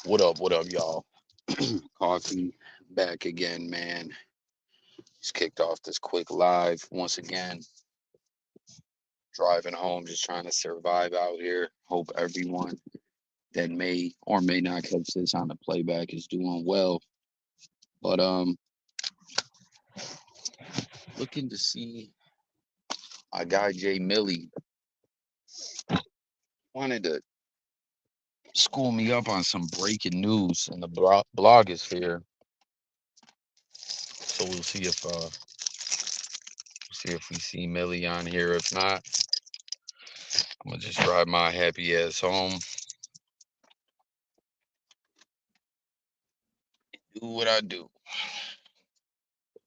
What up, y'all? Coffee back again, man. Just kicked off this quick live once again. Driving home, just trying to survive out here. Hope everyone that may or may not catch this on the playback is doing well. But looking to see my guy Jay Milli wanted to school me up on some breaking news in the blogosphere. So we'll see if we see Millie on here. If not, I'm gonna just drive my happy ass home. Do what I do.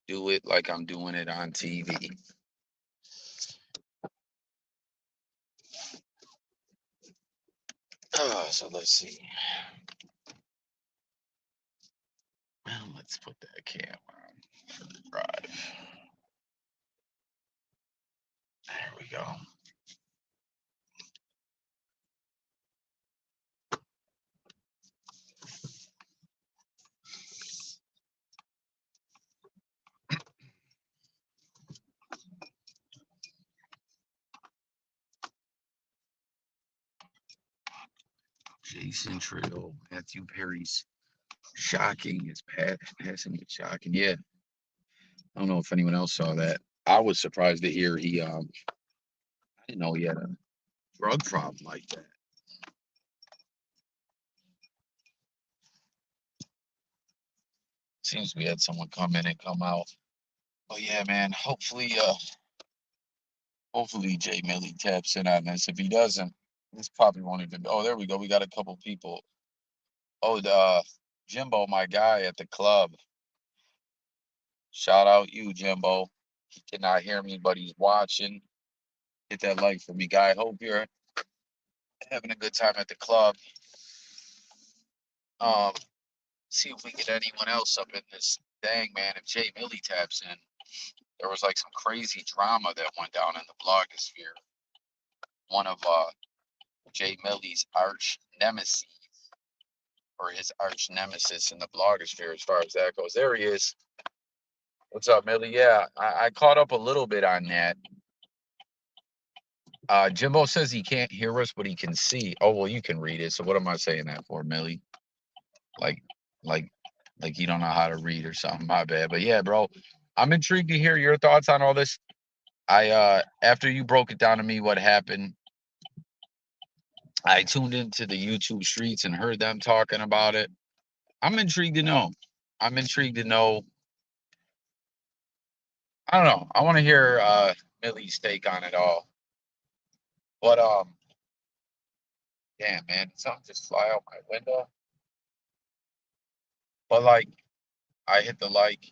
Do it like I'm doing it on TV. So let's see. Well, let's put that cam on for the drive. There we go. Jason Trill, Matthew Perry's shocking. His passing is shocking. Yeah, I don't know if anyone else saw that. I was surprised to hear I didn't know he had a drug problem like that. Seems we had someone come in and come out. But yeah, man. Hopefully Jay Millie taps in on this. If he doesn't, this probably won't even. Oh, there we go. We got a couple people. Oh, the Jimbo, my guy at the club. Shout out you, Jimbo. He cannot hear me, but he's watching. Hit that like for me, guy. Hope you're having a good time at the club. Um, See if we get anyone else up in this thing, man. If Jay Millie taps in, there was like some crazy drama that went down in the blogosphere. One of Jay Millie's arch nemesis, or his arch nemesis in the blogosphere, as far as that goes. There he is. What's up, Millie? Yeah, I caught up a little bit on that. Jimbo says he can't hear us, but he can see. Oh, well, you can read it. So what am I saying that for, Millie? Like, like, like you don't know how to read or something. My bad. But yeah, bro, I'm intrigued to hear your thoughts on all this. After you broke it down to me what happened, I tuned into the YouTube streets and heard them talking about it. I'm intrigued to know. I'm intrigued to know. I don't know. I want to hear Millie's take on it all. But damn man, did something just fly out my window? But like, I hit the like,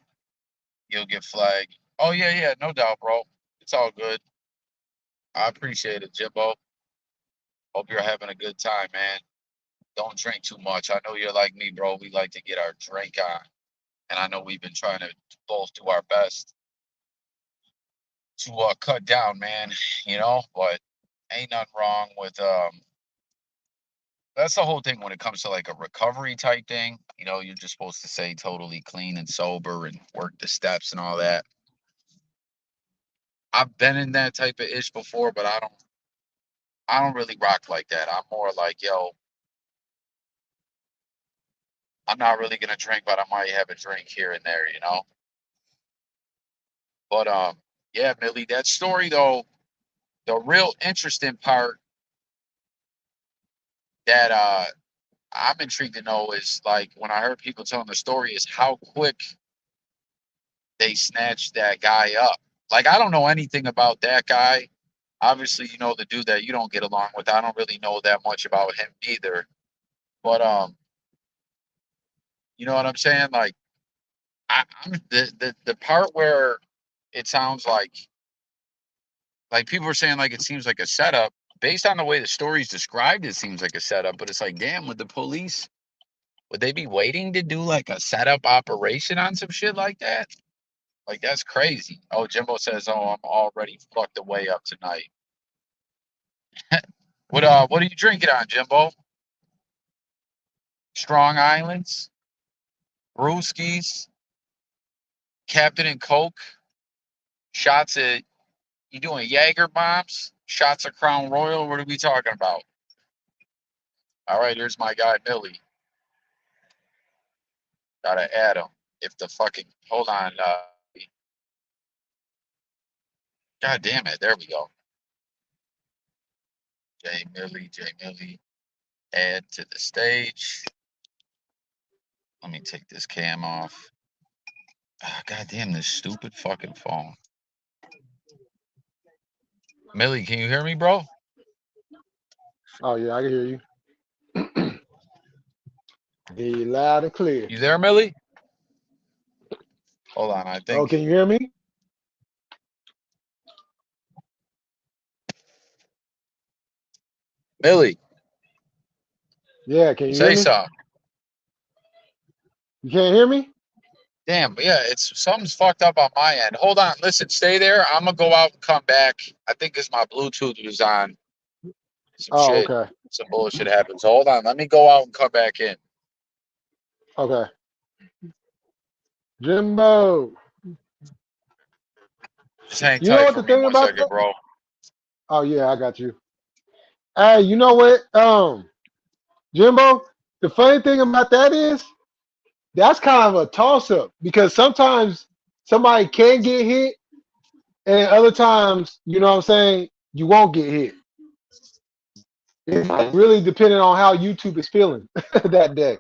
you'll get flagged. Oh yeah, yeah, no doubt, bro. It's all good. I appreciate it, Jimbo. Hope you're having a good time, man. Don't drink too much. I know you're like me, bro. We like to get our drink on, and I know we've been trying to both do our best to cut down, man. But ain't nothing wrong with That's the whole thing when it comes to like a recovery type thing. You're just supposed to say totally clean and sober and work the steps and all that. I've been in that type of ish before, but I don't really rock like that. I'm more like, yo, I'm not really gonna drink, but I might have a drink here and there. But yeah, Millie, that story though, the real interesting part that I'm intrigued to know is like when I heard people telling the story is how quick they snatched that guy up. Like I don't know anything about that guy. Obviously, the dude that you don't get along with. I don't really know that much about him either. But you know what I'm saying? Like I'm the part where it sounds like people are saying like it seems like a setup. Based on the way the story's described, it seems like a setup, but it's like, damn, would the police would they be waiting to do like a setup operation on some shit like that? Like that's crazy. Oh, Jimbo says, "Oh, I'm already fucked away up tonight." What are you drinking on, Jimbo? Strong Islands, Brewskis, Captain and Coke, shots at you doing Jaeger bombs, shots of Crown Royal. What are we talking about? All right, here's my guy Millie. Gotta add him. If the fucking hold on, God damn it, there we go. J Millie, add to the stage. Let me take this cam off. God damn this stupid fucking phone. Millie, can you hear me, bro? Oh yeah, I can hear you. Hear you loud and clear. You there, Millie? Hold on, I Oh, think can you hear me? Millie, Yeah, can you hear say me? something. You can't hear me? Damn, yeah, it's something's fucked up on my end. Hold on, listen, stay there. I'm gonna go out and come back. I think it's my Bluetooth was on some Oh, shit. okay. Some bullshit happened. So hold on, let me go out and come back in. Okay. Jimbo. Just hang You know tight what for the me thing one about second, that? bro. Oh yeah, I got you. Hey, you know what? Jimbo, the funny thing about that is that's kind of a toss up because sometimes somebody can get hit and other times, you know what I'm saying, you won't get hit. It's like really depending on how YouTube is feeling that day.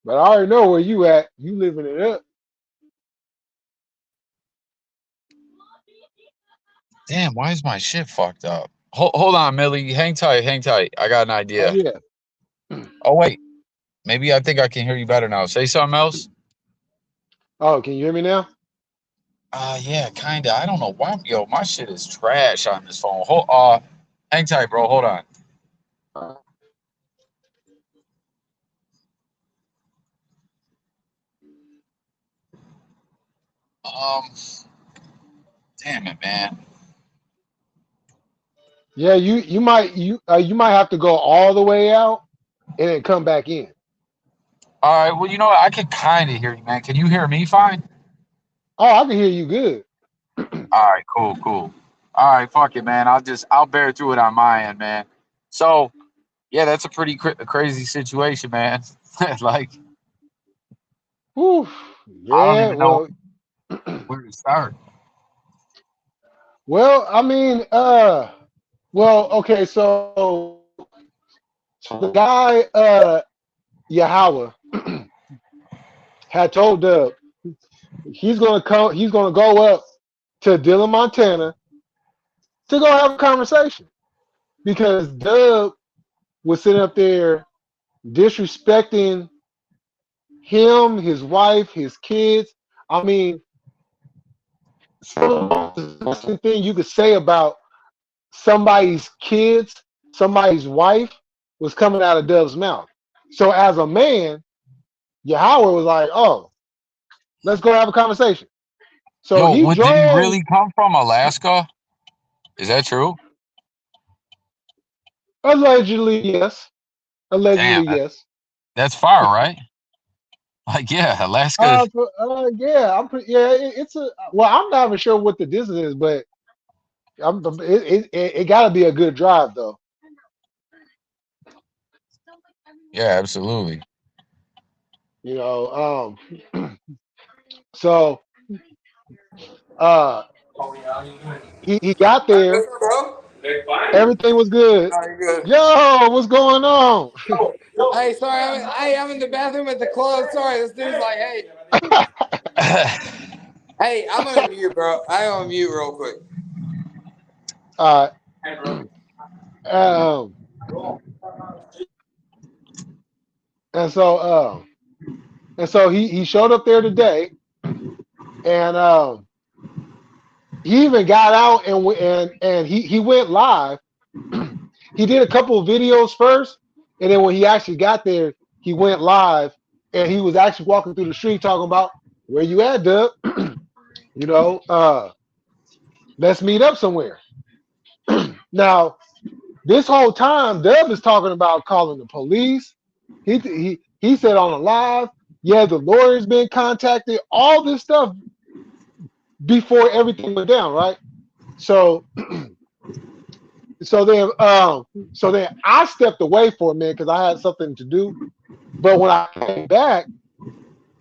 But I already know where you at. You living it up. Damn, why is my shit fucked up? Hold on, Millie. Hang tight, hang tight. I got an Oh idea. yeah. Oh wait, maybe I think I can hear you better now. Say something else. Oh, can you hear me now? Yeah, kinda. I don't know why. Yo, my shit is trash on this phone. Hang tight, bro. Hold on. Um, damn it, man. Yeah, you might have to go all the way out and then come back in. All right. Well, you know what? I can kind of hear you, man. Can you hear me fine? Oh, I can hear you good. All right. Cool. Cool. All right. Fuck it, man. I'll bear through it on my end, man. So yeah, that's a pretty crazy situation, man. Like Whew. I don't Yeah, even know well, where to start. well, I mean, well, okay, so the guy, Yahweh, had told Dub he's gonna go up to Dillon, Montana, to go have a conversation because Dub was sitting up there disrespecting him, his wife, his kids. I mean, some of the most disgusting thing you could say about somebody's kids, somebody's wife, was coming out of Dub's mouth. So as a man, Yahweh was like, "Oh, let's go have a conversation." So Yo, he did he drove. really come from Alaska? Is that true? Allegedly, yes. Damn, Allegedly, yes. that's far, right? Like, yeah, Alaska. Yeah, I'm pretty. Yeah, it's a. Well, I'm not even sure what the distance is, but it got to be a good drive though. Yeah, absolutely. You know. So uh, he got All right, what's there. up, bro? They fine? Everything was good. No, you're good. Yo, what's going on? Hey, sorry, I'm in the bathroom at the club. Sorry, this dude's like, hey, hey, I'm on mute, bro. I'm on mute real quick. uh, Hey, bro. um, and so and so he showed up there today, and he even got out and he went live. He did a couple of videos first, and then when he actually got there, he went live, and he was actually walking through the street talking about where you at, Doug. You know, Let's meet up somewhere. Now, this whole time, Dub is talking about calling the police. He said on a live, yeah, the lawyer's been contacted, all this stuff before everything went down, right? So so then so then I stepped away for a minute because I had something to do. But when I came back,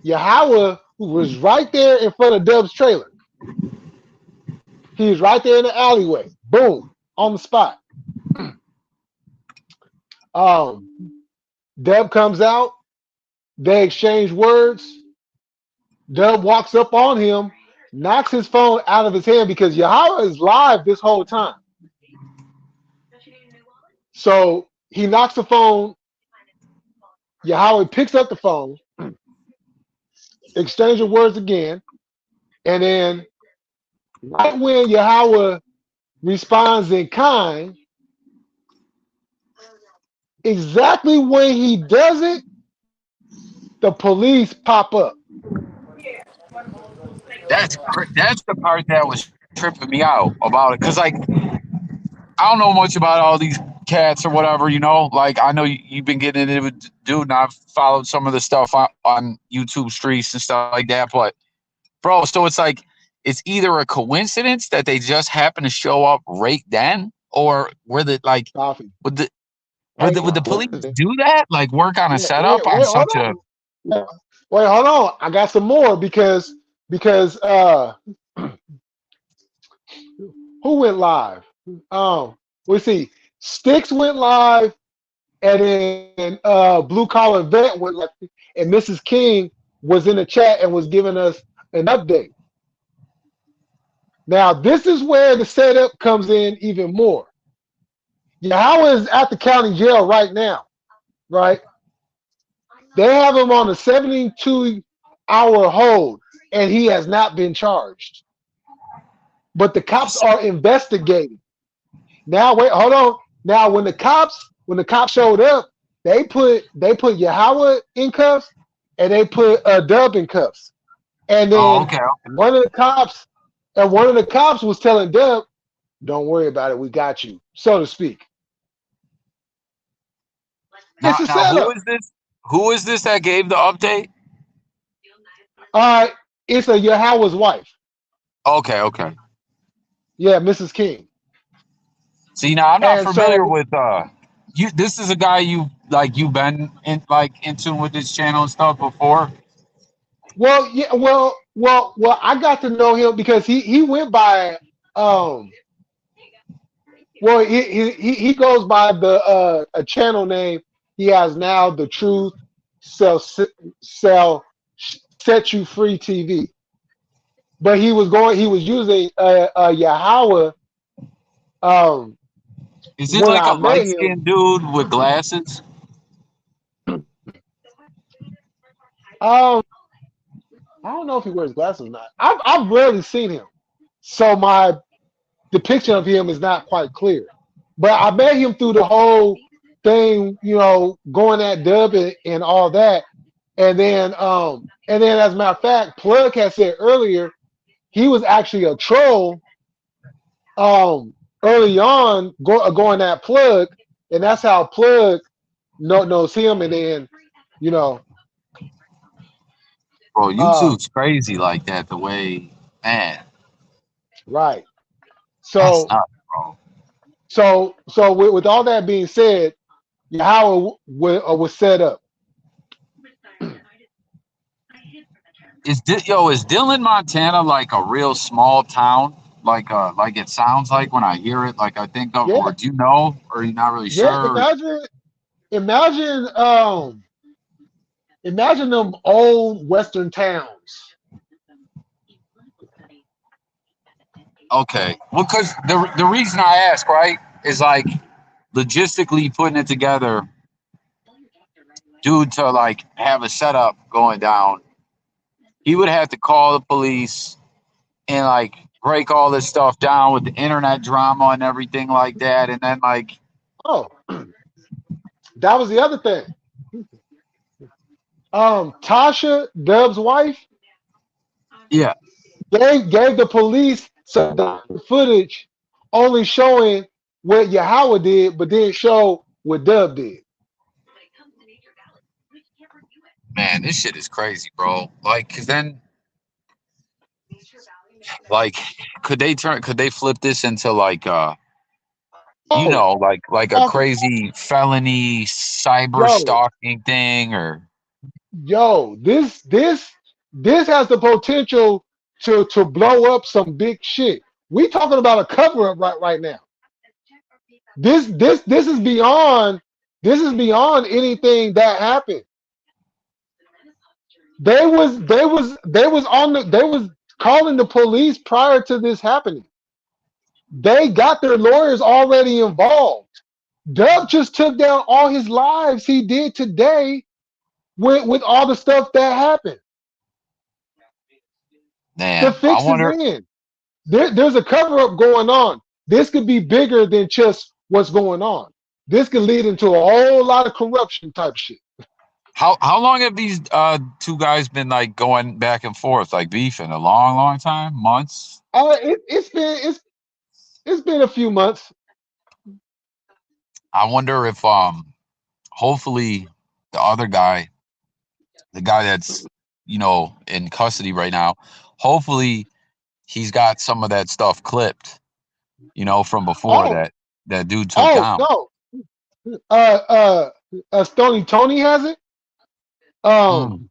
Yahweh was right there in front of Dub's trailer. He was right there in the alleyway. Boom, on the spot. Dub comes out. They exchange words. Dub walks up on him, knocks his phone out of his hand because Yahweh is live this whole time. So he knocks the phone. Yahweh picks up the phone, exchanging words again, and then right when Yahweh responds in kind, exactly when he does it, the police pop up. That's the part that was tripping me out about it, because like I don't know much about all these cats or whatever, you know. Like I know you've been getting into it with dude, and I've followed some of the stuff on YouTube streets and stuff like that. But bro, so it's like it's either a coincidence that they just happen to show up right then, or were the like Coffee. would the Wait, would the police do that? Like work on a setup on hold such a on. Wait, hold on. I got some more because who went live? We see Sticks went live, and then Blue Collar Vet went live, and Mrs. King was in the chat and was giving us an update. Now, this is where the setup comes in even more. Yahweh is at the county jail right now, right? They have him on a 72-hour hold, and he has not been charged. But the cops are investigating. Now, wait, hold on. Now, when the cops showed up, they put Yahweh in cuffs, and they put Dub in cuffs. And then one of the cops was telling Dub, "Don't worry about it, we got you," so to speak. Now, who is this that gave the update? It's a Yahweh's wife. Okay. Yeah, Mrs. King. See, now I'm not familiar with you. This is a guy you've been in in tune with this channel and stuff before. Well, yeah, well, I got to know him because he went by he goes by the a channel name he has now, The Truth Set You Free TV. But he was using Yahweh. Is it like a light skinned dude with glasses? I don't know if he wears glasses or not. I've rarely seen him, so my depiction of him is not quite clear. But I met him through the whole thing, going at Dub and all that. And then as a matter of fact, Plug had said earlier he was actually a troll early on going at Plug, and that's how Plug knows him. And then bro, YouTube's crazy like that. The way, man, right? So that's nuts, bro. So with all that being said, Yahweh was set up. Is Dillon, Montana like a real small town? Like it sounds like when I hear it, like I think of, or do you know, or are you not really sure? Imagine them old Western towns. Okay, well, because the reason I ask, right, is like logistically putting it together, due to like have a setup going down. He would have to call the police and like break all this stuff down with the internet drama and everything like that, and then like, that was the other thing. Tasha, Dub's wife, yeah, they gave the police So the footage only showing what Yahweh did, but didn't show what Dub did. Man, this shit is crazy, bro. Like, cause then, like, could they flip this into like, Oh, like a talking, crazy felony cyber yo, stalking thing, or this has the potential to blow up some big shit. We talking about a cover up right now. This is beyond anything that happened. They was calling the police prior to this happening. They got their lawyers already involved. Dub just took down all his lives he did today with all the stuff that happened. The damn, I fix is wonder in. There's a cover up going on. This could be bigger than just what's going on. This could lead into a whole lot of corruption type shit. how long have these two guys been like going back and forth, like beefing? A long time, months. It's been a few months. I wonder if hopefully the other guy, the guy that's in custody right now, hopefully he's got some of that stuff clipped, from before Oh, that dude took oh down. no. Uh, uh, Stony Tony has it. Mm.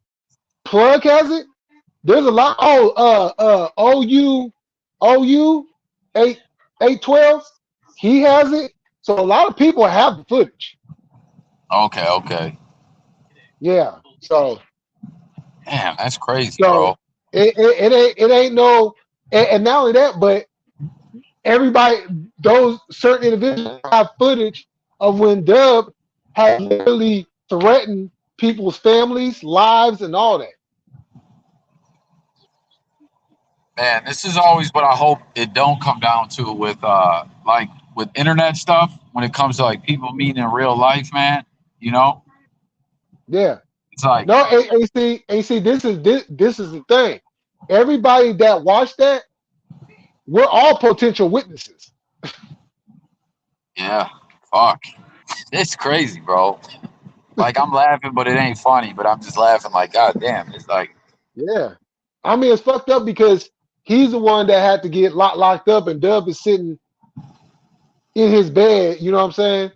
Plug has it. There's a lot. Oh, OU 812. He has it. So a lot of people have the footage. Okay. Yeah. Damn, that's crazy, So bro. it ain't no, and not only that, but everybody, those certain individuals have footage of when Dub has literally threatened people's families, lives, and all that. Man, this is always what I hope it don't come down to with like with internet stuff when it comes to like people meeting in real life, man. You know? Yeah. It's like, No, AC. This is the thing. Everybody that watched that, we're all potential witnesses. yeah, fuck. It's crazy, bro. Like I'm laughing, but it ain't funny, but I'm just laughing like, God damn. It's like, Yeah. I mean, it's fucked up because he's the one that had to get locked up, and Dub is sitting in his bed. You know what I'm saying?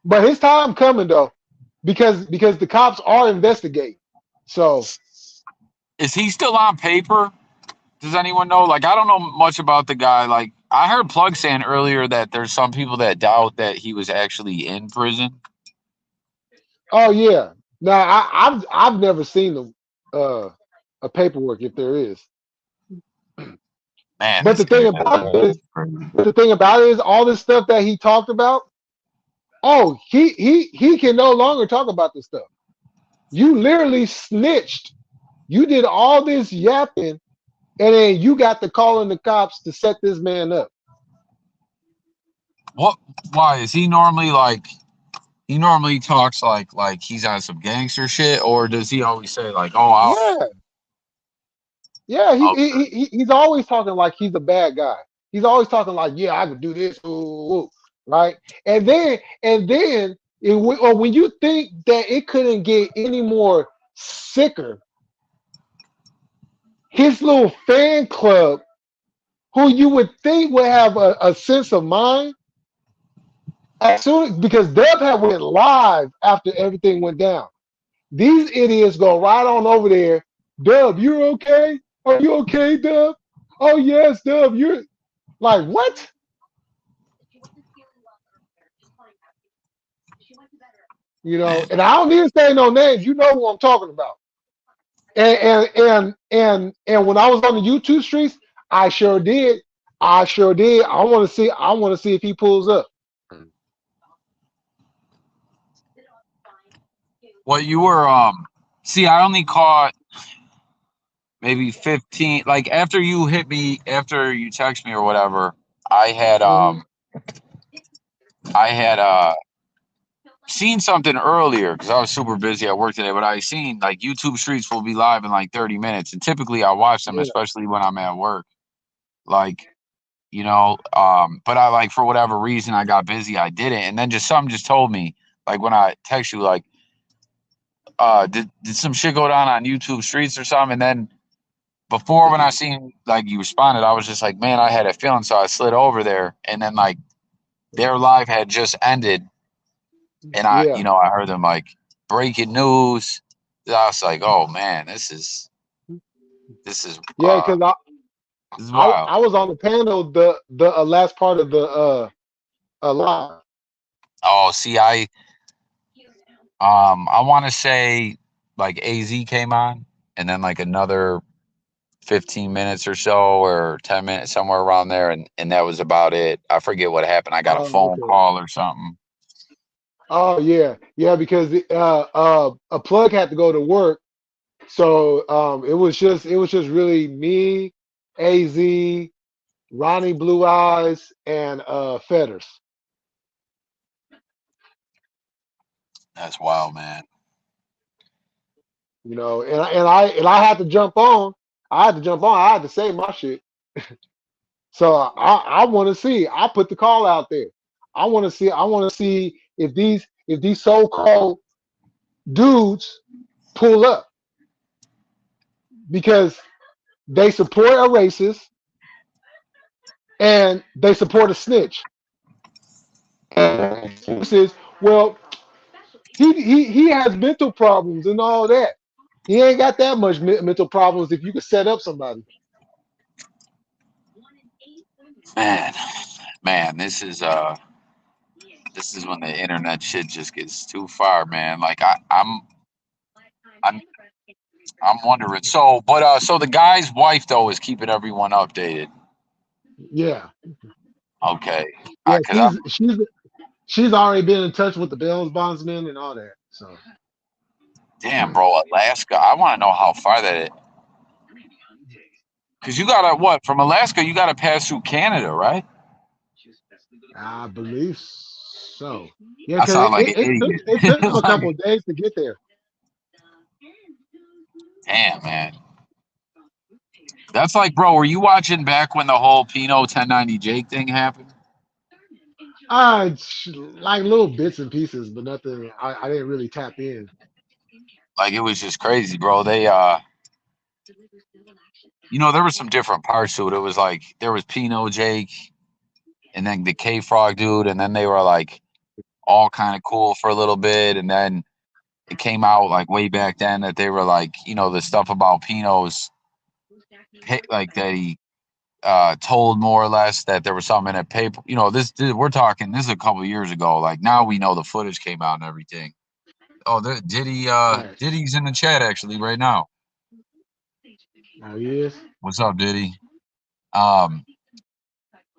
But his time coming though, because the cops are investigating. So is he still on paper? Does anyone know? Like, I don't know much about the guy. Like, I heard Plug saying earlier that there's some people that doubt that he was actually in prison. oh yeah. Now I've never seen a paperwork if there is. Man, But this the thing guy's about it is, crazy. all this stuff that he talked about. Oh, he can no longer talk about this stuff. You literally snitched. You did all this yapping, and then you got to calling the cops to set this man up. What? Why is he normally like? He normally talks like he's on some gangster shit, or does he always say like, "Oh, Yeah, yeah. okay, He's always talking like he's a bad guy. He's always talking like, yeah, I could do this, ooh, ooh, ooh, right? And then or when you think that it couldn't get any more sicker, his little fan club, who you would think would have a sense of mind, as soon because Dub had went live after everything went down. These idiots go right on over there. Dub, you're okay? Are you okay, Dub? Oh yes, Dub, you're like what? You know, man, and I don't need to say no names. You know who I'm talking about. And when I was on the YouTube streets, I sure did. I sure did. I want to see. I want to see if he pulls up. Well, you were See, I only caught maybe 15. Like after you hit me, after you text me or whatever, I had Mhm. um, I had seen something earlier because I was super busy at work today, but I seen like YouTube Streets will be live in like 30 minutes, and typically I watch them, Yeah. especially when I'm at work. Like, but I like for whatever reason I got busy, I didn't, and then just something just told me like when I text you like, did some shit go down on YouTube Streets or something, and then before when I seen like you responded, I was just like, man, I had a feeling, so I slid over there, and then like their live had just ended, and Yeah. I heard them like breaking news. I was like, oh man, this is Yeah, because this is wild. I was on the panel the last part of the live. Oh, see, I want to say like AZ came on, and then like another 15 minutes or so, or 10 minutes, somewhere around there, and that was about it. I forget what happened. I got a Oh, phone okay. call or something. Oh yeah, yeah, because a plug had to go to work, so it was just really me, Az, Ronnie Blue Eyes, and Fetters. That's wild, man. And I had to jump on. I had to jump on. I had to say my shit. So I want to see. I put the call out there. I want to see. I want to see if these so-called dudes pull up because they support a racist and they support a snitch. Says, well, he has mental problems and all that. He ain't got that much mental problems if you could set up somebody. Man, man, this is when the internet shit just gets too far, man. Like I'm I'm wondering. So the guy's wife though is keeping everyone updated. Yeah, Okay, yeah. because She's already been in touch with the Bills bondsman and all that. So damn, bro, Alaska. I want to know how far that. Because you gotta what from Alaska? You gotta pass through Canada, right? I believe so. Yeah, I because sound it, like it, an it took idiot. it took them a Like, couple of days to get there. damn, man. That's like, bro, were you watching back when the whole Pinot 1090 Jake thing happened? Like little bits and pieces, but nothing. I didn't really tap in. Like it was just crazy, bro. There was some different parts to it. It was like there was Pinot Jake and then the K Frog dude, and then they were like all kind of cool for a little bit, and then it came out like way back then that they were like, the stuff about Pinot's, like that he told more or less that there was something in a paper. We're talking. This is a couple years ago. Like now we know the footage came out and everything. Oh, Diddy. Right. Diddy's in the chat actually right now. Now he is. What's up, Diddy? Um,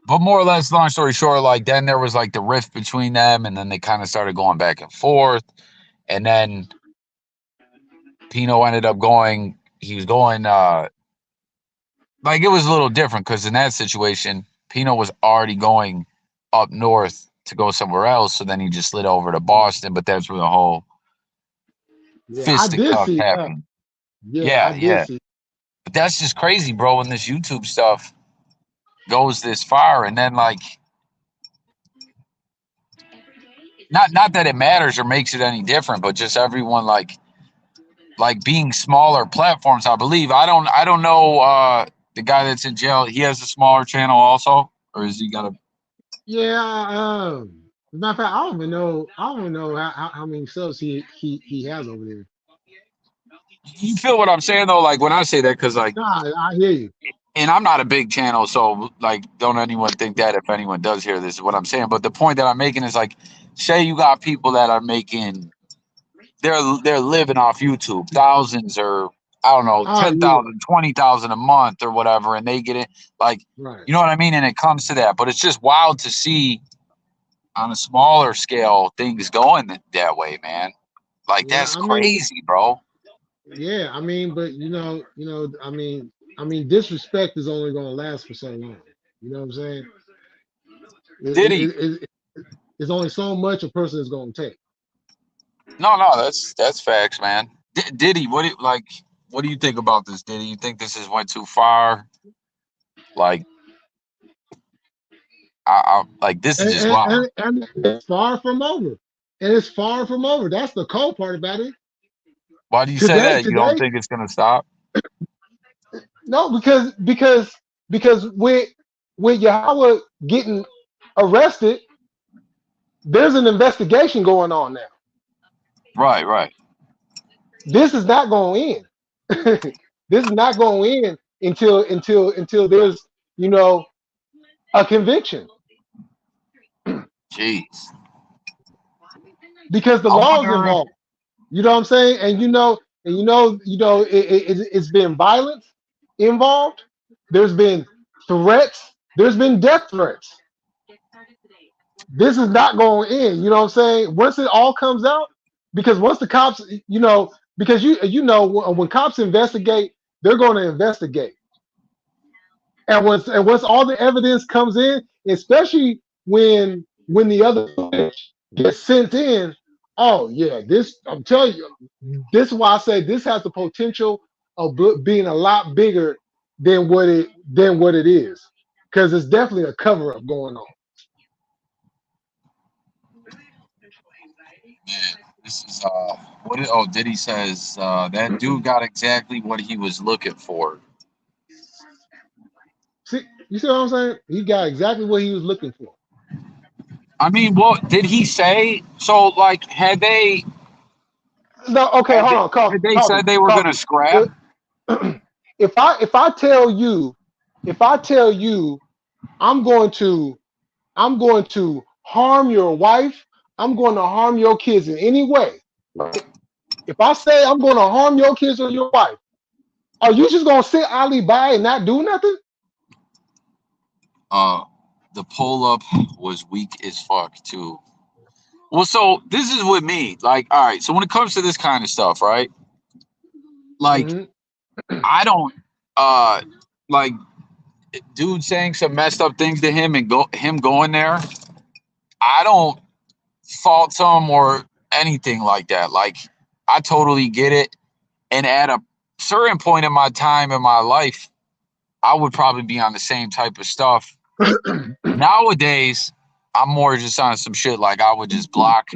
but more or less, long story short, like then there was like the rift between them, and then they kind of started going back and forth, and then Pino ended up going. He was going. Like it was a little different because in that situation, Pino was already going up north to go somewhere else. So then he just slid over to Boston. But that's where the whole Yeah, I did fisticuffs see that. happened. Yeah, Yeah, I did yeah. see. But that's just crazy, bro. When this YouTube stuff goes this far, and then like, not that it matters or makes it any different, but just everyone like being smaller platforms. I believe. I don't know. The guy that's in jail, he has a smaller channel also, or is he got a? Yeah. As a matter of fact, I don't even know. I don't even know how many subs he has over there. You feel what I'm saying though? Like when I say that, because like, Nah, I hear you. and I'm not a big channel, so like, don't anyone think that if anyone does hear this is what I'm saying. But the point that I'm making is like, say you got people that are making, they're living off YouTube, thousands or I don't know, Oh yeah. 10,000, 20,000 a month or whatever, and they get it like, Right. you know what I mean? And it comes to that, but it's just wild to see on a smaller scale things going that way, man. Like Yeah. that's I mean, crazy, bro. yeah. I mean, but disrespect is only gonna last for so long. You know what I'm saying? It, Did it, he? it, it, it's only so much a person is gonna take. No, no, that's facts, man. Diddy, what do you like? What do you think about this, Diddy? You think this has went too far? Like, I like this is And, just wild. and it's far from over. And it's far from over. That's the cold part about it. Why do you say that? You don't Today, think it's gonna stop? no, because with Yahweh getting arrested, there's an investigation going on now. Right, right. This is not going in. This is not going in until there's you know a conviction Jeez. because the I law is wonder. involved. You know what I'm saying? It's been violence involved. There's been threats. There's been death threats. This is not going in. You know what I'm saying? Once it all comes out, because once the cops, because when cops investigate, they're going to investigate. And once all the evidence comes in, especially when the other footage gets sent in, oh yeah, this I'm telling you, this is why I say this has the potential of being a lot bigger than what it is, because it's definitely a cover up going on. Man, this is what oh Diddy says that dude got exactly what he was looking for. See, you see what I'm saying? He got exactly what he was looking for. I mean, what did he say? So like No, okay, hold on, had they said coffee, they were gonna coffee. scrap? If, if I tell you, I'm going to I'm going to harm your wife. I'm going to harm your kids in any way. Right? If I say I'm going to harm your kids or your wife, are you just going to sit idly by and not do nothing? Uh the pull up was weak as fuck too. Well, so this is with me. Like, all right, so when it comes to this kind of stuff, right? Like, Mm-hmm. I don't uh like dude saying some messed up things to him and him going there. I don't fault him or anything like that. Like, I totally get it. And at a certain point in my time in my life, I would probably be on the same type of stuff. Nowadays, I'm more just on some shit like I would just block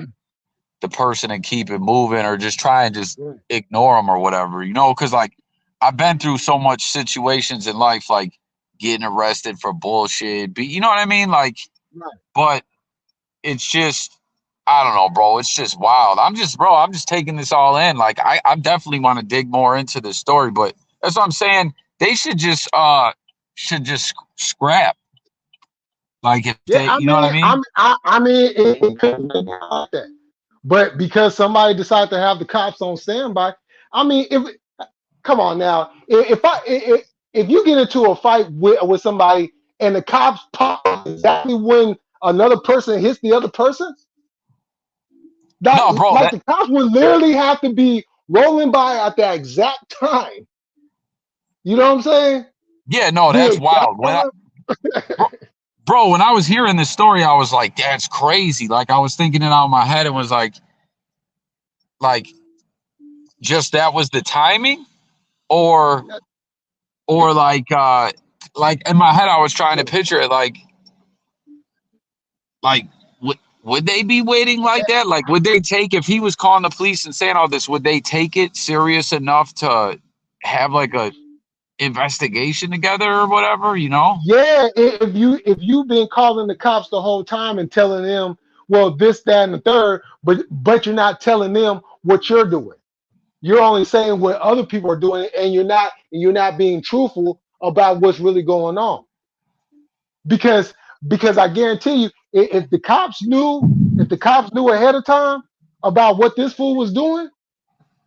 the person and keep it moving or just try and just ignore them or whatever, because like I've been through so much situations in life, like getting arrested for bullshit, you know what I mean? Like, Right. but it's just, I don't know, bro. It's just wild. I'm just taking this all in. Like, I definitely want to dig more into this story, but that's what I'm saying. They should just scrap. Like, if Yeah, they, I you know what I mean, mean? it could be like that. But because somebody decided to have the cops on standby, I mean, if come on now, if you get into a fight with somebody and the cops pop exactly when another person hits the other person, that No, bro. like the cops would literally have to be rolling by at that exact time. You know what I'm saying? Yeah, no, The that's exact wild. time. Bro, when I was hearing this story, I was like, that's crazy. Like, I was thinking it out in my head and was like, just that was the timing, or like in my head, I was trying to picture it like would they be waiting like that? Like, would they take, if he was calling the police and saying all this, would they take it serious enough to have like a investigation together or whatever, Yeah, if you've been calling the cops the whole time and telling them, well, this, that, and the third, but you're not telling them what you're doing. You're only saying what other people are doing, and you're not being truthful about what's really going on. Because because I guarantee you, if the cops knew ahead of time about what this fool was doing,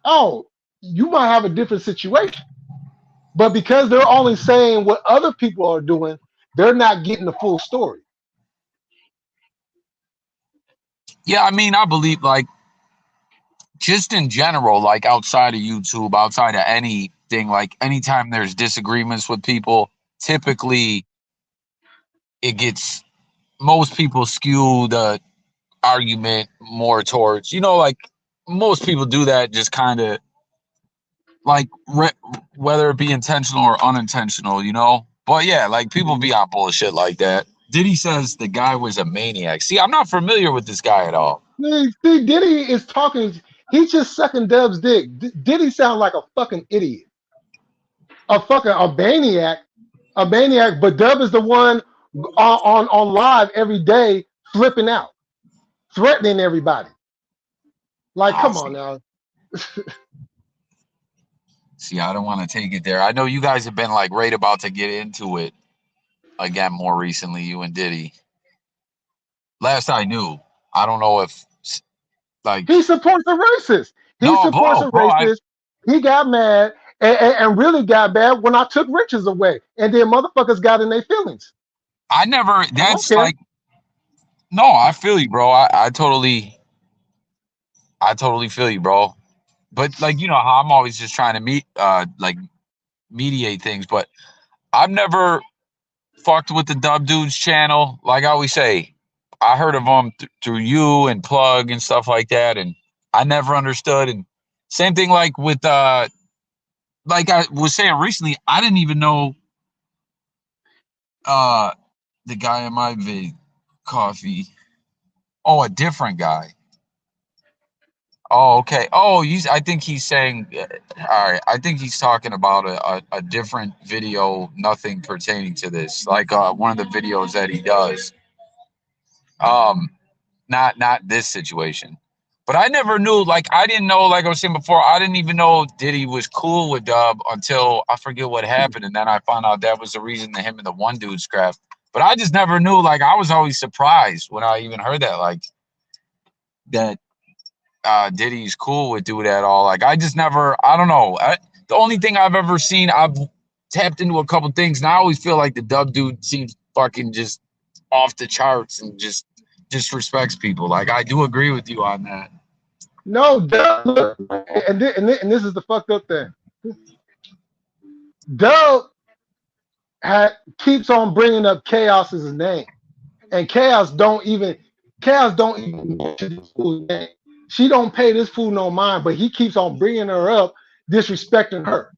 oh, you might have a different situation. But because they're only saying what other people are doing, they're not getting the full story. Yeah, I mean, I believe, like, just in general, like outside of YouTube, outside of anything, like anytime there's disagreements with people, typically it gets, most people skew the argument more towards, like most people do that just kind of like whether it be intentional or unintentional, you know. But yeah, like people be on bullshit like that. Diddy says the guy was a maniac. See, I'm not familiar with this guy at all. See, Diddy is talking. He's just sucking Dub's dick. Diddy sounds like a fucking idiot, a maniac. But Dub is the one on live every day, flipping out, threatening everybody. Like, Ah, come on now. see, I don't want to take it there. I know you guys have been like right about to get into it again more recently, you and Diddy. Last I knew, I don't know if like He supports the racist. He no, supports the bro, racist. He got mad and really got mad when I took riches away, and then motherfuckers got in their feelings. I never. I don't That's care. like no, I feel you, bro. I totally feel you, bro. But like you know how I'm always just trying to like mediate things, but I've never fucked with the Dub Dudes channel. Like I always say, I heard of them through you and Plug and stuff like that, and I never understood. And same thing like with like I was saying recently, I didn't even know uh the guy in my vid coffee. Oh, a different guy. Oh, okay. Oh, I think he's saying, all right. I think he's talking about a different video, nothing pertaining to this, like one of the videos that he does. Um, not this situation. But I never knew, like, I didn't know, like I was saying before, I didn't even know Diddy was cool with Dub until I forget what happened. And then I found out that was the reason that him and the one dude scrapped. But I just never knew, like, I was always surprised when I even heard that, like, that Diddy's cool with dude at all. Like, I just never, I don't know. The only thing I've ever seen, I've tapped into a couple things, and I always feel like the Dub dude seems fucking just off the charts and just disrespects people. Like, I do agree with you on that. No, Dub, look, and this is the fucked up thing. Dub keeps on bringing up Chaos as his name, and Chaos don't even mention this fool's name. She don't pay this fool no mind, but he keeps on bringing her up, disrespecting her.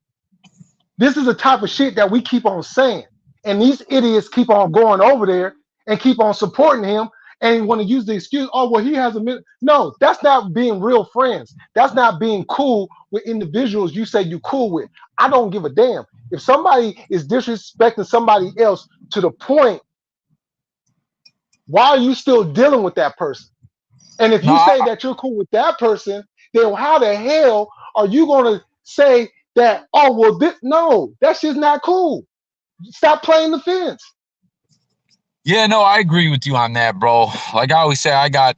This is the type of shit that we keep on saying, and these idiots keep on going over there and keep on supporting him and want to use the excuse, oh well, he has a minute. No, that's not being real friends. That's not being cool with individuals you say you cool with. I don't give a damn if somebody is disrespecting somebody else to the point. Why are you still dealing with that person? And if No, you say that you're cool with that person, then how the hell are you going to say that, oh, well, no, that's just not cool. Stop playing the fence. yeah, no, I agree with you on that, bro. Like I always say, I got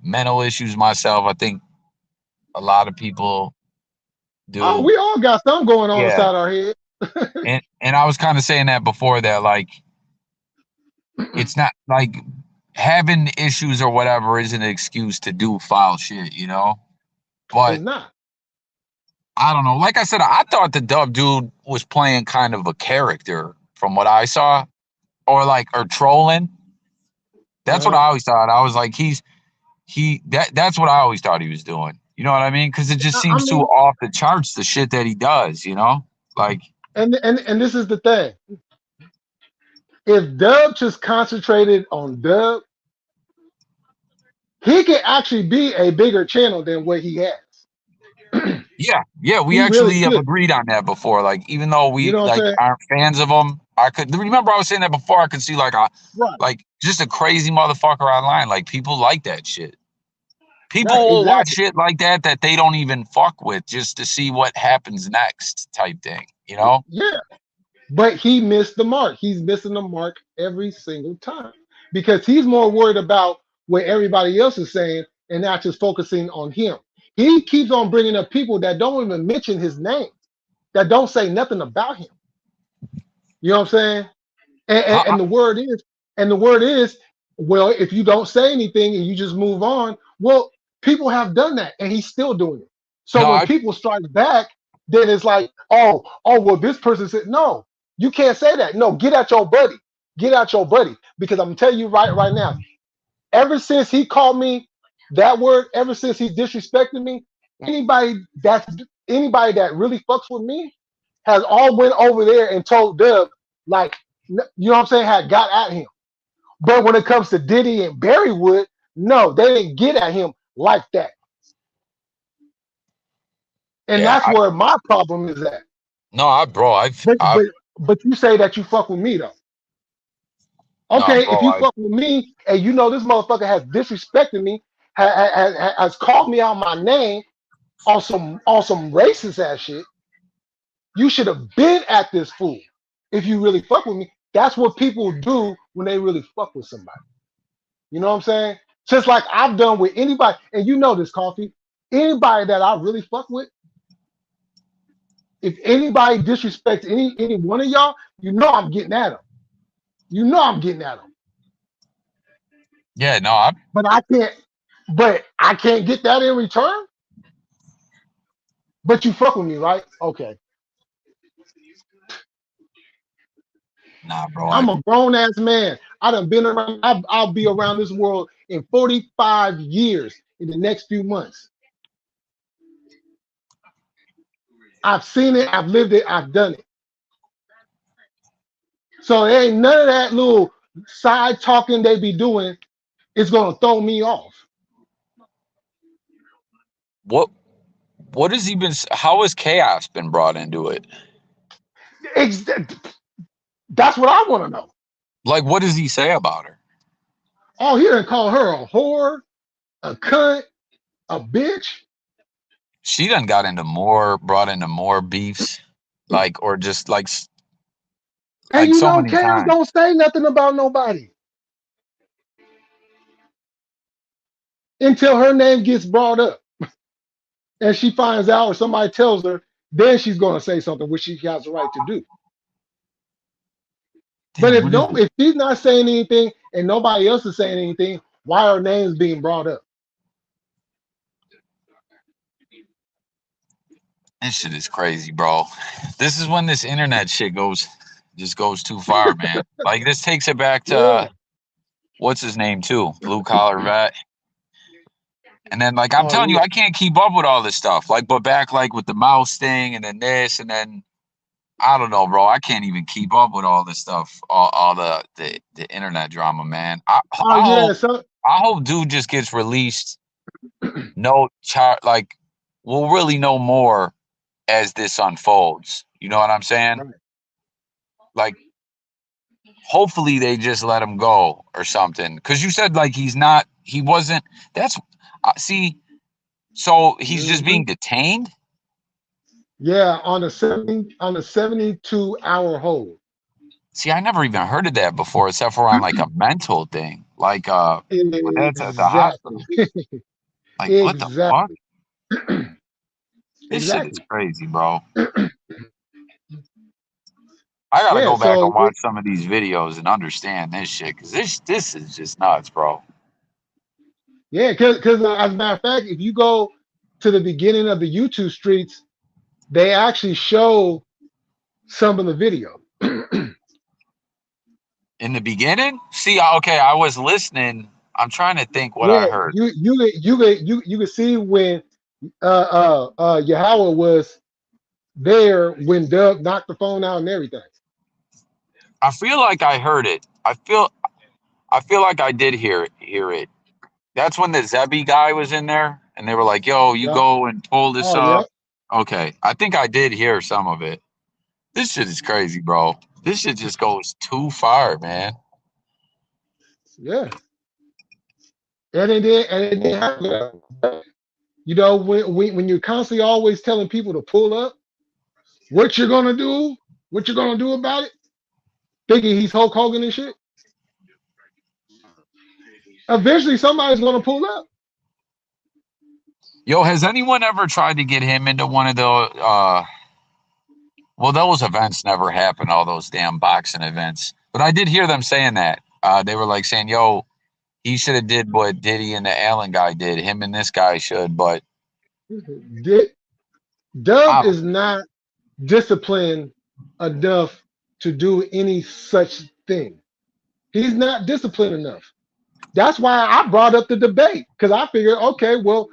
mental issues myself. I think a lot of people Oh, do. we all got something going on Yeah. inside our head. And I was kind of saying that before that, like, it's not like having issues or whatever isn't an excuse to do foul shit, you know? It's But not. I don't know. Like I said, I thought the Dub dude was playing kind of a character from what I saw, or trolling. That's what I always thought. I was like, that's what I always thought he was doing. You know what I mean? Because it just I seems too mean, off the charts, the shit that he does, you know? Like, and this is the thing. If Dub just concentrated on Dub, he could actually be a bigger channel than what he has. yeah, we He really actually have could. agreed on that before. Like, even though You we know what I'm like saying? aren't fans of him, I could remember I was saying that before. I could see Right. like just a crazy motherfucker online. Like people like that shit. People Right. will watch Exactly. shit like that they don't even fuck with just to see what happens next, type thing. You know? Yeah. But he missed the mark. He's missing the mark every single time because he's more worried about what everybody else is saying and not just focusing on him. He keeps on bringing up people that don't even mention his name, that don't say nothing about him. You know what I'm saying? And, I, and, I, and the word is, and the word is, well, if you don't say anything and you just move on, well, people have done that and he's still doing it. So no, when I people strike back, then it's like, well, this person said, no, you can't say that. No, get at your buddy. Get at your buddy. Because I'm telling you right now, ever since he called me that word ever since he disrespected me. Anybody that's anybody that really fucks with me has all went over there and told Dub, like, you know what I'm saying, had got at him. But when it comes to Diddy and Berrywood, no, they didn't get at him like that. And Yeah, that's where my problem is at. bro, But but but you say that you fuck with me though. no, Okay, if bro, you fuck with me and you know this motherfucker has disrespected me, has called me out my name on some racist ass shit, you should have been at this fool. If you really fuck with me, that's what people do when they really fuck with somebody. You know what I'm saying? Just like I've done with anybody, and you know this, Coffee. Anybody that I really fuck with, if anybody disrespects any one of y'all, you know I'm getting at them. You know I'm getting at them. yeah, no, I But I can't get that in return. But you fuck with me, right? Okay. nah, bro, I'm a grown ass man. I done been around. I'll be around this world in 45 years in the next few months. I've seen it. I've lived it. I've done it. So there ain't none of that little side talking they be doing. It's gonna throw me off. what what has he been? How has chaos been brought into it? It's, that's what I want to know. Like, what does he say about her? Oh, he done call her a whore, a cunt, a bitch. She done brought into more beefs, like, or just And like you so know, many Chaos times. don't say nothing about nobody until her name gets brought up. And she finds out or somebody tells her, then she's gonna say something which she has the right to do. But Damn, what is it? if she's not saying anything and nobody else is saying anything, why are names being brought up? This shit is crazy, bro. This is when this internet shit just goes too far, man. Like, this takes it back to Yeah. what's his name too, blue collar vet. And then, like, I'm Oh telling you, yeah. I can't keep up with all this stuff. Like, but back, like, with the mouse thing, and then this, and then I don't know, bro. I can't even keep up with all this stuff, all the internet drama, man. Oh yeah. So I hope dude just gets released. No chart, like, we'll really know more as this unfolds. You know what I'm saying? right. Like, hopefully they just let him go or something. Because you said like he wasn't. That's see. So he's just Mhm. being detained. Yeah, on a 72-hour hold. See, I never even heard of that before, except for on like a mental thing, like but that's at the Exactly. hospital. Like, what the fuck? Exactly. This shit is Exactly. crazy, bro. I gotta Yeah. go back and So watch some of these videos and understand this shit, because this is just nuts, bro. yeah, because as a matter of fact, if you go to the beginning of the YouTube streets, they actually show some of the video. In the beginning, see, okay, I was listening. I'm trying to think what I Yeah, heard. you can see when Yahweh was there when Doug knocked the phone out and everything. I feel like I heard it. I feel like I did hear it. That's when the Zebby guy was in there, and they were like, "Yo, you Yep. go and pull this Oh, yep. up." Okay, I think I did hear some of it. This shit is crazy, bro. This shit just goes too far, man. Yeah. And it didn't happen. You know, when you're constantly always telling people to pull up, what you're gonna do, what you're gonna do about it, thinking he's Hulk Hogan and shit. Eventually, somebody's gonna pull up. Yo, has anyone ever tried to get him into one of the well, those events never happened, all those damn boxing events. But I did hear them saying that. They were like saying, "Yo, he should have did what Diddy and the Allen guy did. Him and this guy should." But Dub I don't. is not disciplined enough to do any such thing. He's not disciplined enough. That's why I brought up the debate because I figured, okay, well,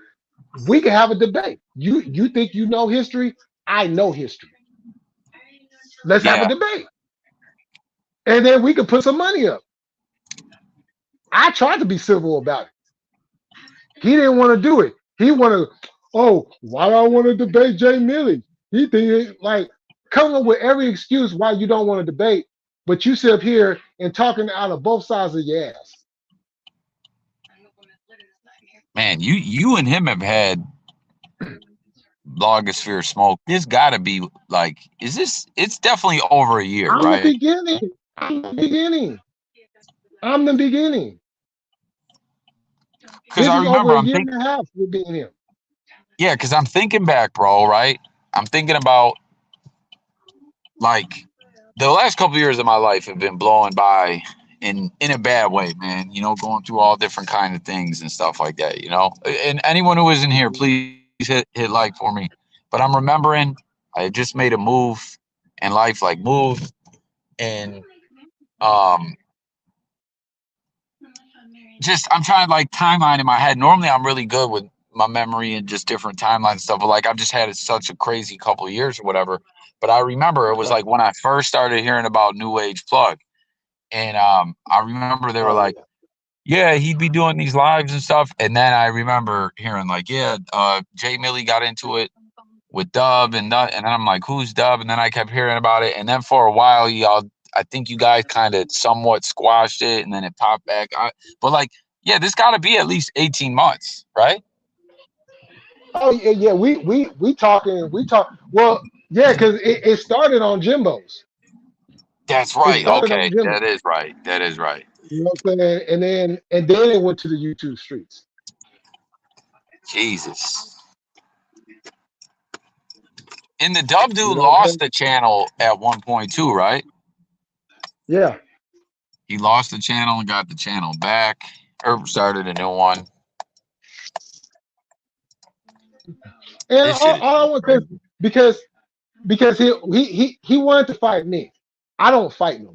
we can have a debate. You think you know history? I know history. Let's have a Yeah, debate, and then we can put some money up. I tried to be civil about it. He didn't want to do it. He wanted, oh, why do I want to debate Jay Millie? He think like come up with every excuse why you don't want to debate, but you sit up here and talking out of both sides of your ass. man, you and him have had blogosphere smoke. This got to be like, is this? It's definitely over a year, I'm the right? beginning. I'm the beginning. I'm the beginning. Because This I is over remember a I'm year thinking, and a half with being him. yeah, because I'm thinking back, bro. Right, I'm thinking about like the last couple of years of my life have been blowing by in a bad way, man. You know, going through all different kind of things and stuff like that. You know, and anyone who isn't here, please hit like for me. But I'm remembering I had just made a move, and life like moved, and um, just I'm trying like timeline in my head. Normally, I'm really good with my memory and just different timeline and stuff. But like I've just had such a crazy couple of years or whatever. But I remember it was Right. like when I first started hearing about New Age Plug. And I remember they were Oh like, yeah. yeah, he'd be doing these lives and stuff. And then I remember hearing like, yeah, Jay Millie got into it with Dub and that, and then I'm like, who's Dub? And then I kept hearing about it. And then for a while, y'all, I think you guys kind of somewhat squashed it, and then it popped back. But like, yeah, this got to be at least 18 months, right? Oh yeah, yeah. We talking. We talk. Well, yeah, because it started on Jimbo's. That's It right. started on Okay, Jimbo. that is right. That is right. You know what I'm saying? And then it went to the YouTube streets. Jesus. And the Dub You dude know what I'm saying? lost the channel at one point too, right? Yeah. He lost the channel and got the channel back, or started a new one. And This shit is all I just want to crazy, because he wanted to fight me. I don't fight no more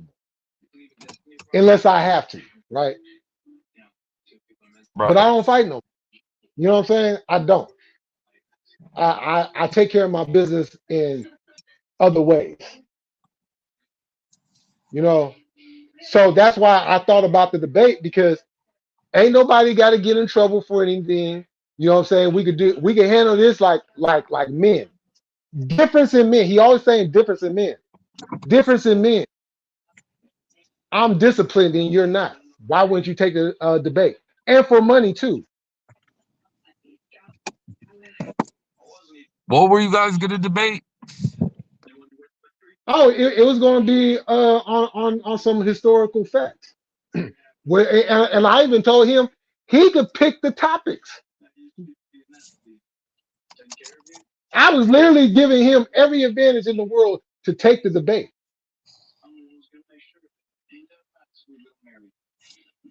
unless I have to, right? But I right? don't fight no more. You know what I'm saying? I don't. I take care of my business in other ways. You know, so that's why I thought about the debate because ain't nobody got to get in trouble for anything. You know what I'm saying? We could handle this like men. Difference in men. He always saying difference in men. Difference in men. I'm disciplined and you're not. Why wouldn't you take a, debate? And for money too. What were you guys gonna debate? Oh, it was going to be on some historical facts. Where and I even told him he could pick the topics. I was literally giving him every advantage in the world to take the debate,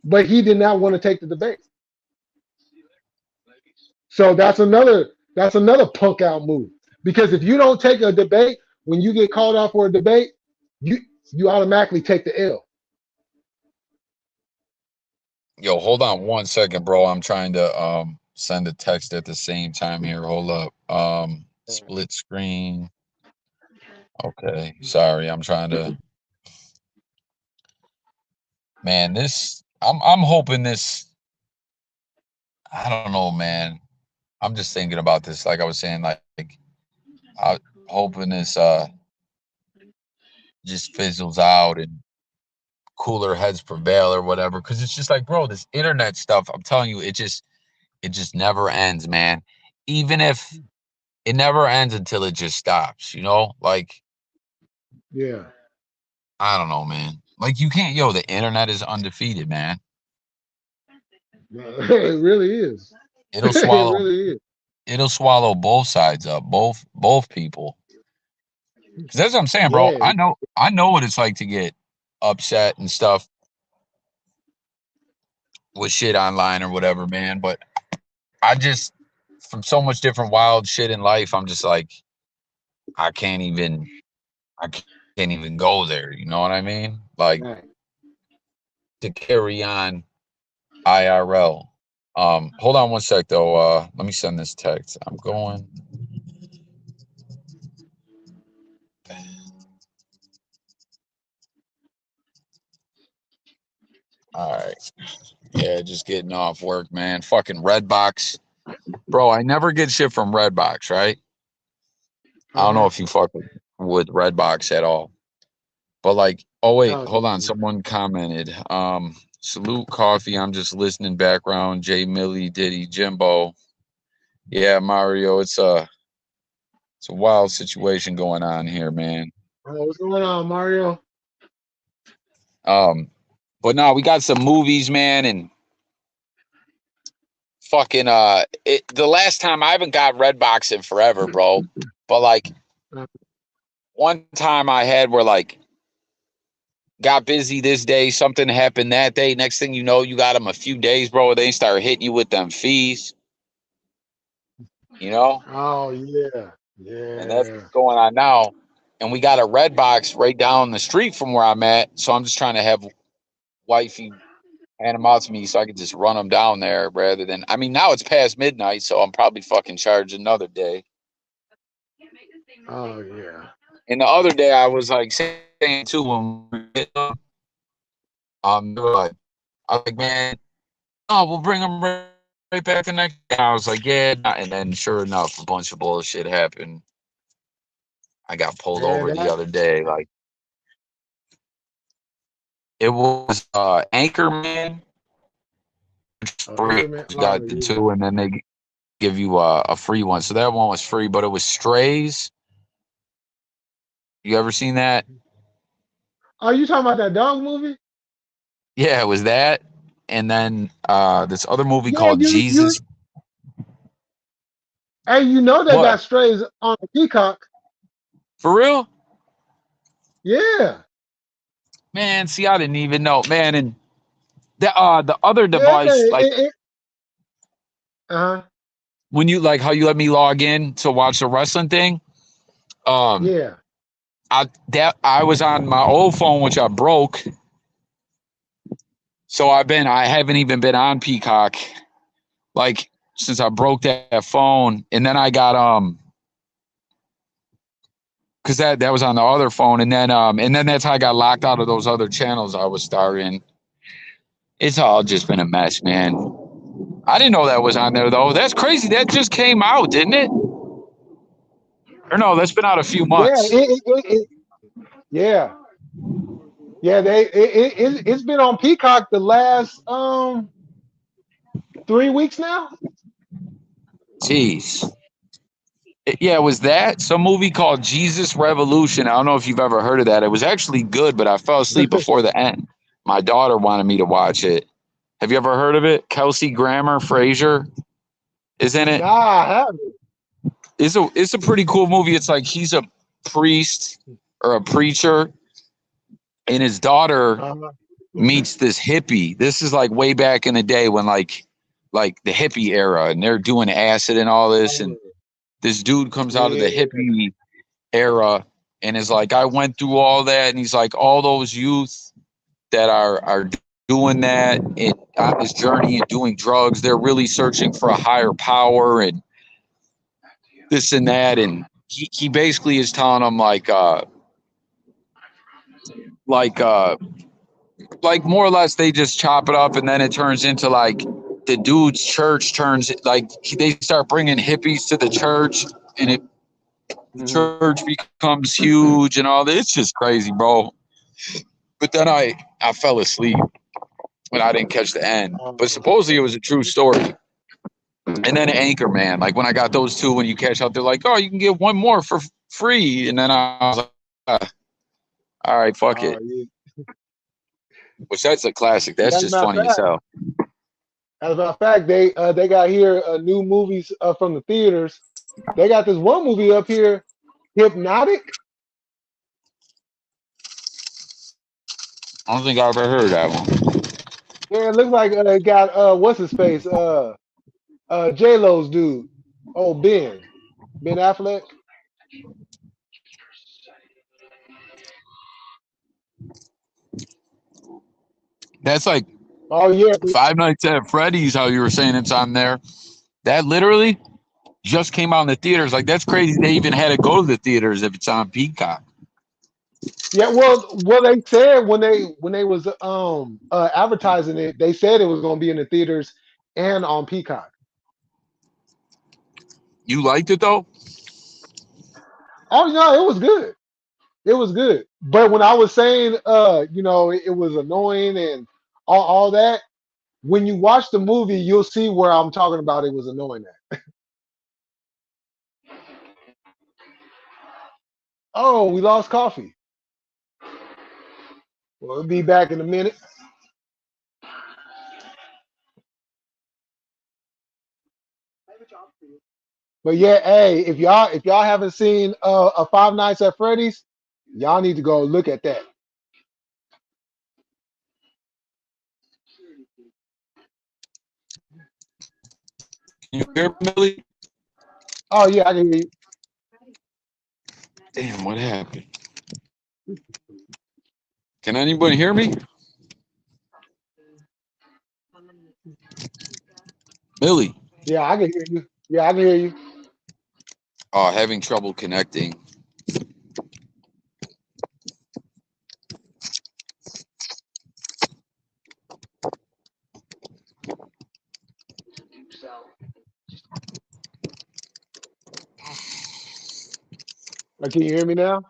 but he did not want to take the debate. So that's another punk out move. Because if you don't take a debate when you get called out for a debate, you you automatically take the L. Yo, hold on 1 second, bro. I'm trying to send a text at the same time here. Hold up. Split screen. Okay, sorry. I'm trying to. Man, this. I'm hoping this. I don't know, man. I'm just thinking about this. Like I was saying, like I hoping this just fizzles out and cooler heads prevail or whatever. Because it's just like, bro, this internet stuff. I'm telling you, it just never ends, man. Even if it never ends until it just stops, you know? Like, Yeah. I don't know, man. Like you can't, yo, the internet is undefeated, man. It really is. It'll It swallow really is. it'll swallow both sides up, both people. Cause that's what I'm saying, bro. Yeah. I know what it's like to get upset and stuff with shit online or whatever, man. But I just from so much different wild shit in life, I'm just like, I can't even I can't even go there. You know what I mean? Like Right. to carry on IRL. Hold on one sec though. Let me send this text. I'm going. All right. Yeah, just getting off work, man. Fucking Redbox. Bro, I never get shit from Redbox, right? I don't know Uh-huh. if you fuck with Redbox at all. But like, oh wait, Oh, hold on. Someone commented. Salute coffee. I'm just listening background. Jay Milli, Diddy, Jimbo. Yeah, Mario, it's a wild situation going on here, man. what's going on, Mario? Um, but no, we got some movies, man, and fucking the last time I haven't got Redbox in forever, bro. But like Uh, one time I had where like got busy this day, something happened that day. Next thing you know, you got them a few days, bro. They start hitting you with them fees, you know, oh yeah, and that's yeah. what's going on now. And we got a Redbox right down the street from where I'm at, so I'm just trying to have wifey hand them out to me so I could just run them down there rather than. I mean, now it's past midnight, so I'm probably fucking charged another day. Oh yeah. And the other day, I was like saying too when we get they were like, I was like, man, oh, we'll bring them right back the next day. I was like, yeah, and then sure enough, a bunch of bullshit happened. I got pulled Man, over the that other day. Like it was Anchorman, free. Anchorman. You Oh got the yeah. two, and then they give you a free one. So that one was free, but it was Strays. You ever seen that? Oh, you talking about that dog movie? Yeah, it was that. And then this other movie Yeah, called you. Jesus. Hey, you know they What? got strays on the Peacock. For real? Yeah, Man, see, I didn't even know. Man, and the other yeah. device, like Uh-huh. when you like how you let me log in to watch the wrestling thing, um, Yeah. I was on my old phone, which I broke. So I haven't even been on Peacock like since I broke that phone. And then I got because that was on the other phone, and then that's how I got locked out of those other channels I was starring. It's all just been a mess, man. I didn't know that was on there though. That's crazy. That just came out, didn't it? Or no, that's been out a few Yeah. months. Yeah. Yeah. It's been on Peacock the last 3 weeks now. Jeez. Yeah, it was that some movie called Jesus Revolution. I don't know if you've ever heard of that. It was actually good, but I fell asleep before the end. My daughter wanted me to watch it. Have you ever heard of it? Kelsey Grammer Frazier is in it. Nah, I haven't. It's a pretty cool movie. It's like he's a priest or a preacher, and his daughter Uh-huh. meets this hippie. This is like way back in the day when like the hippie era, and they're doing acid and all this, and this dude comes out of the Yeah. hippie era and is like, I went through all that, and he's like, all those youth that are doing that and on this journey and doing drugs, they're really searching for a higher power and this and that. And he basically is telling them like uh like more or less they just chop it up, and then it turns into like the dude's church turns like they start bringing hippies to the church, and the Mhm. church becomes huge and all this. It's just crazy, bro. But then I fell asleep when I didn't catch the end. But Oh, supposedly it was a true story. And then Anchorman, like when I got those two, when you catch up, they're like, oh, you can get one more for free. And then I was like, all right, fuck it. yeah. Which that's a classic. That's As a just matter of funny as fact, hell. they got here new movies from the theaters. They got this one movie up here, Hypnotic. I don't think I've ever heard that one. Yeah, it looks like it got what's his face, J Lo's dude, oh Ben Affleck. That's like Oh yeah, Five Nights at Freddy's, how you were saying it's on there. That literally just came out in the theaters. Like that's crazy. They even had to go to the theaters if it's on Peacock. yeah. Well, they said when they was advertising it, they said it was going to be in the theaters and on Peacock. You liked it though? Oh no, it was good. It was good. But when I was saying, it was annoying and all that, when you watch the movie, you'll see where I'm talking about it was annoying at. Oh, we lost coffee. We'll be back in a minute. But yeah, hey, if y'all haven't seen a Five Nights at Freddy's, y'all need to go look at that. You hear me, Millie? Oh yeah, I can hear you. Damn, what happened? Can anybody hear me? Millie. Yeah, I can hear you. Yeah, I can hear you. Oh, having trouble connecting. Can you hear me now?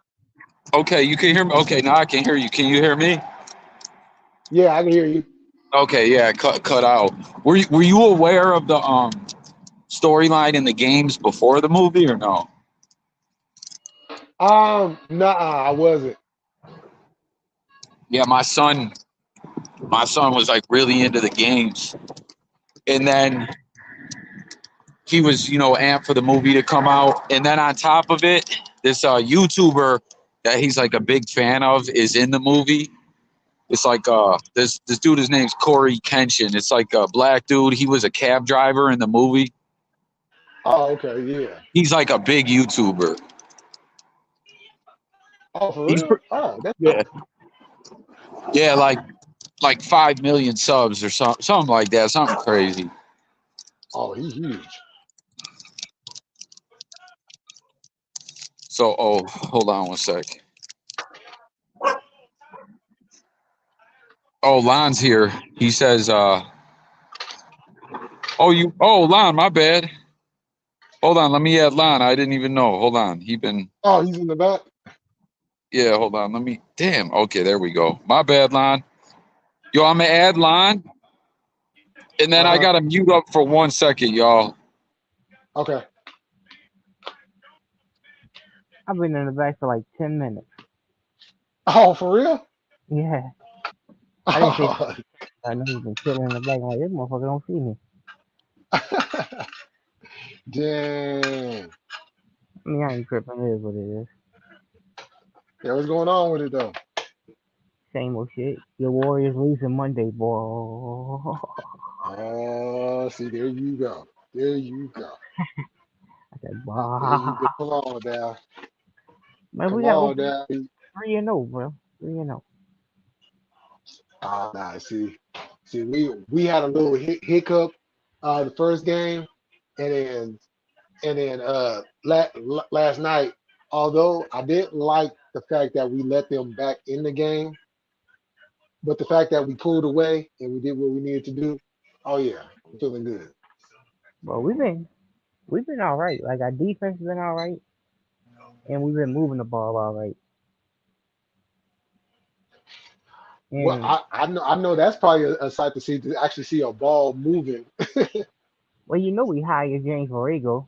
Okay, you can hear me. Okay, now I can hear you. Can you hear me? Yeah, I can hear you. Okay, yeah, cut out. Were you aware of the storyline in the games before the movie or no? Nah, I wasn't. Yeah, my son was like really into the games, and then he was amped for the movie to come out, and then on top of it, this YouTuber that he's like a big fan of is in the movie. It's like this dude, his name's Corey Kenshin. It's like a black dude. He was a cab driver in the movie. Oh, okay, yeah. He's like a big YouTuber. Oh, for He's real? Oh, that's yeah, dope. yeah, like 5 million subs or something like that, something crazy. Oh, he's huge. So, oh, hold on one sec. Oh, Lon's here. He says, oh, Lon, my bad. Hold on, let me add Lon. I didn't even know. Hold on. Oh, he's in the back. Yeah, hold on. Damn. Okay, there we go. My bad, Lon. Yo, I'm gonna add Lon, and then I Uh-huh. gotta mute up for 1 second, y'all. Okay. I've been in the back for like 10 minutes. Oh, for real? Yeah. I didn't say Oh, I know you've been chilling in the back. I'm like, this motherfucker don't see me. dang. I mean, I ain't tripping. It is what it is. Yeah, what's going on with it though? Same old shit. Your Warriors losing Monday, boy. Oh, see, there you go. There you go. I said, There you go. bah. Come on, Dad. Man, we Come got on, over Dad. 3-0, bro. 3-0. Oh, nah, see, we had a little hiccup the first game, and then last night, although I didn't like the fact that we let them back in the game, but the fact that we pulled away and we did what we needed to do, oh yeah, I'm feeling good. But we've been all right. Like our defense has been all right, and we've been moving the ball all right. Well, And I know that's probably a sight to see, to actually see a ball moving. well, we hired James Borrego.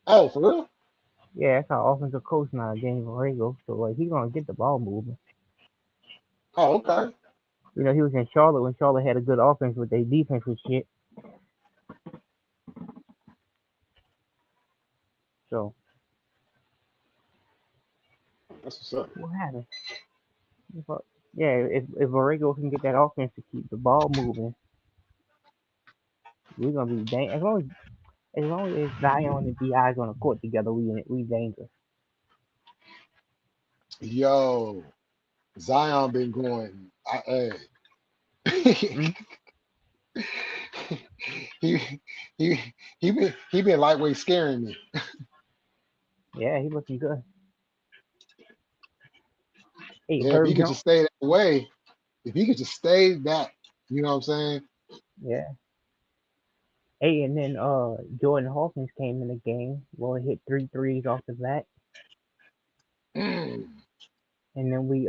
Oh, for real? Yeah, that's our offensive coach now, James Borrego. So like he's gonna get the ball moving. Oh, okay. He was in Charlotte when Charlotte had a good offense, but their defense was shit. So That's what's up. what happened? But, yeah, if Borrego can get that offense to keep the ball moving, we're gonna be as long as Zion and Bi on the court together, we dangerous. Yo, Zion been going. hey. Mm, he he he been lightweight scaring me. yeah, he looking good. Hey, Yeah, if he Herb could Jones. just stay that way, if he could just stay that, you know what I'm saying? Yeah. Hey, and then Jordan Hawkins came in the game. Well, he hit three threes off the bat, Mm. and then we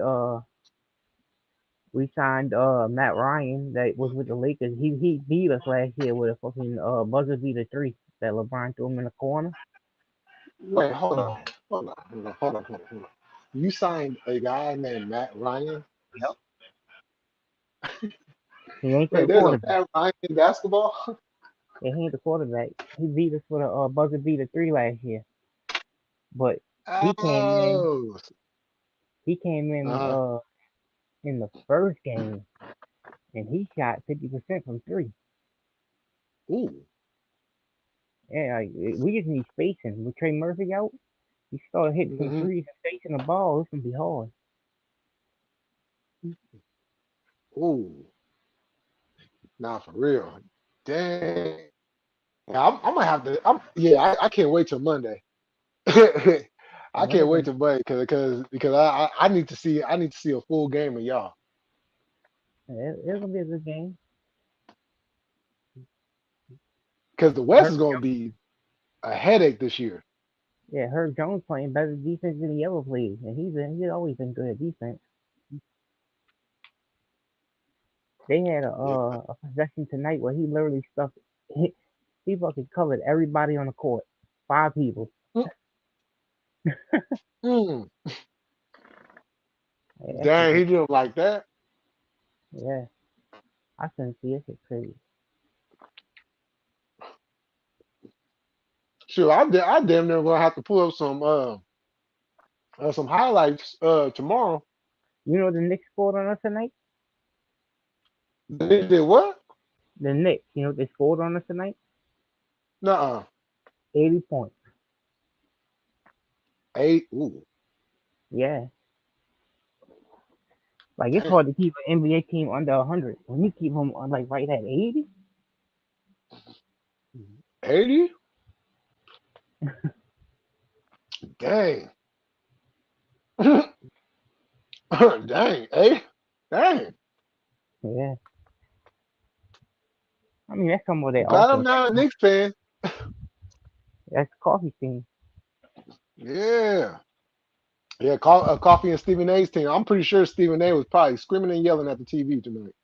signed Matt Ryan that was with the Lakers. He beat us last year with a fucking buzzer beater three that LeBron threw him in the corner. Wait, hold on. You signed a guy named Matt Ryan. Yep. He ain't the Wait, there's a quarterback. Matt Ryan in basketball? Yeah, he ain't the quarterback. He beat us with a buzzer beater three last year. But he came in. Oh, He came uh-huh. in the first game, and he shot 50% from three. Ooh. Yeah, like, we just need spacing. With Trey Murphy out, he started hitting some Hmm. threes and facing the ball. It's gonna be hard. Ooh. Nah, for real. Dang. Yeah, I'm gonna have to. Yeah, I can't wait till Monday. I And can't wait listen, till Monday because I need to see a full game of y'all. it's gonna be a good game. Because the West Herb, is gonna be a headache this year. yeah, Herb Jones playing better defense than he ever played, and he's always been good at defense. They had Yeah. a possession tonight where he literally stuffed. He fucking covered everybody on the court. Five people. Mm, Yeah, that shit dang, was, he did him like that. yeah. I couldn't see it. Shit crazy. Sure, I damn near gonna have to pull up some highlights tomorrow. You know the Knicks scored on us tonight? They did what? The Knicks, you know what they scored on us tonight? Nuh-uh. 80 points. Eight. Ooh, Yeah. Like it's damn. hard to keep an NBA team under 100. When you keep them on like right at 80, 80? Dang. Dang, eh? Dang. yeah. I mean that's some of their Glad I'm offense. not a Knicks fan. That's coffee team. Yeah. Yeah, Coffee and Stephen A's team. I'm pretty sure Stephen A was probably screaming and yelling at the TV tonight.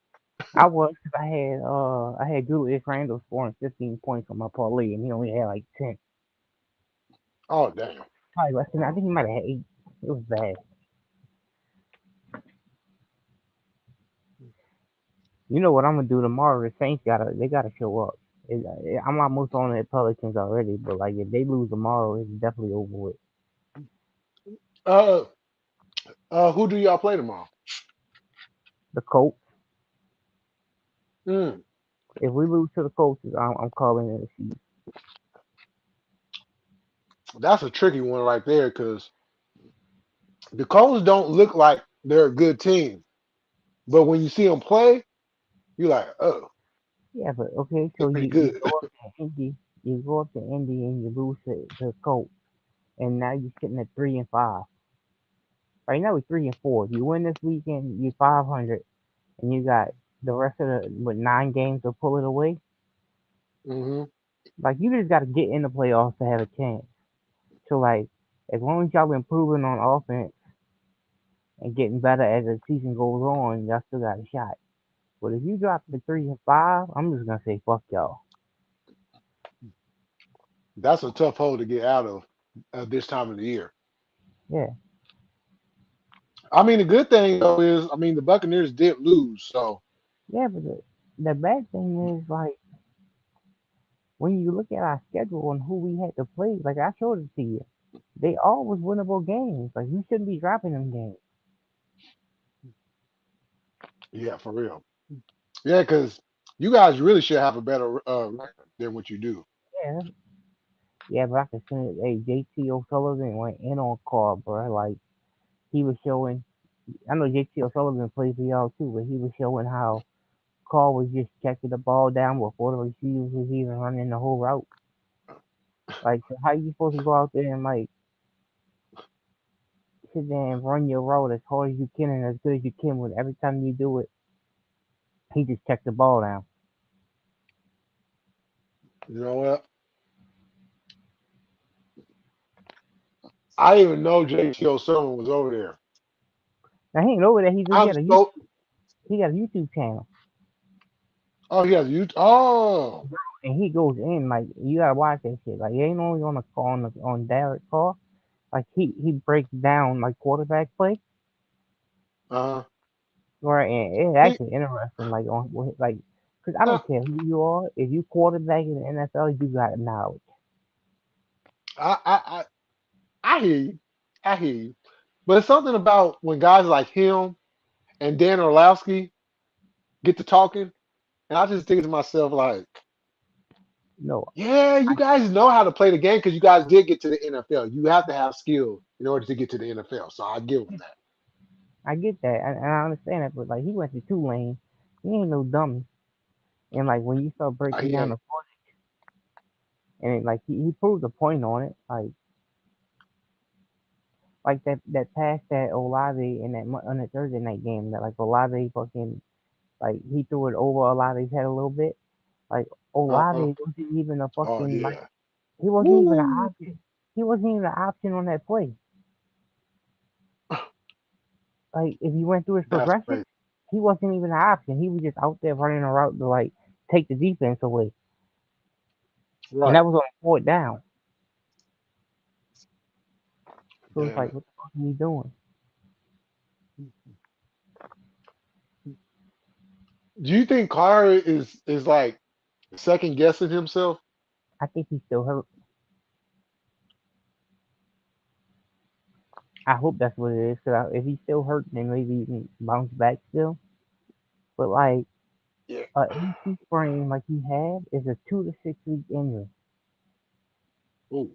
I was 'cause I had Julius Randle scoring 15 points on my parlay and he only had like 10. Oh, damn. Probably less than that. I think he might have had 8. It was bad. You know what I'm gonna do tomorrow? The Saints gotta show up. I'm almost on the Pelicans already, but like if they lose tomorrow, it's definitely over with. Uh, who do y'all play tomorrow? The Colts. Mm, If we lose to the Colts, I'm calling it a season. that's a tricky one right there because the Colts don't look like they're a good team, but when you see them play, you're like, oh, Yeah, but okay, they're so pretty you good. go up to Indy, you go up to Indy and you lose to the Colts, and now you're sitting at 3-5. Right now we're 3-4. If you win this weekend, you're 500, and you got the rest of the 9 games to pull it away. Hmm. Like you just got to get in the playoffs to have a chance. So like, as long as y'all improving on offense and getting better as the season goes on, y'all still got a shot. But if you drop to 3-5, I'm just gonna say fuck y'all. That's a tough hole to get out of at this time of the year. Yeah, I mean, the good thing though is, I mean, the Buccaneers did lose, so yeah, but the bad thing is like when you look at our schedule and who we had to play, like I showed it to you, they all was winnable games. Like you shouldn't be dropping them games. yeah, for real. Yeah, because you guys really should have a better record than what you do. Yeah, yeah, but I can send it. Hey, JT O'Sullivan went in on call, bro. Like he was showing. I know JT O'Sullivan played for y'all too, but he was showing how Carr was just checking the ball down before the receivers was even running the whole route. Like, so how you supposed to go out there and like sit there and run your route as hard as you can and as good as you can when every time you do it, he just checked the ball down. You know what? I didn't even know JT O'Sullivan was over there. Now he ain't over there. He just I'm got a so. he got a YouTube channel, Oh, he has you. Oh, and he goes in like you gotta watch that shit. Like he ain't only on on Derek Carr. Like he breaks down like quarterback play, uh, right? And it's see, actually interesting. Like like, cause I uh, don't care who you are. If you quarterback in the NFL, you got knowledge. I, I, I, I hear you. I hear you. But it's something about when guys like him and Dan Orlowski get to talking, and I just think to myself like, No, yeah, you I guys know how to play the game because you guys did get to the NFL. You have to have skill in order to get to the NFL. So I give them that. I get that, and I understand that. But like he went to Tulane, he ain't no dummy. And like when you start breaking He down ain't. the and like he proved a point on it, like that pass that Olave in that on the Thursday night game that like Olave fucking like he threw it over Olave's head a little bit. Like Uh-huh. Olave wasn't even a Oh fucking like yeah. he wasn't even an Woo. option. He wasn't even an option on that play. Like if you went through his That's progression, crazy. he wasn't even an option. He was just out there running a route to like take the defense away, and Right. that was on fourth down. So it's Damn like, it. what the fuck are you doing? Do you think Carr is like second guessing himself? I think he's still hurt. I hope that's what it is. Cause if he's still hurt, then maybe he can bounce back still. But like Yeah. a AC sprain like he had is a 2 to 6 week injury. Ooh.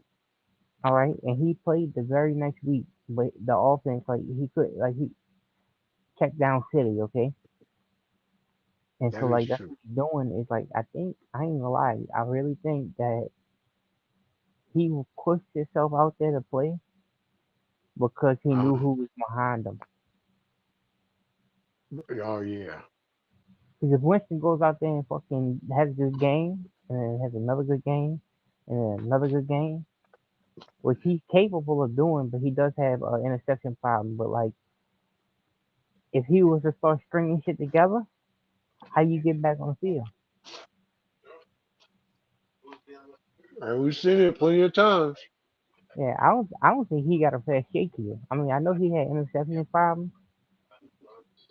All right, and he played the very next week, but the offense like he could like he checked down City, okay, and so That is like that's true. what he's doing is like I think I ain't gonna lie, I really think that he pushed himself out there to play because he knew Uh, who was behind him. oh yeah. Because if Winston goes out there and fucking has a good game, and then has another good game, and then another good game, which he's capable of doing, but he does have an interception problem. But like, if he was to start stringing shit together, how you get back on the field? And we've seen it plenty of times. Yeah, I don't think he got a fair shake here. I mean, I know he had interception problems,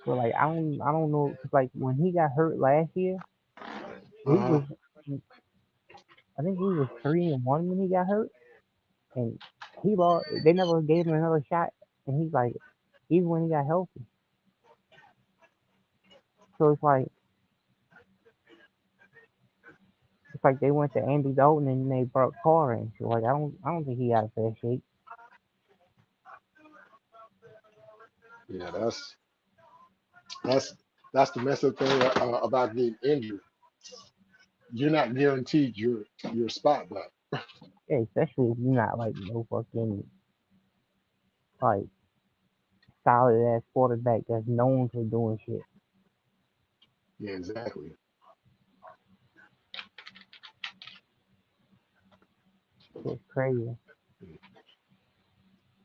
but like, I don't know, 'cause like when he got hurt last year, we Uh-huh. was, I think we was 3-1 when he got hurt, and he lost. They never gave him another shot, and he's like, even when he got healthy. So it's like they went to Andy Dalton and they brought Carr in. So like I don't think he got a fair shake. Yeah, that's that's the mess up thing about getting injured. You're not guaranteed your spot back. Yeah, especially if you're not like no fucking like solid ass quarterback that's known for doing shit. Yeah, exactly. It's crazy.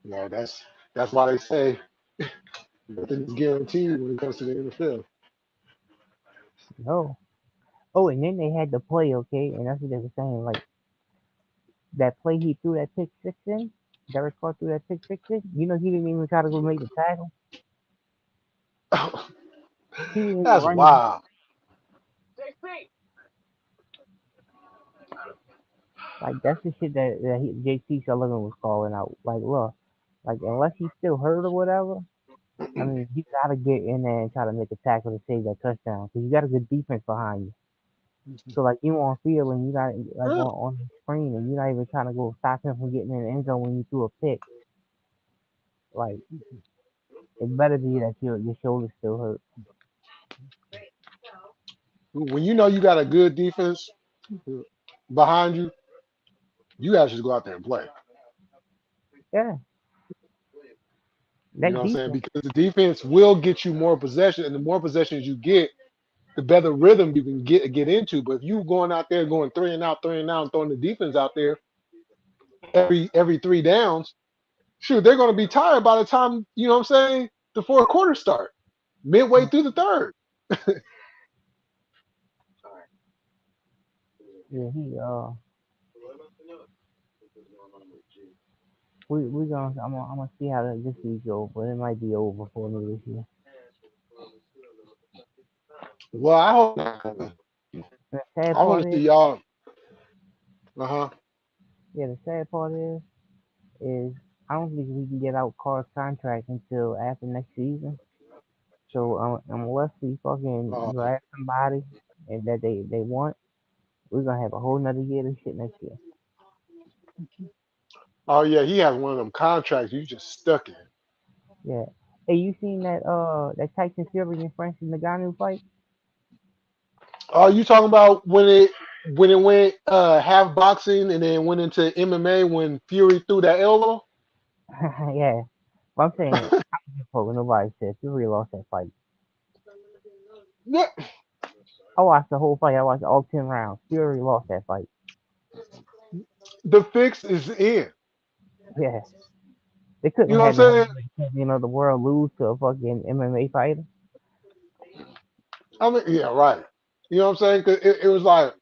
You know, that's why they say nothing is guaranteed when it comes to the NFL. No. Oh, and then they had the play, okay, and that's what they were saying. Like that play he threw that pick six in, Derek Carr threw that pick six in. You know he didn't even try to go make the tackle. He didn't even That's run. wild. Like that's the shit that JT Sullivan was calling out. Like look, like unless he's still hurt or whatever, I mean you gotta get in there and try to make a tackle to save that touchdown because you got a good defense behind you. So like you on field and you got like on the screen and you're not even trying to go stop him from getting in the end zone when you threw a pick. Like It better be that your shoulder still hurt. When you know you got a good defense behind you, you guys just go out there and play. Yeah, You know that what I'm saying? defense. Because the defense will get you more possession, and the more possessions you get, the better rhythm you can get into. But if you going out there going three and out, and throwing the defense out there every three downs, shoot, they're going to be tired by the time you know what I'm saying. The fourth quarter start midway through the third. Yeah, we gonna I'm gonna see how this week go, but it might be over for me this year. Well, I hope not. The sad I part want to is, see y'all. Uh huh. yeah, the sad part is I don't think we can get out Carr's contract until after next season. So unless we fucking Uh, draft somebody and that they want, we're gonna have a whole nother year of shit next year. oh yeah, he has one of them contracts you just stuck in. Yeah. Hey, you seen that Tyson Fury and Francis Ngannou fight? Oh, you talking about when it went half boxing and then went into MMA when Fury threw that elbow? Yeah. But I'm saying I don't give a fuck what nobody said. Fury lost that fight. Yeah, I watched the whole fight. I watched all 10 rounds. Fury lost that fight. the fix is in. Yeah. They couldn't You know have what had the I'm saying? heavyweight champion of the world lose to a fucking MMA fighter. I mean, yeah, right. You know what I'm saying? 'Cause it was like,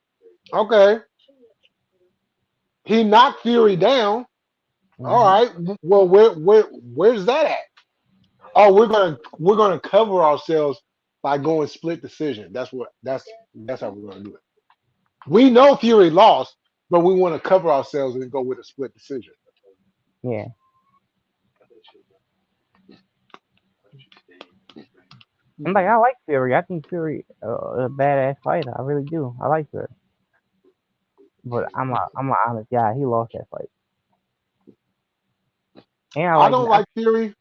okay, he knocked Fury down. All Hmm. right, well, where's that at? Oh, we're gonna cover ourselves by going split decision. That's how we're gonna do it. We know Fury lost, but we want to cover ourselves and go with a split decision. Yeah. I'm like, I like Fury. I think Fury a badass fighter. I really do. I like Fury. But I'm an honest guy. He lost that fight. And I don't like Fury.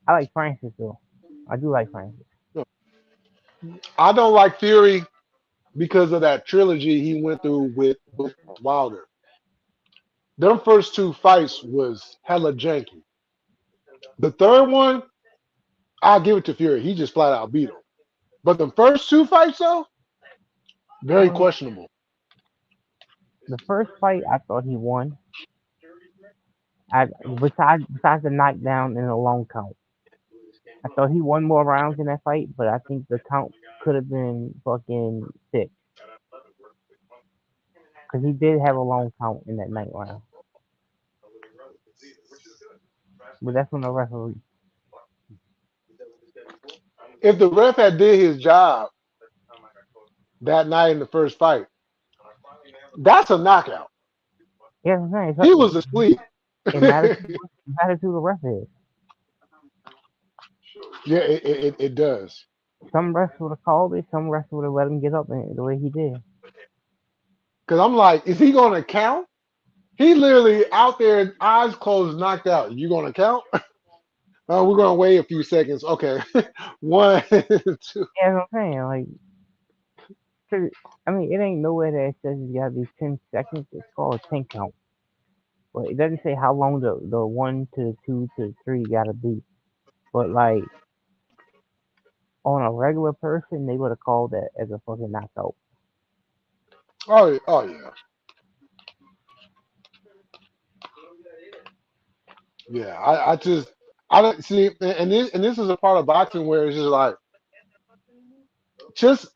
I like Francis though. I do like Francis. I don't like Fury because of that trilogy he went through with Wilder. Them first two fights was hella janky. The third one, I'll give it to Fury. He just flat out beat him. But the first two fights though, very Um, questionable. the first fight I thought he won. Besides the knockdown and the long count, I thought he won more rounds in that fight. But I think the count could have been fucking six because he did have a long count in that ninth round. But that's when the referee. If the ref had did his job that night in the first fight, that's a knockout. Yeah, I'm saying He was asleep. it matters. It matters who the ref is. Yeah, it does. Some refs would have called it. Some refs would have let him get up the way he did. Because I'm like, is he going to count? He literally out there, eyes closed, knocked out. You going to count? We're going to wait a few seconds. Okay. One, two. Yeah, that's what I'm saying. Like, 'cause, I mean, it ain't nowhere that it says you gotta be 10 seconds. It's called a 10 count. But it doesn't say how long the one to the two to the three gotta be. But like on a regular person, they would have called that as a fucking knockout. Oh yeah. Yeah. I don't see, and this is a part of boxing where it's just like, just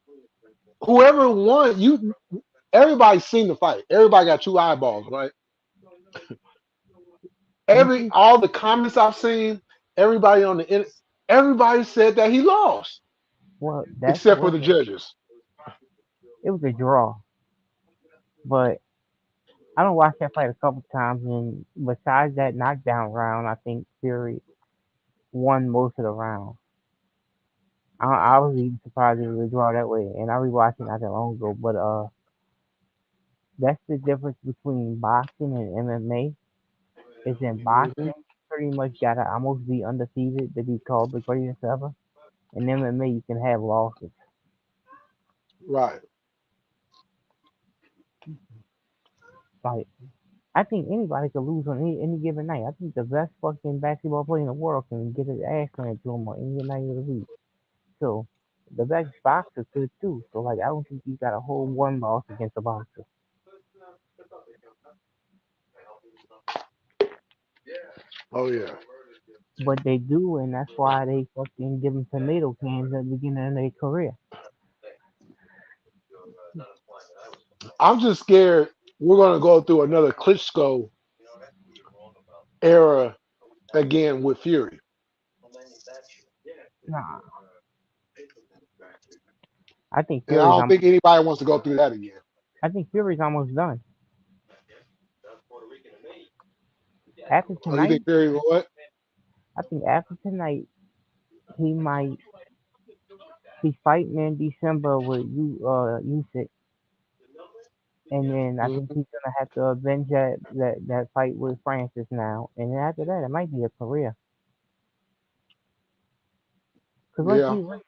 whoever won, everybody's seen the fight. Everybody got two eyeballs, right? Hmm. All the comments I've seen, everybody on the internet, everybody said that he lost, Well, that's except for what the judges. it was a draw. But I don't watch that fight a couple times, and besides that knockdown round, I think Fury won most of the round. I was even surprised it was a draw that way, and I rewatched it not that long ago. But that's the difference between boxing and MMA. Is in Hmm. boxing, pretty pretty much gotta almost be undefeated to be called the greatest ever. In MMA, you can have losses. Right. Like I think anybody could lose on any given night. I think the best fucking basketball player in the world can get his ass handed to him on any night of the week. So the best boxer could too. So like I don't think you got a whole one loss against a boxer. Oh yeah. But they do, and that's why they fucking give them tomato cans at the beginning of their career. I'm just scared we're gonna go through another Klitschko era again with Fury, Nah, I think and I Fury's don't almost. think anybody wants to go through that again. I think Fury's almost done. After Oh, you think tonight, Fury what? I think after tonight he might. He's fighting in December with Usyk, and then I think Mhm. he's gonna have to avenge that fight with Francis now. And then after that, it might be a career. Cause let's Yeah, be real,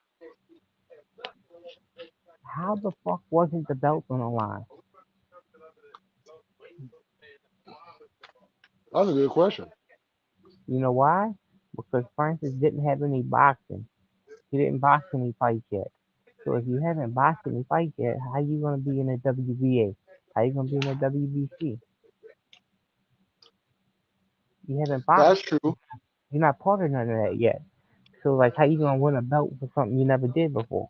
how the fuck wasn't the belt on the line? that's a good question. You know why? Because Francis didn't have any boxing. He didn't box any fights yet. So if you haven't boxed any fights yet, how you gonna be in the WBA? How you gonna be in the WBC? You haven't boxed. That's true. You're not part of none of that yet. So like, how you gonna win a belt for something you never did before?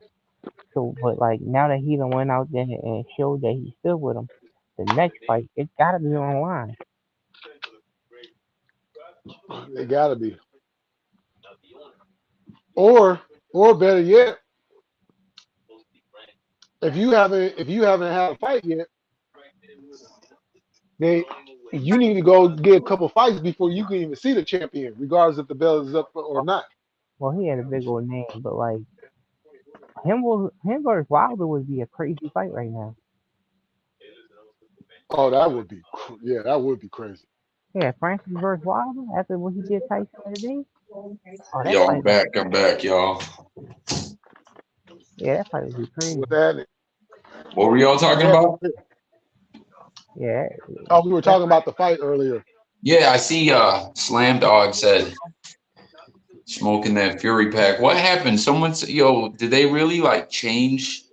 So, but like now that he done went out there and showed that he's still with him, the next fight it gotta be on the line. They gotta be, or better yet, if you haven't had a fight yet, then you need to go get a couple fights before you can even see the champion, regardless if the belt is up or not. Well, he had a big old name, but like him versus Wilder would be a crazy fight right now. Oh, that would be, yeah, that would be crazy. Yeah, Francis versus Wilder after what he did Tyson today. Oh, that Yo, I'm fight, back. I'm back, y'all. yeah, that fight would be crazy. With that, What were y'all talking yeah. about? Yeah, Oh, we were that talking about the fight earlier. Yeah, I see Slam Dog said smoking that Fury pack. What happened? Someone said, yo, did they really like change?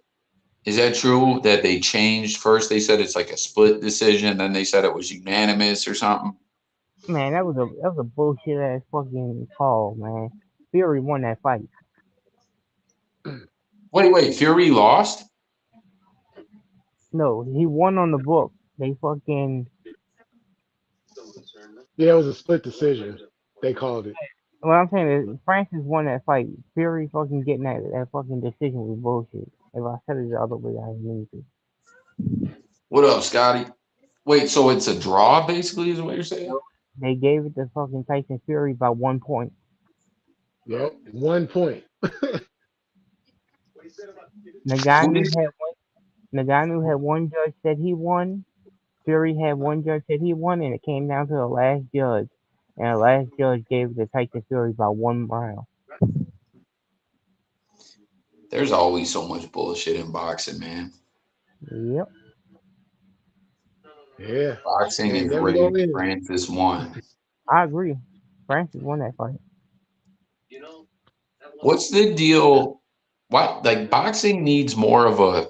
Is that true that they changed? First they said it's like a split decision, then they said it was unanimous or something. man, that was a bullshit ass fucking call, man. Fury won that fight. Wait, Fury lost? No, he won on the book. They fucking Yeah, it was a split decision. They called it. what I'm saying is Francis won that fight. Fury fucking getting that fucking decision was bullshit. If I said it the other way, I didn't mean to. What up, Scotty? Wait, so it's a draw basically is what you're saying? They gave it to fucking Tyson Fury by 1 point. Yep, 1 point. Who Nagano did had one. Nagano had one judge said he won. Fury had one judge said he won, and it came down to the last judge. And the last judge gave it to Tyson Fury by 1 round. there's always so much bullshit in boxing, man. Yep, Yeah, Boxing ain't is never rigged. gonna end. Francis won. I agree. Francis won that fight. What's the deal? What like boxing needs more of a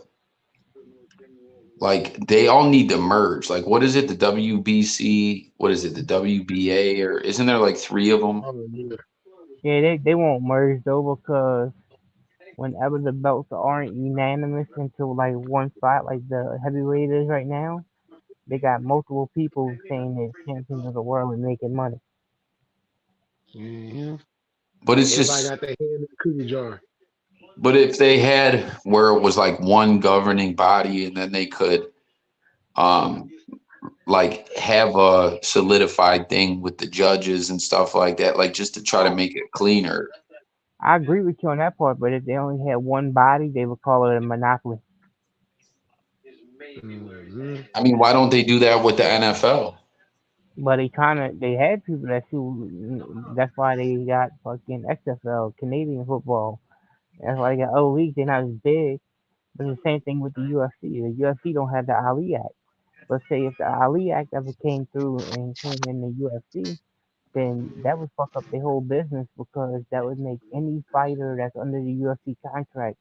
like they all need to merge. Like what is it? The WBC? What is it? The WBA? Or isn't there like three of them? Oh, yeah. Yeah, they won't merge though because whenever the belts aren't unanimous into like one spot, like the heavyweight is right now, they got multiple people saying they're champions of the world and making money. Mhm. But it's Everybody just got their hand in the cookie jar. but if they had where it was like one governing body and then they could um like have a solidified thing with the judges and stuff like that, like just to try to make it cleaner. I agree with you on that part, but if they only had one body, they would call it a monopoly. Mhm. I mean, why don't they do that with the NFL? But they had people that shoot. That's why they got fucking XFL, Canadian football. That's why they got other leagues. They're not as big. But it's the same thing with the UFC. The UFC don't have the Ali Act. Let's say if the Ali Act ever came through and came in the UFC, then that would fuck up their whole business because that would make any fighter that's under the UFC contract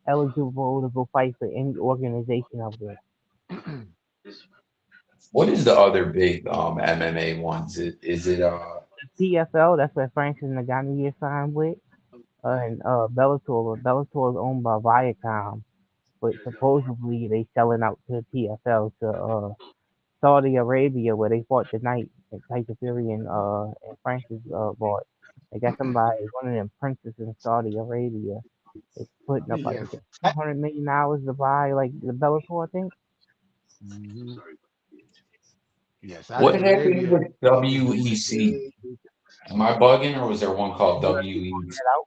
eligible to go fight for any organization out there. What is the other big MMA ones? Is it PFL, that's where Francis Ngannou is signed with, and Bellator. Bellator is owned by Viacom, but supposedly they selling out to PFL to Saudi Arabia where they fought tonight. And Tyson Fury and Francis fought. They got somebody, one of them princes in Saudi Arabia. It's putting up like Yes. $200 million to buy like the Bellator, I think. Mhm. Yeah, Saudi what happened Arabia with is doing WEC? big. Am I bugging, or was there one called UFC WE? bought that out.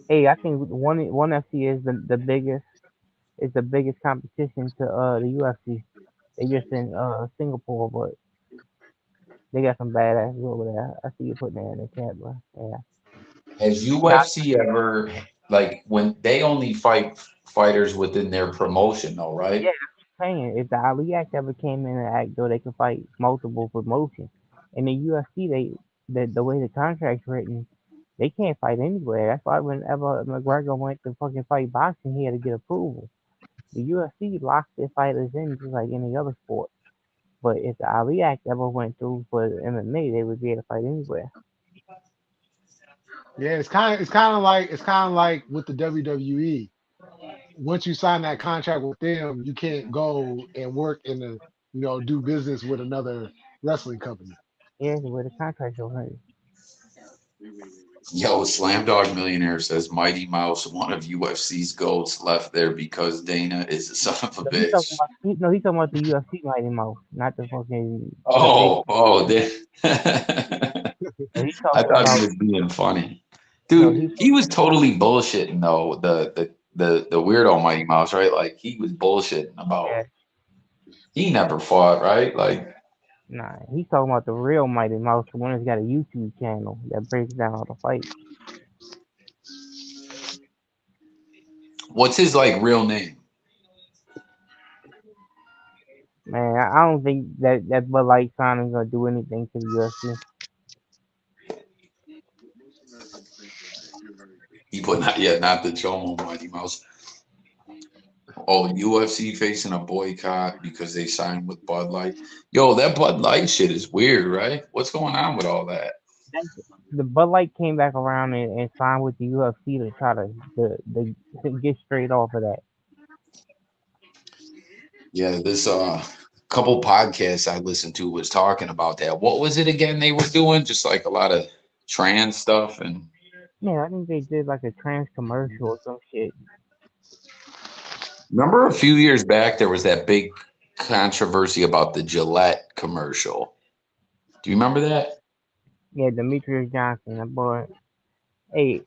Hey, I think one FC is the biggest competition to the UFC. They just in Singapore, but they got some badasses over there. I see you putting that in the chat, bro. Yeah. Has Nah, UFC ever, like, when they only fight fighters within their promotion, though, yeah, right? I'm saying if the Ali Act ever came in and act though they could fight multiple promotions. In the UFC the way the contract's written, they can't fight anywhere. That's why whenever McGregor went to fucking fight boxing, he had to get approval. The UFC locks their fighters in just like any other sport. But if the Ali Act ever went through for MMA, they would be able to fight anywhere. Yeah, it's kind of like with the WWE. Once you sign that contract with them, you can't go and work in the do business with another wrestling company. Yeah, the way the contracts are written. Yo, Slam Dog Millionaire says Mighty Mouse, one of UFC's goats, left there because Dana is a son of a No, he's talking bitch. about he's talking about the UFC Mighty Mouse, not the fucking they. I No, he's talking thought he about was being funny. no, Dude, he's he was totally bullshitting though, the weirdo Mighty Mouse, right? Like he was bullshitting yeah, about he never fought, right? Like nah, he's talking about the real Mighty Mouse, the one that's got a YouTube channel that breaks down all the fights. what's his like real name? Man, I don't think that Bud Light signing gonna do anything to the UFC. He put not yet, not the Jomo Mighty Mouse. Oh, UFC facing a boycott because they signed with Bud Light. Yo, that Bud Light shit is weird, right? What's going on with all that? The Bud Light came back around and signed with the UFC to try to get straight off of that. Yeah, this couple podcasts I listened to was talking about that. What was it again they were doing? Just like a lot of trans stuff and Yeah, I think they did like a trans commercial or some shit. remember a few years back there was that big controversy about the Gillette commercial. Do you remember that? Yeah, Demetrius Johnson, that boy. Hey,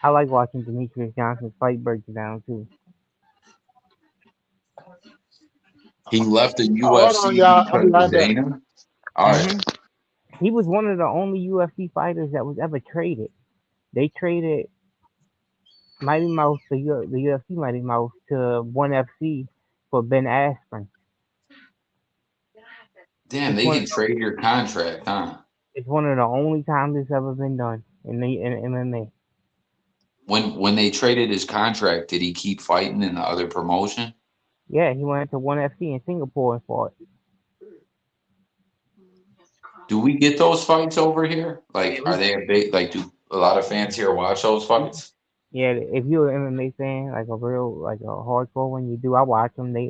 I like watching Demetrius Johnson's fight breakdown too. He left the Oh, hold on, UFC y'all. I'll be because of right back. Dana. All right. hmm He was one of the only UFC fighters that was ever traded. They traded Mighty Mouse, the UFC Mighty Mouse, to ONE FC for Ben Askren. Damn, It's they one. can trade your contract, huh? It's one of the only times it's ever been done in MMA. When they traded his contract, did he keep fighting in the other promotion? Yeah, he went to ONE FC in Singapore and fought. Do we get those fights over here? Yeah, Like, are they a big? Like, do a lot of fans here watch those fights? Yeah, if you're an MMA fan, like a real, like a hardcore one, you do. I watch them. They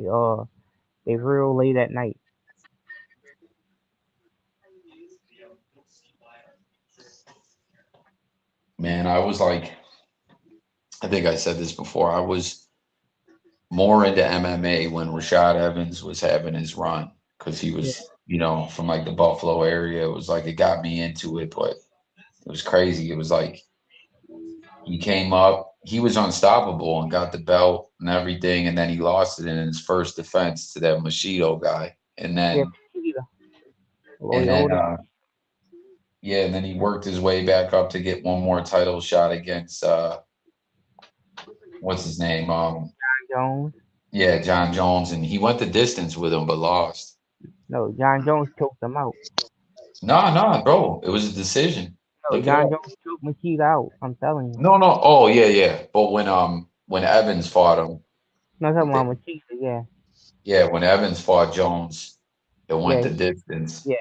real late at night. Man, I was like, I think I said this before. I was more into MMA when Rashad Evans was having his run because he Yeah, was, from like the Buffalo area. It was like it got me into it, but it was crazy. It was like he came up, he was unstoppable and got the belt and everything, and then he lost it in his first defense to that Machido guy, and Yeah, then Machida. and Lloyd then Oldham. yeah, and then he worked his way back up to get one more title shot against what's his name? Jones. Yeah, John Jones, and he went the distance with him but lost. No, John Jones choked him out. No, bro, it was a decision. No, Look it John up. Jones choked Machida out. I'm telling you. No. Oh yeah. But when Evans fought him, No, I'm talking they, about Machida. Yeah, yeah, when Evans fought Jones, it went yeah, the distance. yeah.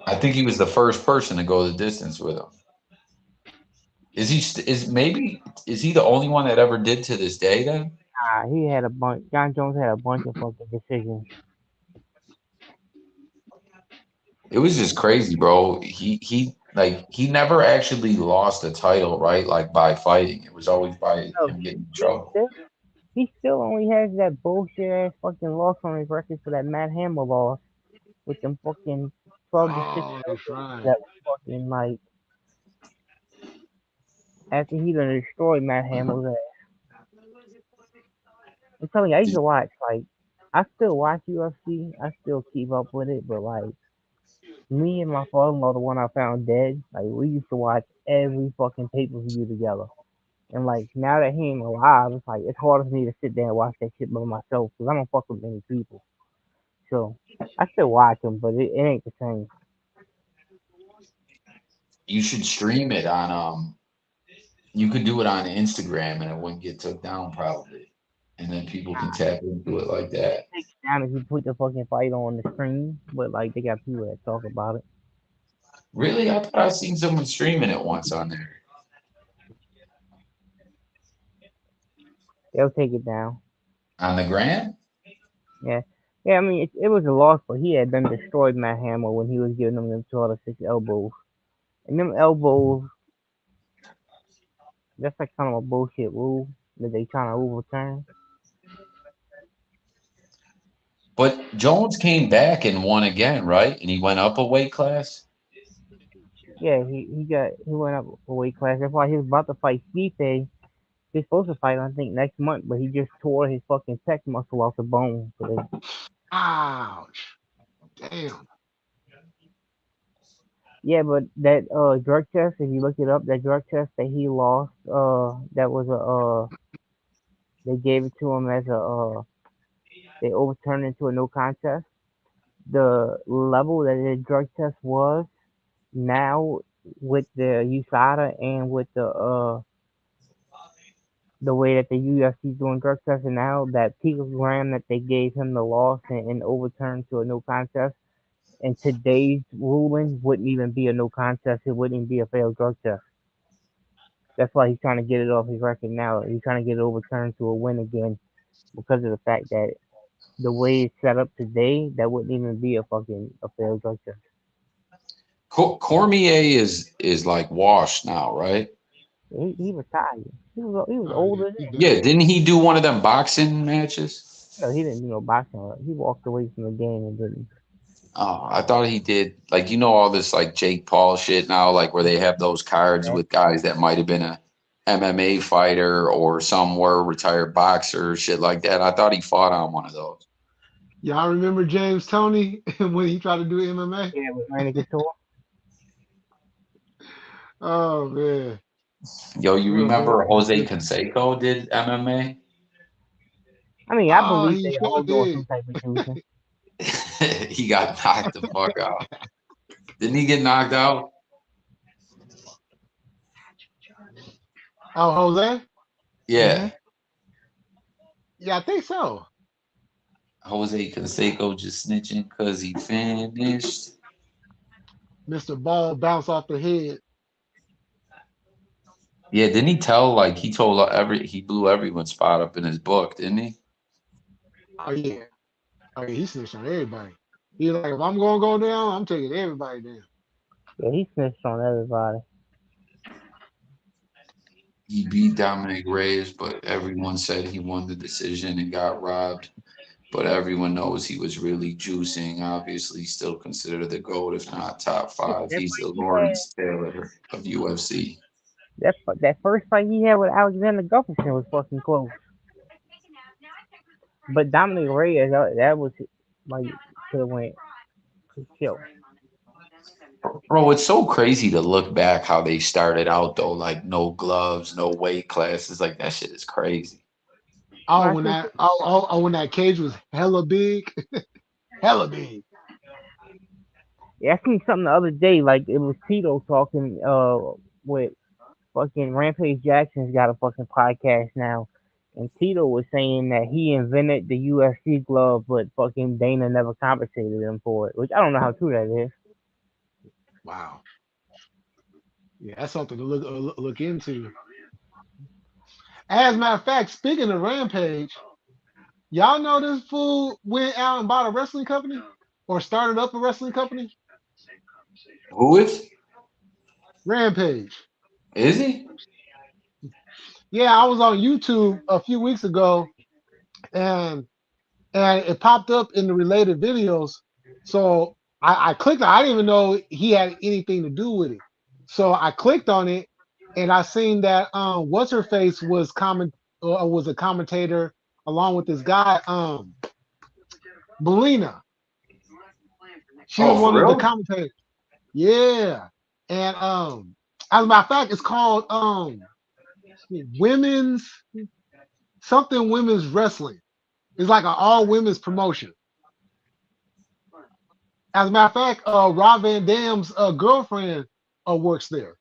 I think he was the first person to go the distance with him. Is he the only one that ever did to this day then? He had a bunch. John Jones had a bunch of fucking decisions. It was just crazy, bro. He never actually lost a title, right? Like by fighting. It was always by No, him getting in he trouble. still he still only has that bullshit ass fucking loss on his record for that Matt Hammer loss with them fucking 12 to 6 Oh, that's elbows right. that was fucking like after he done destroyed Matt Hammer's ass. I'm telling you, I used to watch like I still watch UFC. I still keep up with it, but like me and my father-in-law, the one I found dead, like we used to watch every fucking pay-per-view together. And like now that he ain't alive, it's like it's hard for me to sit there and watch that shit by myself because I don't fuck with many people. So I still watch them, but it ain't the same. You should stream it on you could do it on Instagram and it wouldn't get took down probably. And then people can tap into it like that. Take it down if you put the fucking fight on the screen, but like they got people that talk about it. Really? I thought I seen someone streaming it once on there. They'll take it down. On the gram? Yeah. Yeah, I mean, it was a loss, but he had done destroyed Matt Hammer when he was giving them 12 to 6 elbows. And them elbows, that's like kind of a bullshit rule that they trying to overturn. But Jones came back and won again, right? And he went up a weight class. Yeah, he went up a weight class. That's why he was about to fight Stipe. He's supposed to fight, I think, next month, but he just tore his fucking pec muscle off the bone today. Ouch. Damn. Yeah, but that drug test, if you look it up, that drug test that he lost, that was a they gave it to him as a they overturned it into a no contest. The level that the drug test was now with the USADA and with the way that the UFC is doing drug testing now, that picogram that they gave him the loss and overturned to a no contest, and today's ruling wouldn't even be a no contest. It wouldn't even be a failed drug test. That's why he's trying to get it off his record now. He's trying to get it overturned to a win again because of the fact that the way it's set up today, that wouldn't even be a failed drug test. Cormier is like washed now, right? He retired. He was Oh yeah, older he then. Yeah, done. didn't he do one of them boxing matches? No, he didn't do no boxing. He walked away from the game and didn't. Oh, I thought he did. Like all this like Jake Paul shit now, like where they have those cards Yeah, with guys that might have been a MMA fighter or some were retired boxer, shit like that. I thought he fought on one of those. Y'all remember James Tony when he tried to do MMA? yeah, with Randy Couture. Oh man, Yo, you real remember horrible Jose decision. Canseco did MMA? I mean, I Oh, believe he they sure all doing some did. type of juicing. He got knocked the fuck out. Didn't he get knocked out? Oh, Jose? Hmm. Yeah. Yeah, I think so. Jose Canseco just snitching because he finished. Mr. Ball bounced off the head. Yeah, didn't he tell like he blew everyone's spot up in his book, didn't he? Oh yeah. Oh yeah, he snitched on everybody. He's like, if I'm gonna go down, I'm taking everybody down. Yeah, he snitched on everybody. He beat Dominic Reyes, but everyone said he won the decision and got robbed. But everyone knows he was really juicing. Obviously, still considered the GOAT, if not top Yeah, five. that He's fight the he had. Lawrence Taylor of UFC. That first fight he had with Alexander Gustafsson was fucking close. But Dominic Reyes, that was like could have went for sure. Bro, it's so crazy to look back how they started out though, like no gloves, no weight classes, like that shit is crazy. Oh, Well, I when think when that cage was hella big, hella big. yeah, I seen something the other day. Like it was Tito talking with fucking Rampage Jackson's got a fucking podcast now. And Tito was saying that he invented the UFC glove, but fucking Dana never compensated him for it, which I don't know how true that is. Wow. Yeah, that's something to look into. As a matter of fact, speaking of Rampage, y'all know this fool went out and bought a wrestling company or started up a wrestling company? Who is? Rampage. Is he? Yeah, I was on YouTube a few weeks ago and it popped up in the related videos. So I clicked. I didn't even know he had anything to do with it. So I clicked on it, and I seen that what's her face was a commentator along with this guy Belina. She was Oh, for one of the real? commentators. Yeah, and as a matter of fact, it's called women's something women's wrestling. It's like an all women's promotion. As a matter of fact, Rob Van Dam's girlfriend works there.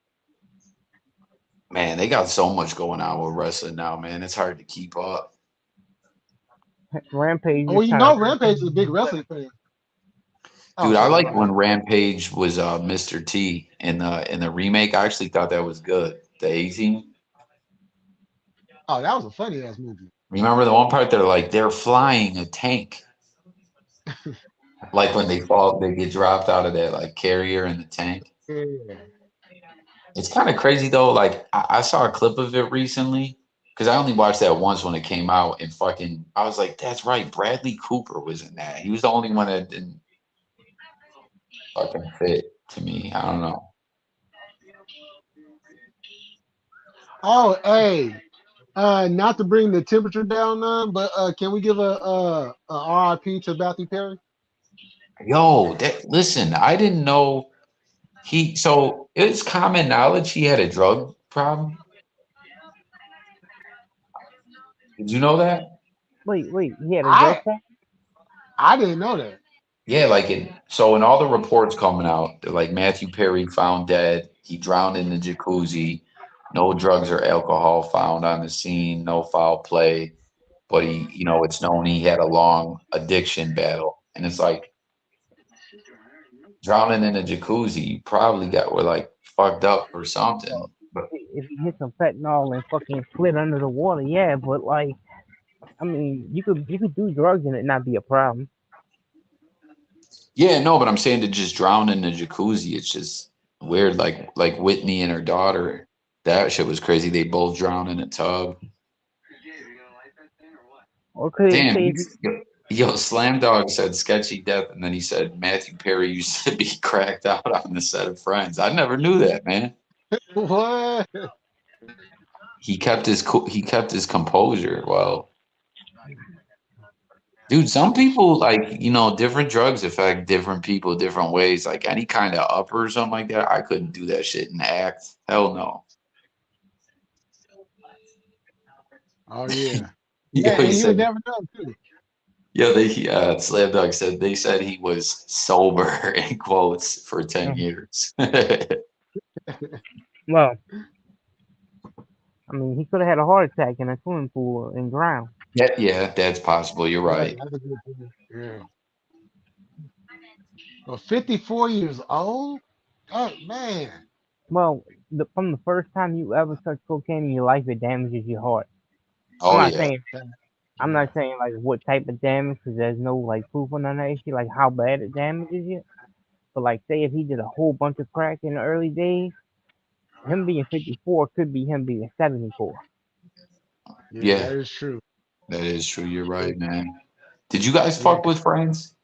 Man, they got so much going on with wrestling now, man. It's hard to keep up. Rampage Oh, is you kind of know, Rampage is a big wrestling fan. Oh, Dude, I sorry, go like ahead. when Rampage was Mr. T in the remake. I actually thought that was good. The A team. Oh, that was a funny ass movie. Remember the one part they're flying a tank. Like when they fall, they get dropped out of that like carrier in the tank. Yeah. It's kind of crazy though. Like I saw a clip of it recently because I only watched that once when it came out, and fucking, I was like, that's right. Bradley Cooper was in that. He was the only one that didn't fucking fit to me. I don't know. Oh, hey, not to bring the temperature down none, but can we give a RIP to Matthew Perry? Yo, listen, I didn't know so it's common knowledge he had a drug problem. Did you know that? wait, he had a drug I problem. I didn't know that. Yeah, so in all the reports coming out, they're like Matthew Perry found dead. He drowned in the jacuzzi. No drugs or alcohol found on the scene. No foul play. But it's known he had a long addiction battle. And it's like drowning in a jacuzzi, you probably were like fucked up or something. But If he hit some fentanyl and fucking slid under the water, yeah, but like, I mean, you could do drugs and it not be a problem. yeah, no, but I'm saying to just drown in the jacuzzi, it's just weird. Like Whitney and her daughter, that shit was crazy. They both drowned in a tub. Or could it Damn, say if he, yo, Slam Dog said sketchy death, and then he said Matthew Perry used to be cracked out on the set of Friends. I never knew that, man. What? He kept his composure. Well, dude, some people like different drugs affect different people different ways. Like any kind of up or something like that, I couldn't do that shit and act. Hell no. Oh yeah, yeah, Yo, he and you would said, never know too. yo, Slam Dog said they said he was sober in quotes for 10 years. well, I mean, he could have had a heart attack in a swimming pool and drowned. Yeah, that's possible. You're Yeah, right. that's a good point. Yeah. Well, 54 years old. Oh man. Well, from the first time you ever touch cocaine in your life, it damages your heart. I'm Oh not yeah. saying I'm Yeah. not saying like what type of damage because there's no like proof on that issue, like how bad it damages you. But like, say if he did a whole bunch of crack in the early days, him being 54 could be him being 74. Yeah, Yeah, that is true. that is true. You're right, man. Did you guys Yeah. fuck with Friends?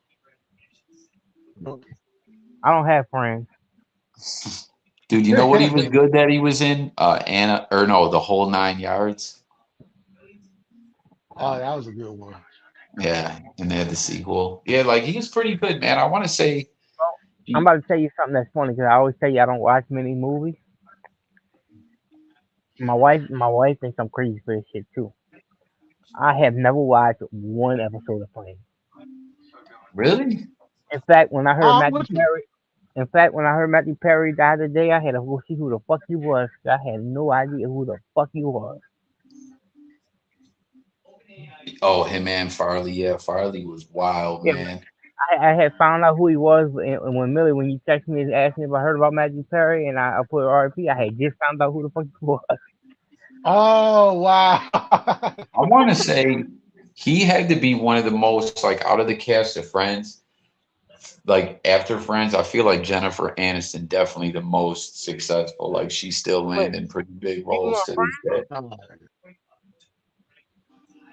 No, I don't have friends. Dude, you know what he was good that he was in? Anna or no, the whole 9 yards. Oh, that was a good one. Yeah, and they had the sequel. Yeah, like he was pretty good, man. I want to say I'm he about to tell you something that's funny because I always tell you I don't watch many movies. My wife thinks I'm crazy for this shit too. I have never watched one episode of Friends. really. In fact, when I heard I'm Matthew with you. Perry, in fact, when I heard Matthew Perry died today, I had to go see who the fuck he was. I had no idea who the fuck he was. Oh, him and Farley. Yeah, Farley was wild, Yeah, man. I had found out who he was and when Millie, when you texted me and asked me if I heard about Matthew Perry and I put RP, I had just found out who the fuck he was. Oh wow. I want to say he had to be one of the most like out of the cast of Friends. Like after Friends, I feel like Jennifer Aniston definitely the most successful. Like she's still Wait, landing pretty big she was roles on to this Friends? day.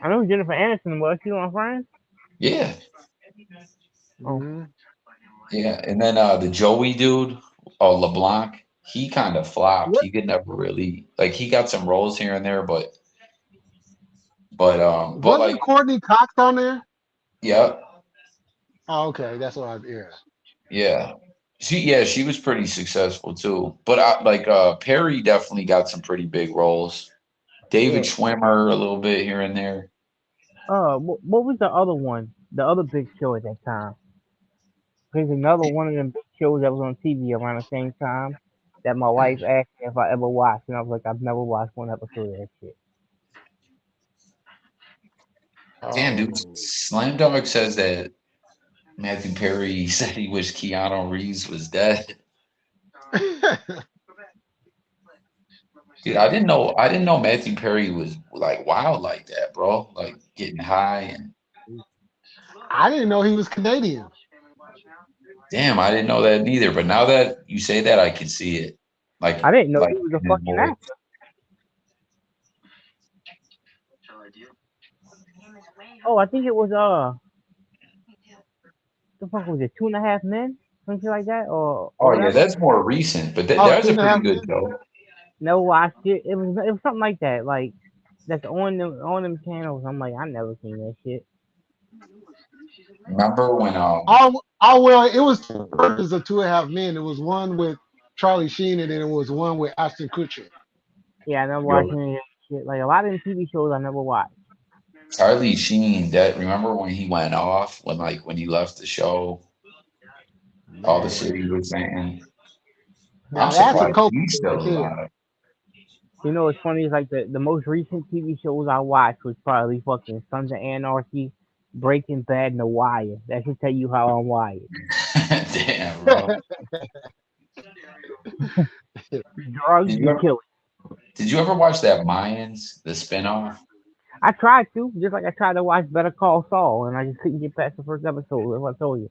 I know who Jennifer Aniston was. She was on Friends. Yeah, Oh, Mhm. yeah. And then the Joey dude, oh LeBlanc, he kind of flopped. What He could never really like he got some roles here and there, but wasn't like Courtney Cox on there? yeah, Oh, okay, that's what I yeah. yeah. She was pretty successful too. But like Perry definitely got some pretty big roles. David yeah. Schwimmer a little bit here and there. What was the other one? The other big show at that time. There's another one of them big shows that was on TV around the same time that my wife asked me if I ever watched, and I was like, I've never watched one episode of that shit. Damn, dude. Oh. Slam Dunk says that Matthew Perry said he wished Keanu Reeves was dead. Dude, I didn't know Matthew Perry was like wild like that, bro. Like getting high and I didn't know he was Canadian. damn, I didn't know that neither. But now that you say that, I can see it. I Like didn't know like he was a in his fucking voice. actor. Oh, I think it was the fuck was it, Two and a Half Men, something like that, or Oh yeah, whatever. that's more recent, but Oh, that was two a and a pretty half good men. show. Never watched it. It was something like that, like that's on them channels. I'm like, I never seen that shit. Remember when Oh well, it was two versions of Two and a Half Men. It was one with Charlie Sheen, and then it was one with Ashton Kutcher. Yeah, I never yo watched any of that shit. Like a lot of them TV shows, I never watched. Charlie Sheen, that remember when he went off when he left the show, all the shit Man, he was saying. I'm now that's a Yeah, surprised coke he's right still there. alive. you know what's funny is like the most recent TV shows I watched was probably fucking Sons of Anarchy, Breaking Bad, and The Wire. That should tell you how I'm wired. Damn, bro. Drugs Did you and ever killing. did you ever watch that Mayans, the spinoff? I tried to, just like I tried to watch Better Call Saul, and I just couldn't get past the first episode. That's what I told you.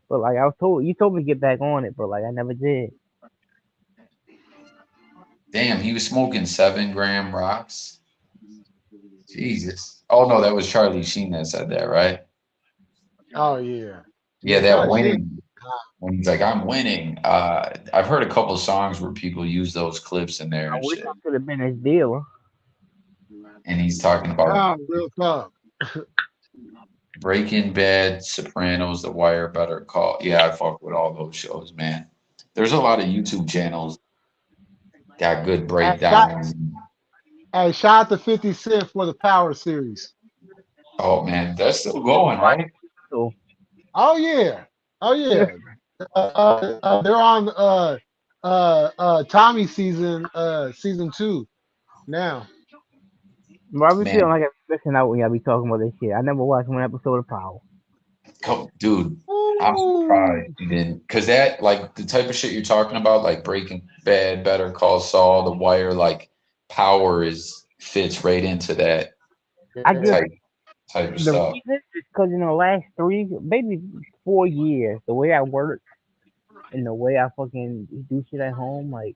But like I was told, you told me to get back on it, but like I never did. Damn, he was smoking 7 gram rocks. Jesus. Oh no, that was Charlie Sheen that said that, right? Oh yeah, Yeah, yeah. that Charlie Sheen. winning when he's like, I'm winning. I've heard a couple songs where people use those clips in there I and wish I shit. could have been his dealer. And he's talking about Oh, real talk. Breaking Bad, Sopranos, The Wire, Better Call. Yeah, I fuck with all those shows, man. There's a lot of YouTube channels got good And shout, breakdowns. and shout out to 50 Cent for the Power series. Oh man, that's still Never going, watched right? it, so Oh yeah, oh yeah. They're on Tommy season 2 now. but I be feeling Man, like I'm missing out when y'all be talking about this shit. I never watched one episode of Power. dude, I'm Ooh. surprised you didn't, because that like the type of shit you're talking about, like Breaking Bad, Better Call Saul, The Wire, like Power is fits right into that I guess Yeah. type type of the stuff. reason is because in the last three, maybe 4 years, the way I work and the way I fucking do shit at home, like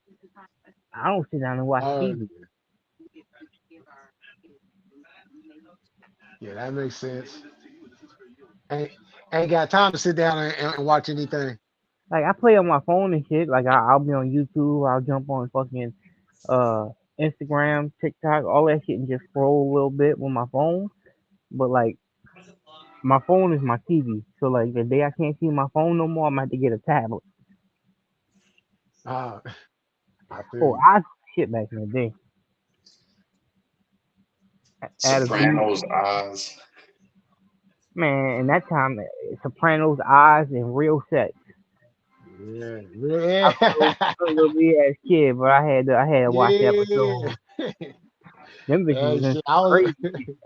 I don't sit down and watch Uh, TV. yeah, that makes sense. Ain't, ain't got time to sit down and watch anything. Like I play on my phone and shit. Like I'll be on YouTube. I'll jump on fucking uh Instagram, TikTok, all that shit, and just scroll a little bit with my phone. But like my phone is my TV. So like the day I can't see my phone no more, I'm gonna have to get a tablet. Ah, I feel Oh, you. I shit back in the day. I had a dude, Sopranos, Oz. man, and that time Sopranos, Eyes, and Real Sex. Yeah, I was yeah, a little wee ass kid, but I had to watch the yeah. episode. Them bitches was in Shit, some crazy shit.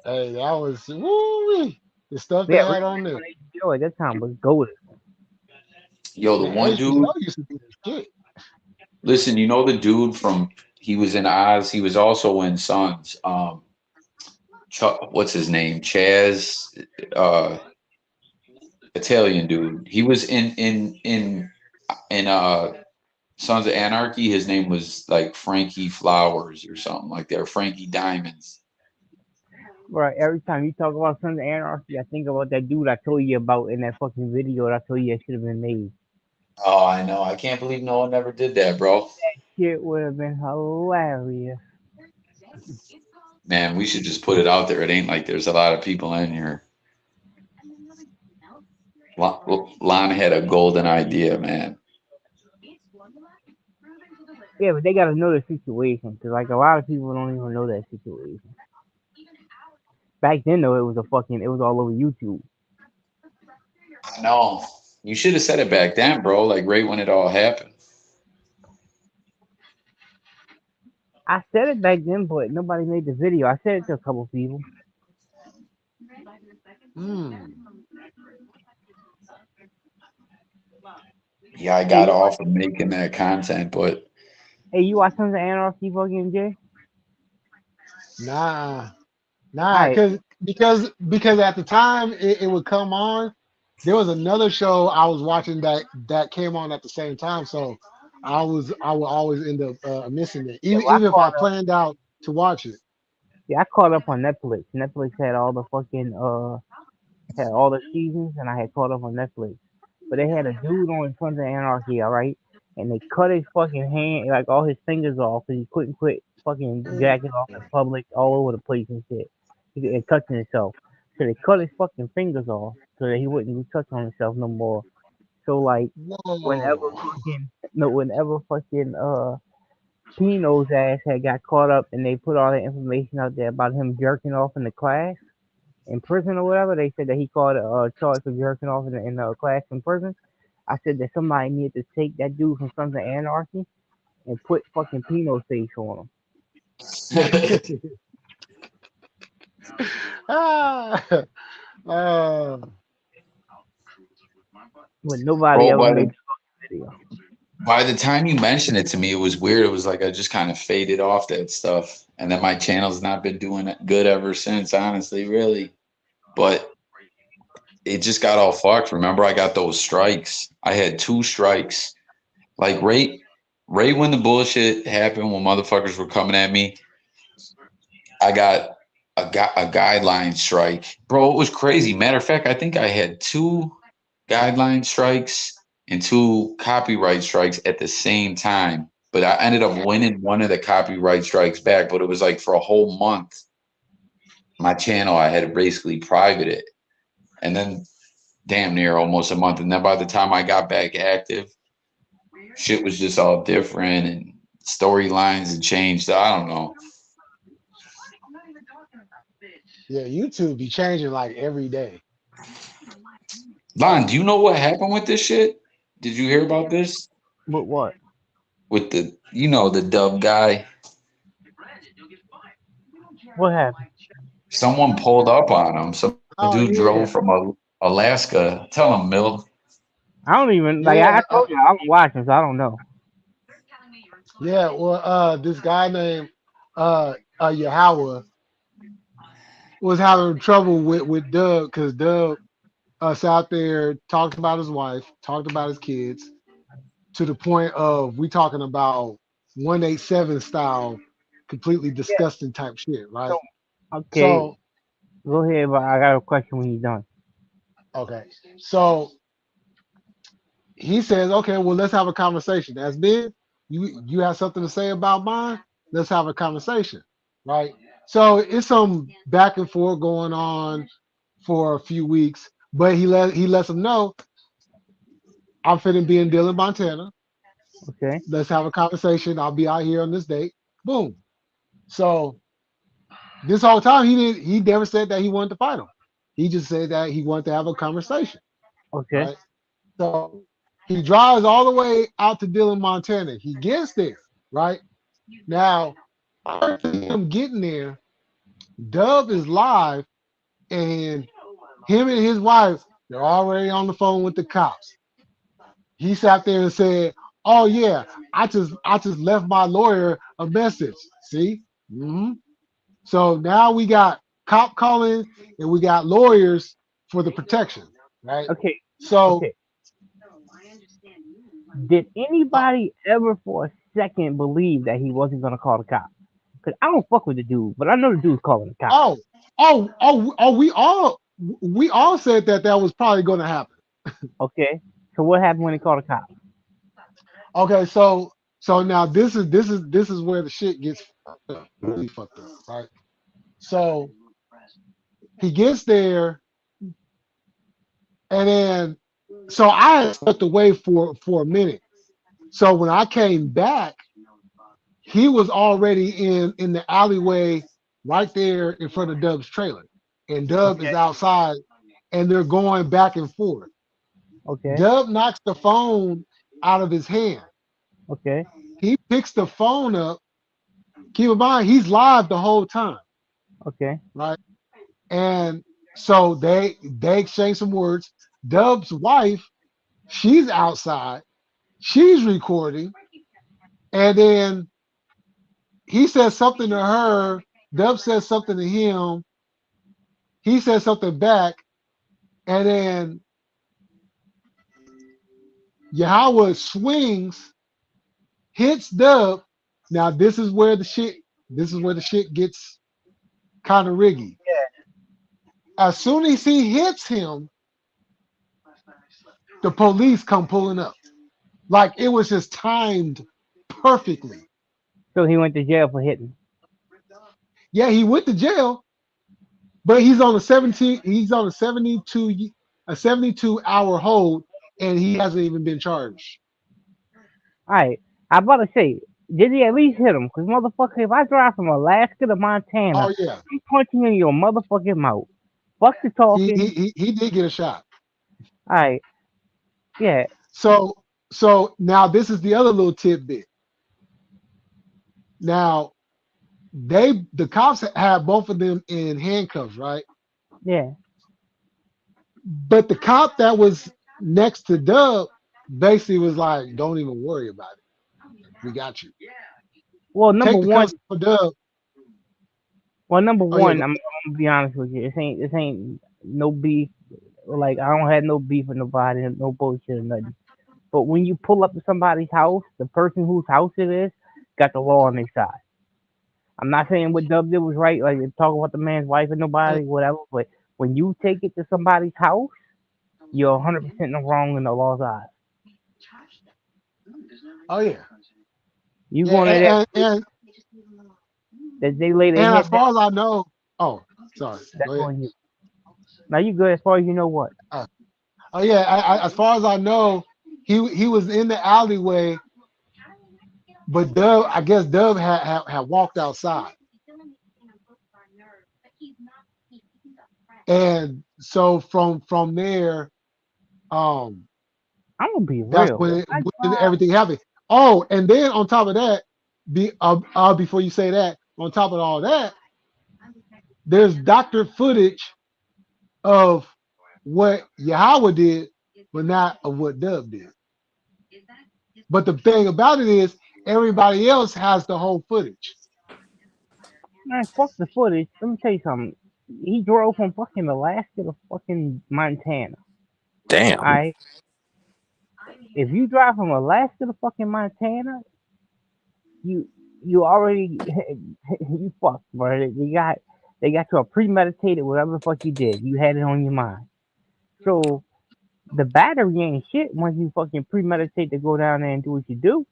hey, that was woo the stuff they Yeah, had Real on Sex there. on HBO at that time was goated. Yo, the Man, one HBO dude. used to be the shit. Listen, you know the dude from he was in Oz. He was also in Sons. Chuck, what's his name? Chaz, uh, Italian dude. He was in Sons of Anarchy. His name was like Frankie Flowers or something like that, or Frankie Diamonds. Right, every time you talk about Sons of Anarchy, I think about that dude I told you about in that fucking video that I told you that should have been made. Oh, I know. I can't believe no one ever did that, bro. Shit would have been hilarious. Man, we should just put it out there. It ain't like there's a lot of people in here. Lon had a golden idea, man. Yeah, but they gotta know the situation, cause like a lot of people don't even know that situation. Back then though, it was all over YouTube. I know. You should have said it back then, bro. Like right when it all happened. I said it back then, but nobody made the video. I said it to a couple people. Mm. Yeah, I Hey, got off of making that content, but you watch Sons of Anarchy, fucking Jay? Nah, nah, Alright, because at the time it would come on. There was another show I was watching that came on at the same time, so I would always end up missing it, yeah, even if I planned out to watch it. I caught up on Netflix. Netflix had all the fucking had all the seasons, and I had caught up on Netflix. But they had a dude on Sons of Anarchy, all right, and they cut his fucking hand, like all his fingers off, because he couldn't quit fucking jacking off in public, all over the place and shit, and touching himself. So they cut his fucking fingers off so that he wouldn't touch on himself no more. So like, whenever Whoa, fucking no, whenever fucking Pino's ass had got caught up, and they put all the information out there about him jerking off in the class in prison or whatever. They said that he caught a charge for jerking off in a class in prison. I said that somebody needed to take that dude from Sons of Anarchy and put fucking Pino's face on him. ah, uh, But nobody bro, ever made the video. by the time you mentioned it to me, it was weird. It was like I just kind of faded off that stuff, and then my channel's not been doing it good ever since. Honestly, really, but it just got all fucked. Remember, I got those strikes. I had two strikes. Like right when the bullshit happened, when motherfuckers were coming at me, I got a guideline strike, bro. It was crazy. Matter of fact, I think I had two guideline strikes and two copyright strikes at the same time. But I ended up winning one of the copyright strikes back. But it was like for a whole month, my channel I had to basically private it, and then damn near almost a month. And then by the time I got back active, shit was just all different and storylines had changed. I don't know. yeah, YouTube be changing like every day. Lon, do you know what happened with this shit? Did you hear about this? But what? With the, the dub guy? What happened? Someone pulled up on him. Some Oh dude yeah, drove from Alaska. Tell him, Mill. I don't even like. yeah, I told you I was watching, so I don't know. yeah. Well, this guy named Yahweh was having trouble with Doug because Doug us out there talked about his wife, talked about his kids, to the point of we talking about 187 style, completely Yeah. disgusting type shit, right? So okay, So go ahead. But I got a question when he's done. okay, so he says, okay, well, let's have a conversation. As men, you have something to say about mine. Let's have a conversation, right? So it's some back and forth going on for a few weeks, but he lets him know I'm finna be in Dillon, Montana. Okay. Let's have a conversation. I'll be out here on this date. Boom. So this whole time he never said that he wanted to fight him. He just said that he wanted to have a conversation, Okay. right? So he drives all the way out to Dillon, Montana. He gets there, right? Now, prior to him getting there, Dub is live and him and his wife, they're already on the phone with the cops. He sat there and said, "Oh yeah, I just left my lawyer a message." See? So now we got cop calling and we got lawyers for the protection, right? Okay. So, Okay. Did uh, anybody ever for a second believe that he wasn't gonna call the cops? Cause I don't fuck with the dude, but I know the dude's calling the cops. oh, we all said that that was probably going to happen. Okay. So what happened when he called the cops? Okay, so now this is where the shit gets really fucked up, right? So he gets there, and then so I had stepped away for a minute. So when I came back, he was already in the alleyway right there in front of Dub's trailer, and Dub is Okay. outside, and they're going back and forth. Okay. Dub knocks the phone out of his hand. Okay. He picks the phone up. Keep in mind, he's live the whole time, Okay. right? And so they exchange some words. Dub's wife, she's outside, she's recording, and then he says something to her. Dub says something to him. He says something back, and then Yahweh swings, hits Dub. Now this is where the shit gets kind of riggy. As soon as he hits him, the police come pulling up. Like it was just timed perfectly. So he went to jail for hitting. Yeah, he went to jail, but he's on a 72 hour hold, and he hasn't even been charged. Alright. I about to say, did he at least hit him? Cause motherfucker, if I drive from Alaska to Montana, Oh yeah, I'm punching you in your motherfucking mouth. Fuck the he he talking. he, he did get a shot. Alright. Yeah. So so now this is the other little tidbit. Now the cops have both of them in handcuffs, right? Yeah. But the cop that was next to Dub basically was like, "Don't even worry about it. We got you. Well, number Take the one. cuffs for Dub." Well, number Oh yeah, one. I'm gonna be honest with you. This ain't no beef. Like I don't have no beef with nobody, no bullshit or nothing. But when you pull up to somebody's house, the person whose house it is got the law on their side. I'm not saying what Dub did was right, like talk about the man's wife and nobody, whatever. But when you take it to somebody's house, you're 100% in the wrong in the law's eyes. oh yeah, You yeah. going to And and, that they lay their and as head down, far as I know, oh sorry, that's go ahead. on you. Now you good as far as you know what. Uh, oh yeah, as far as I know, he was in the alleyway, but Dub, I guess Dub had walked outside, and so from there, um, I'm gonna be that's real. when, If it, I when drive, everything happened. Oh, and then on top of that, before you say that, on top of all that, there's doctor footage of what Yahweh did, but not of what Dub did. But the thing about it is, everybody else has the whole footage. man, fuck the footage. Let me tell you something. He drove from fucking Alaska to fucking Montana. Damn. Alright, if you drive from Alaska to fucking Montana, you you already you fucked, bro. They got you a premeditated whatever the fuck you did. You had it on your mind. So the battery ain't shit once you fucking premeditate to go down there and do what you do.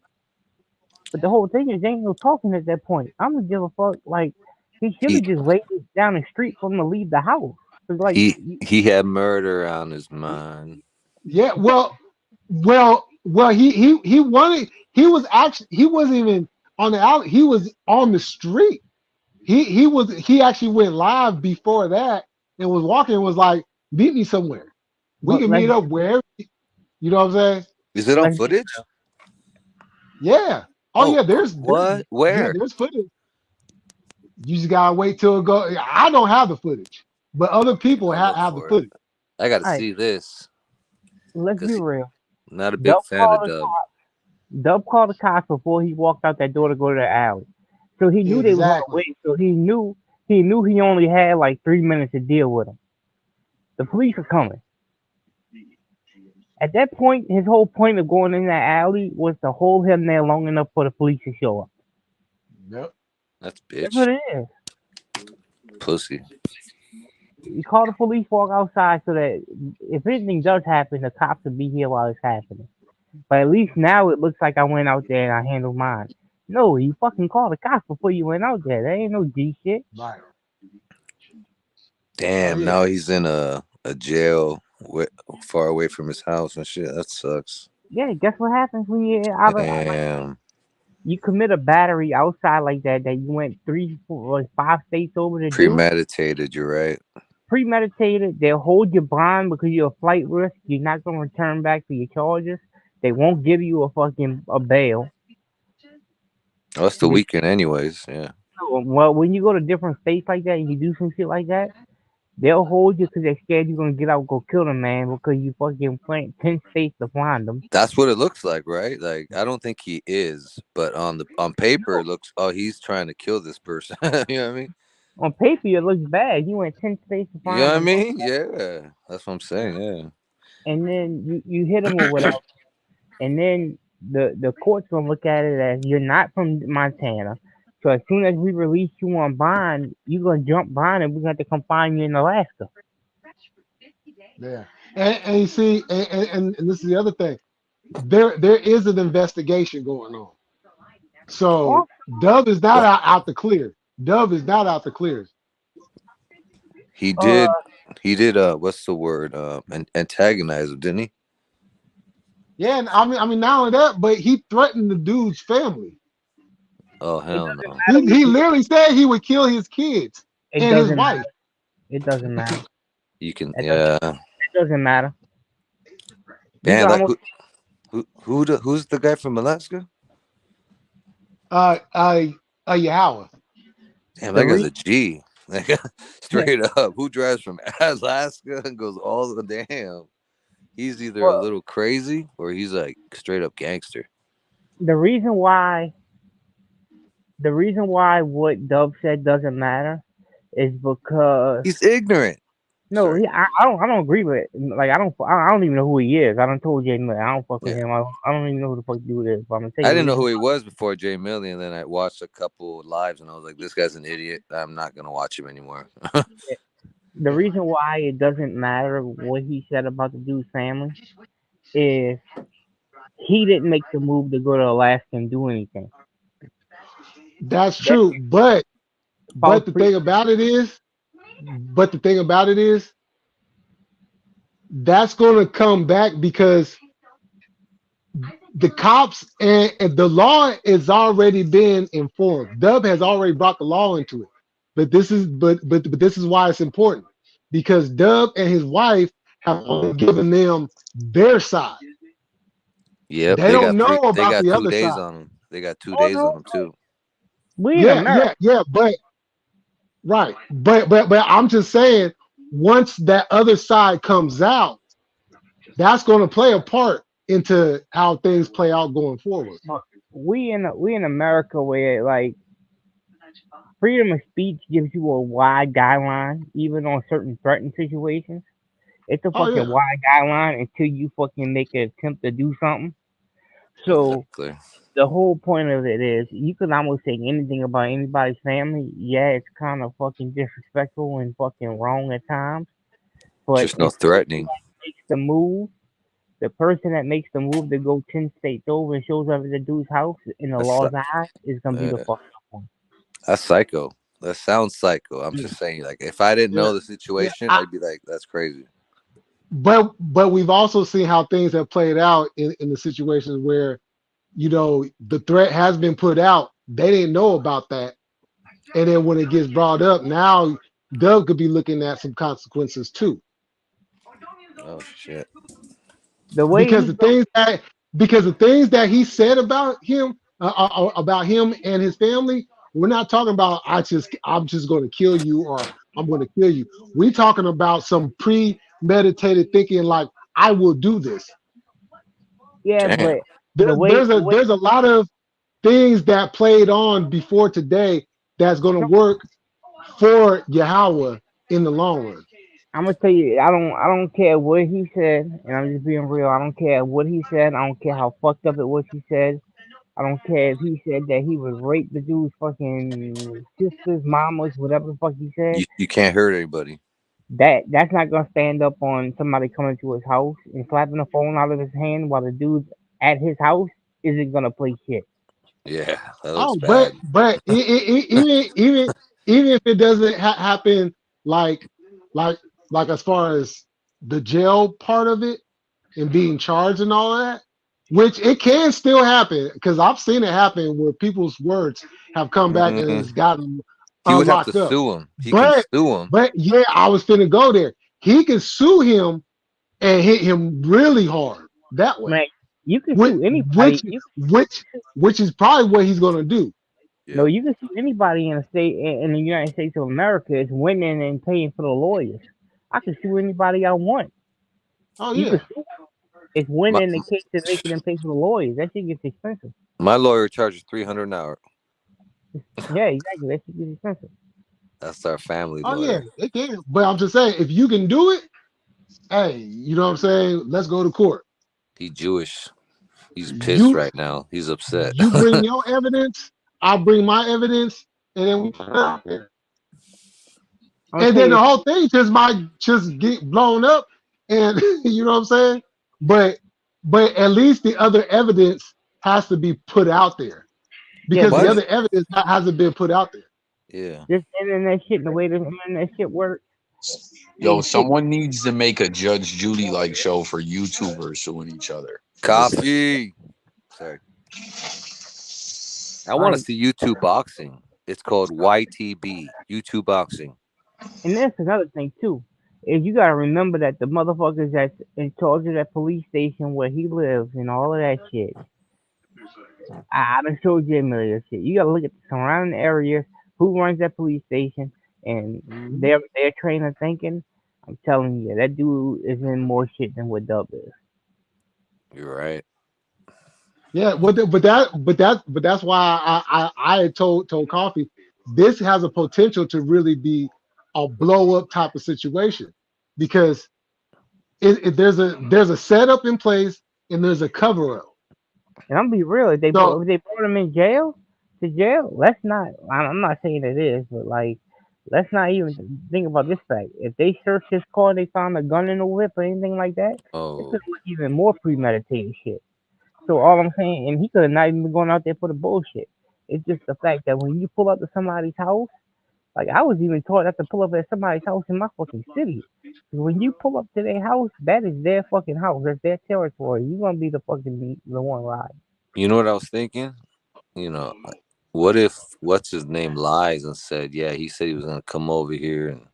But the whole thing is, there ain't no talking at that point. I don't give a fuck. Like, he should He have just waited down the street for him to leave the house. Cause like, he had murder on his mind. Yeah, well, he wanted. He wasn't even on the alley. He was on the street. He actually went live before that and was walking and was like, meet me somewhere. We but can meet up wherever. You know what I'm saying? Is it on let's be footage? Yeah. Oh Oh, yeah. There's what? yeah. Where? There's footage. You just gotta wait till it go. I don't have the footage, but other people I'll look have the for it. footage. I got to all right. see this Let's be because real. I'm not a big Dub fan of called Dub. Dub called the cops before he walked out that door to go to the alley. So he knew they was on the Exactly. way. So he only had like 3 minutes to deal with them. The police are coming. At that point, his whole point of going in that alley was to hold him there long enough for the police to show up. Yep. That's That's bitch. what it is. Pussy. You call the police, walk outside so that if anything does happen, the cops will be here while it's happening. But at least now it looks like I went out there and I handled mine. No, you fucking called the cops before you went out there. That ain't no G shit. Right. Oh Damn. yeah. Now he's in a jail far away from his house and shit. That sucks. Yeah, guess what happens when you're out of like Damn. you commit a battery outside like that that you went 3, 4, 5 states over to do? Premeditated. You're right. Premeditated. They'll hold your bond because you're a flight risk. You're not gonna return back for your charges. They won't give you a bail. Oh, it's the They- weekend, anyways. Yeah. Well, when you go to different states like that and you do some shit like that, they'll hold you because they're scared you're gonna get out and go kill the man because you fucking went 10 states to find them. That's what it looks like, right? Like I don't think he is, but on paper No, it looks. Oh, he's trying to kill this person. You know what I mean? on paper it looks bad. You went 10 states to You know find what I them, mean? Yeah, that's what I'm saying. Yeah. and then you hit them or whatever, and then the court's gonna look at it as you're not from Montana. So as soon as we release you on bond, you're gonna jump bond and we're gonna have to come find you in Alaska. Yeah. And you see, and this is the other thing. There is an investigation going on. Or So Dub is not But out the clear. Dub is not out the clear. he uh, did. He did. What's the word? Antagonize him, didn't he? Yeah, and I mean, not only that, but he threatened the dude's family. Oh it hell doesn't no. matter He what you. literally said he would kill his kids It and his doesn't wife. matter. It doesn't matter. You can. It doesn't. Yeah. It doesn't matter. You can Man, like almost who's the guy from Alaska? Uh, uh, Yahweh. Damn, the that guy's reason. a G. Like straight up. Who drives from Alaska and goes all the damn? He's either a Well, little crazy or he's like straight up gangster. the reason why what Dub said doesn't matter is because He's ignorant. no, Sorry. I don't agree with it. Like I don't even know who he is. I done told Jay Miller I don't fuck with Yeah. him. I don't even know who the fuck dude is. But I'm gonna tell I you the didn't know reason. who he was before Jay Milli, and then I watched a couple lives and I was like, this guy's an idiot. I'm not gonna watch him anymore. The reason why it doesn't matter what he said about the dude's family is he didn't make the move to go to Alaska and do anything. That's That true. But false but the pre. thing about it is, but the thing about it is, that's going to come back because the cops and the law has already been informed. Dub has already brought the law into it. But this is why it's important because Dub and his wife have only given them their side. Yep, They don't know they about got the two other days side. on him. They got two Oh days no, on him too. we in Yeah, America. but right. But I'm just saying once that other side comes out, that's going to play a part into how things play out going forward. We in America where like freedom of speech gives you a wide guideline, even on certain threatened situations. It's a Oh fucking yeah. wide guideline until you fucking make an attempt to do something. So Exactly. the whole point of it is you can almost say anything about anybody's family. Yeah, it's kind of fucking disrespectful and fucking wrong at times. But Just no until threatening. somebody makes the move, The person that makes the move to go 10 states over and shows up at the dude's house in the That's law's eye is gonna be the yeah, fucked up one. that's psycho. That sounds psycho. I'm Yeah, just saying, like, if I didn't yeah, know the yeah. situation, I'd be like, that's crazy. But we've also seen how things have played out in the situations where the threat has been put out. They didn't know about that, and then when it gets brought up, now Doug could be looking at some consequences too. Oh shit. The way because he the broke, things that because the things that he said about him and his family, we're not talking about I'm just going to kill you or I'm going to kill you. We're talking about some premeditated thinking, like I will do this. yeah, Damn. but the way the way There's a lot of things that played on before today that's going to work for Yahweh in the long run. I'm gonna tell you, I don't care what he said, and I'm just being real. I don't care what he said. I don't care how fucked up it was he said. I don't care if he said that he would rape the dude's fucking sisters, mamas, whatever the fuck he said. You can't hurt anybody. That's not gonna stand up on somebody coming to his house and slapping the phone out of his hand while the dude's at his house isn't gonna play shit. Yeah, that looks Oh, bad. even if it doesn't happen, like like as far as the jail part of it and being charged and all that, which it can still happen because I've seen it happen where people's words have come back and Mhm. it's gotten He would have to locked up. sue him. He can But sue him. yeah, I was finna go there. He can sue him and hit him really hard that way, Man, you can which sue anybody. which which is probably what he's gonna do. No, Yep. you can sue anybody in a state in the United States of America. It's winning and paying for the lawyers. I can sue anybody I want. Oh You can yeah. sue. It's My winning the case and making them pay for the lawyers. That shit gets expensive. my lawyer charges 300 an hour. Yeah, exactly. That shit gets expensive. That's our family Oh yeah, lawyer. it can. But I'm just saying, if you can do it, hey, you know what I'm saying? Let's go to court. He Jewish. He's pissed You right now. He's upset. you bring your evidence, I'll bring my evidence, and then I'm gonna and tell then you the this. whole thing just might just get blown up, and you know what I'm saying? But at least the other evidence has to be put out there Yeah, because Why the but does other evidence hasn't been put out there. yeah. this internet shit, the way this internet shit works, Yo, ain't shit. someone needs to make a Judge Judy like show for YouTubers suing each other for this. Coffee. Sorry. I want to Like, see YouTube boxing. It's called YTB, YouTube boxing. and that's another thing too. Is you gotta remember that the motherfuckers that's in charge of that police station where he lives and all of that shit. I done showed you a million of shit. You gotta look at the surrounding areas, who runs that police station, and Mhm. their train of thinking. I'm telling you, that dude is in more shit than what Dub is. You're right. Yeah, but that's why I had told Coffee this has a potential to really be a blow up type of situation because there's a setup in place and there's a cover up. And I'm be real, So if they brought him in jail to jail, let's not. I'm not saying it is, but like, let's not even think about this fact. If they searched his car, they found a gun in the whip or anything like that, it Oh, could be even more premeditated shit. So all I'm saying, and he could have not even been going out there for the bullshit. It's just the fact that when you pull up to somebody's house, like I was even taught not to pull up at somebody's house in my fucking city. 'Cause when you pull up to their house, that is their fucking house. That's their territory. You gonna be the one ride. you know what I was thinking? You know, what if what's his name lies and said, yeah, he said he was gonna come over here and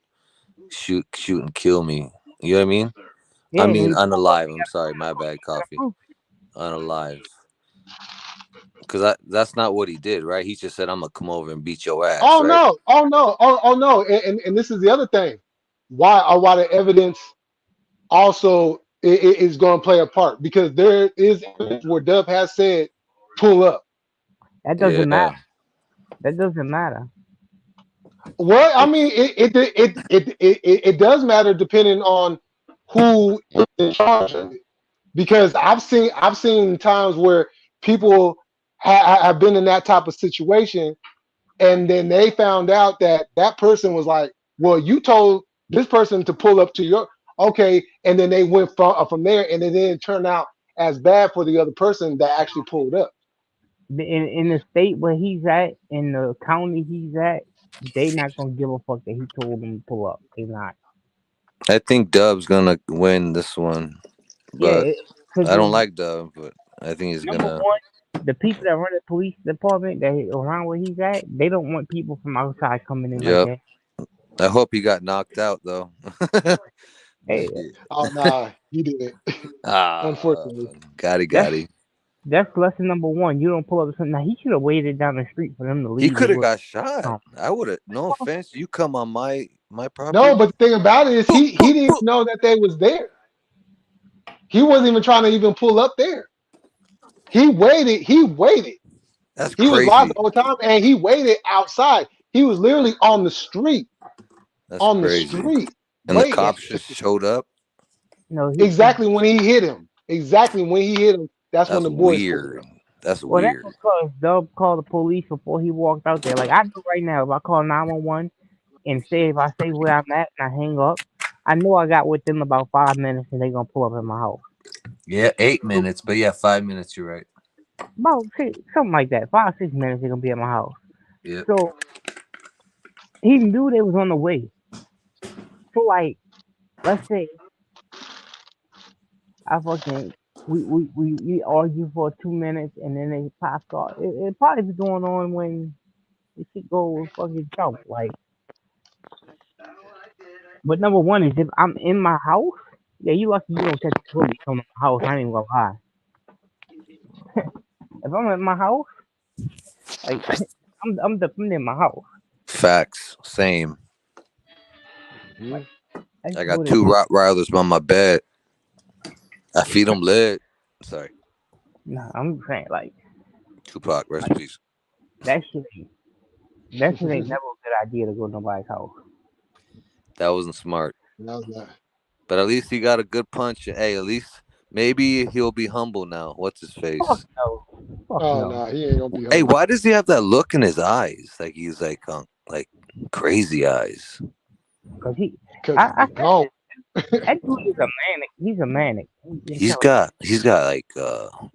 shoot and kill me. You know what I mean? I Yeah, and mean he pulled up. unalive. He I'm sorry, my bad, got coffee. proof. Unalive. Because that's not what he did, right? He just said, I'm gonna come over and beat your ass, oh right? no, oh no, and this is the other thing. Why the evidence also is going to play a part because there is evidence where Dub has said pull up. That doesn't matter. Yeah. That doesn't matter. Well, I mean, it does matter depending on who is in charge of it. Because I've seen times where people have been in that type of situation, and then they found out that that person was like, "Well, you told this person to pull up to your." Okay, and then they went from there, and it didn't turn out as bad for the other person that actually pulled up. In the state where he's at, in the county he's at, they not gonna give a fuck that he told them to pull up. They not. I think Dub's gonna win this one, Yeah, but because I don't like Dub, but I think he's number gonna. one, the people that run the police department that around where he's at, they don't want people from outside coming in like Yep. that. I hope he got knocked out though. Hey, Shit. Oh nah, he did. Ah, Unfortunately. got that's him. that's lesson number one. You don't pull up to something. Now he should have waited down the street for them to He leave. could It have would. got shot. I would have. No offense, you come on my No, property. but the thing about it is Boop, he boop, didn't even boop. know that they was there. He wasn't even trying to even pull up there. He waited. He waited. That's He was live the crazy. whole time, and he waited outside. He was literally on the street, That's crazy. And the waiting. cops just showed up. No, he Exactly when he hit him. Exactly when he hit him. That's when That's the boys pulled weird. up. That's well, that's weird. because Dub called the police before he walked out there. Like I do right now. If I call 911 and say if I say where I'm at and I hang up, I know I got within about 5 minutes and they gonna pull up in my house. Yeah, 8 minutes, but yeah, 5 minutes. You're right. About something like that. 5 6 minutes they're gonna be at my house. Yep. So he knew they was on the way. So like, let's say I fucking we argue for 2 minutes and then they popped off. It probably be going on when the shit goes fucking south. Like, but number one is if I'm in my house, yeah, you lucky you don't catch a bullet coming in my house. I ain't even gonna lie. If I'm in my house, like I'm in my house. Facts. Same. Mhm. Like that's I just got what it two is. Rottweilers by my bed. I feed them lead. Sorry, Nah, I'm just saying like Tupac. Rest in peace. that shit. That shit ain't never a good idea to go to nobody's house. That wasn't smart. That was that. But at least he got a good punch. Hey, at least maybe he'll be humble now. What's his Fuck face? no. Fuck Oh no. no, he ain't gonna be Hey, humble. why does he have that look in his eyes? Like he's like crazy eyes. Cause he, Cause I he said gone. this. That dude is a manic. He's a manic. You can He's tell it. got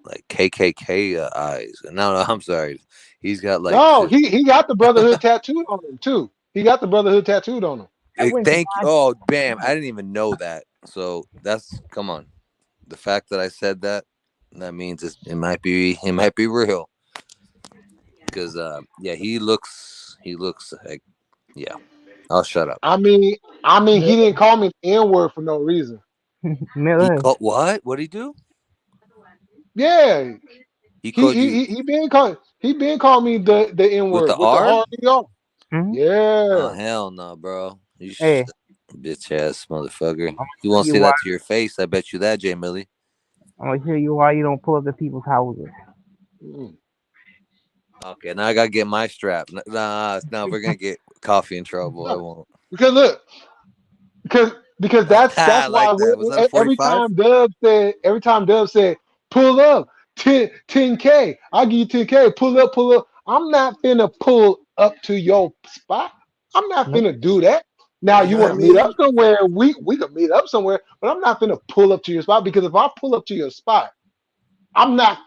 like KKK eyes. No, I'm sorry. He's got like No, he got the brotherhood tattooed on him too. He got the brotherhood tattooed on him. That wouldn't thank you. surprise Oh, bam! I didn't even know that. So that's come on. The fact that I said that means it might be real. Because yeah, he looks like yeah. I'll shut up. I mean, me. he didn't call me the N word for no reason. He Miller, called what? What did he do? Yeah, He called you he been called me the N with word the with the R? hard ER. hmm Oh Yeah. hell no, bro! hey, Bitch ass motherfucker. I'm You gonna won't tell you say why. that to your face. I bet you that, Jay Millie. I'm gonna tell you why you don't pull up to people's houses. Mm. Okay, now I gotta get my strap. Nah, now we're gonna get coffee in trouble. I No, won't. because look, because that's I why like that. Was that a every 45? time Dub said pull up 10K, I give you 10K, pull up. I'm not finna pull up to your spot. I'm not Nope. finna do that. Now You you know what want I to meet up mean? somewhere, we can meet up somewhere, but I'm not finna pull up to your spot because if I pull up to your spot, I'm not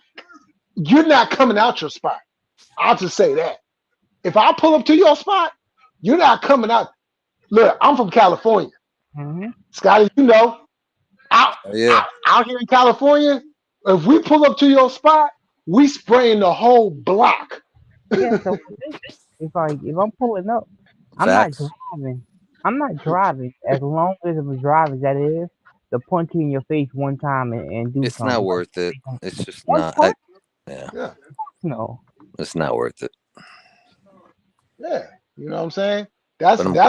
you're not coming out your spot. I'll just say that. If I pull up to your spot, you're not coming out. Look, I'm from California. hmm Scotty, you know, out, Oh, yeah. out here in California, if we pull up to your spot, we spraying the whole block. Yeah. So it's like if I'm pulling up, I'm not Facts. driving. I'm not driving as long as I'm driving. That is to punch you in your face one time and do It's not something. worth it. It's just One not. punch? Yeah, Yeah, No. it's not worth it. yeah. You know what I'm saying? But I'm,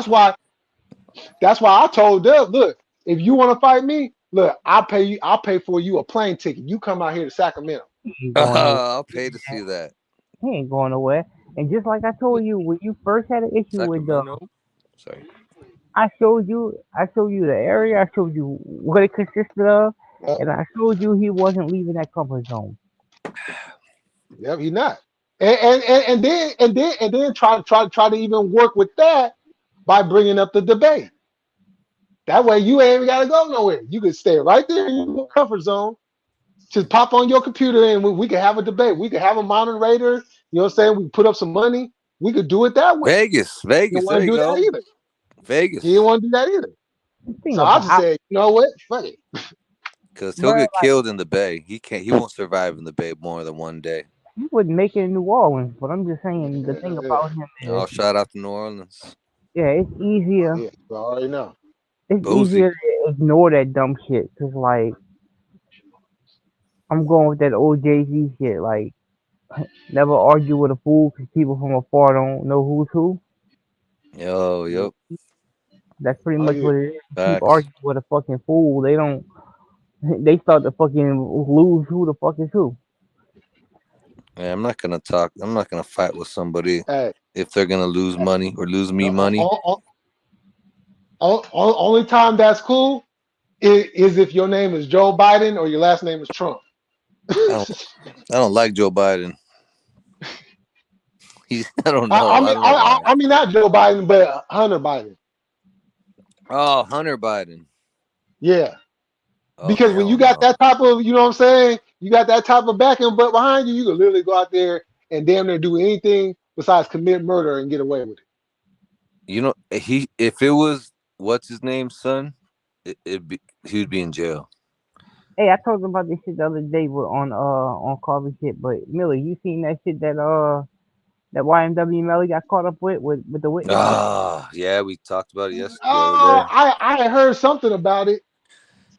That's why I told Dub, look, if you want to fight me, look, I'll pay for you a plane ticket. You come out here to Sacramento. He ain't going nowhere. I'll pay to see that. He ain't going nowhere. And just like I told you, when you first had an issue with Sacramento. Sorry. I showed you the area, I showed you what it consisted of, Uh, and I showed you he wasn't leaving that comfort zone. yep, he's not. And then try to even work with that by bringing up the debate. That way you ain't even gotta go nowhere. You can stay right there in your comfort zone. Just pop on your computer and we can have a debate. We could have a moderator. You know what I'm saying? We can put up some money. We could do it that way. Vegas, You don't Vegas. There want to you do that go. either. You Vegas. don't want to do that either. The thing So I just about, said, you know what? Fuck it. Because he'll bro, get like killed in the Bay. He can't. He won't survive in the Bay more than one day. you wouldn't make it in New Orleans, but I'm just saying the thing Yeah, about him Oh, is, shout out to New Orleans. yeah, it's easier. yeah. I already know. It's Boozy. easier to ignore that dumb shit. Cause like I'm going with that old Jay-Z shit. Like never argue with a fool because people from afar don't know who's who. Yo, yep. That's pretty Oh much yeah. what it is. Keep Facts. arguing with a fucking fool. They don't. They start to fucking lose who the fuck is who. Yeah, I'm not gonna talk. I'm not gonna fight with somebody Hey, if they're gonna lose money or lose the me money. only time that's cool is if your name is Joe Biden or your last name is Trump. I don't. I don't like Joe Biden. He's. I don't I know. I mean, don't know why. I mean not Joe Biden, but Hunter Biden. Oh, Hunter Biden. Yeah, Oh because when you hell got no. that type of, you know what I'm saying, you got that type of backing, but behind you, you can literally go out there and damn near do anything besides commit murder and get away with it. You know he. If it was what's his name, son, he would be in jail. Hey, I told them about this shit the other day on Carver shit. But Millie, you seen that shit that YMW Melly got caught up with the witnesses? Ah, yeah, we talked about it yesterday, the other Oh, day. I had heard something about it,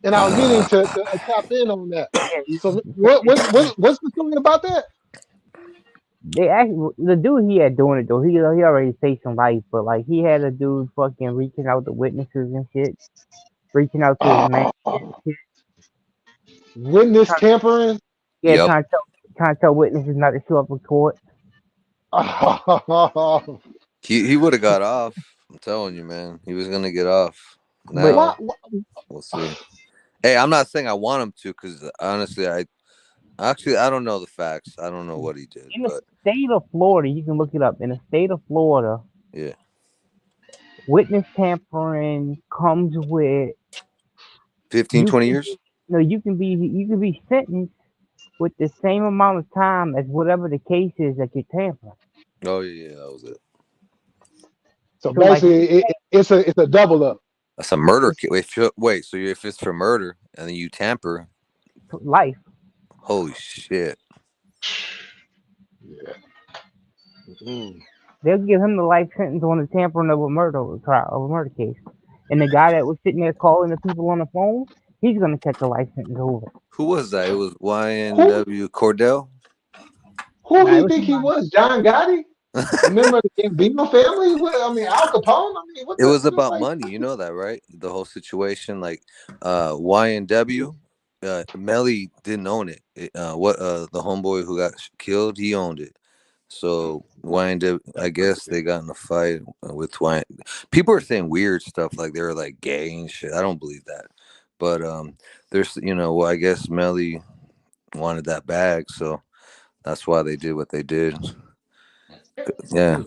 and I was meaning to tap in on that. Yeah, So what's the story about that? they actually the dude he had doing it though. He already faced some life, but like he had a dude fucking reaching out to witnesses and shit, reaching out to his man, and Oh, shit, witness trying, tampering. yeah, Yep. trying to tell witnesses not to show up in court. Oh, He would have got off. I'm telling you, man. He was gonna get off. But what? Now we'll see. Hey, I'm not saying I want him to, because honestly, I don't know the facts. I don't know what he did, in the but state of Florida, you can look it up. In the state of Florida, yeah, witness tampering comes with 15, you 20 can years. you can be sentenced with the same amount of time as whatever the case is that you're tampering. Oh yeah, that was it. So So like basically, it's a double up. That's a murder it's case. Wait. So if it's for murder and then you tamper, life. holy shit! Yeah. Mm. They'll give him the life sentence on the tampering of a murder trial of a murder case. And the guy that was sitting there calling the people on the phone, he's gonna catch a life sentence over. Who was that? It was Who YNW Cordell. who Now it he was think he somebody. was? John Gotti, a member of the Gambino family? I mean, Al Capone. I mean, It was what the about like? money, you know that, right? The whole situation, like YNW, Melly didn't own it. What the homeboy who got killed, he owned it. So YNW, I guess they got in a fight with YN. People are saying weird stuff like they were like gay and shit. I don't believe that, but there's well, I guess Melly wanted that bag, so that's why they did what they did. Yeah,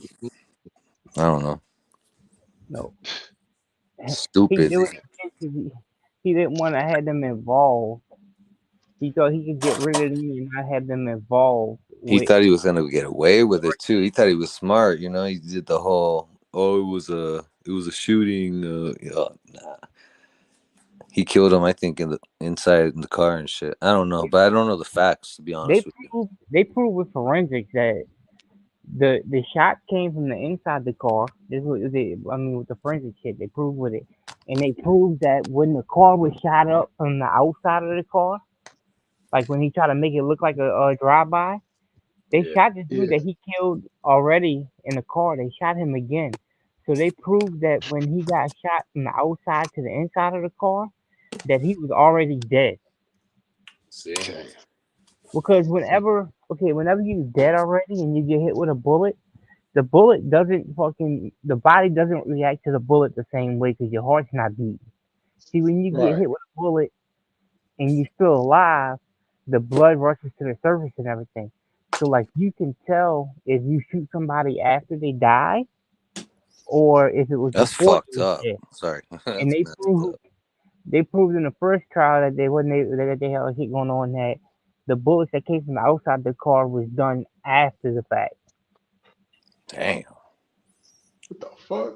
I don't know. No, he Stupid. did it because he didn't want to have them involved. He thought he could get rid of them and not have them involved He with. thought he was gonna get away with it too. He thought he was smart, you know. He did the whole, oh, it was a shooting. Nah. He killed him, I think, in the inside in the car and shit. I don't know, but I don't know the facts, to be honest with you. They proved with forensics that the shot came from the inside the car. This was I mean with the forensic shit, they proved with it, and they proved that when the car was shot up from the outside of the car, like when he tried to make it look like a drive by, they Yeah. shot the dude Yeah. that he killed already in the car. They shot him again, so they proved that when he got shot from the outside to the inside of the car, that he was already dead. See, Okay. Because whenever you're dead already and you get hit with a bullet, the bullet doesn't the body doesn't react to the bullet the same way because your heart's not beating. See, when you get Right. hit with a bullet and you're still alive, the blood rushes to the surface and everything. So like you can tell if you shoot somebody after they die or if it was That's before fucked he was up. dead. Sorry, And that's messed up. they proved in the first trial that they wasn't able, that they had a shit going on, that the bullets that came from the outside the car was done after the fact. Damn. What the fuck?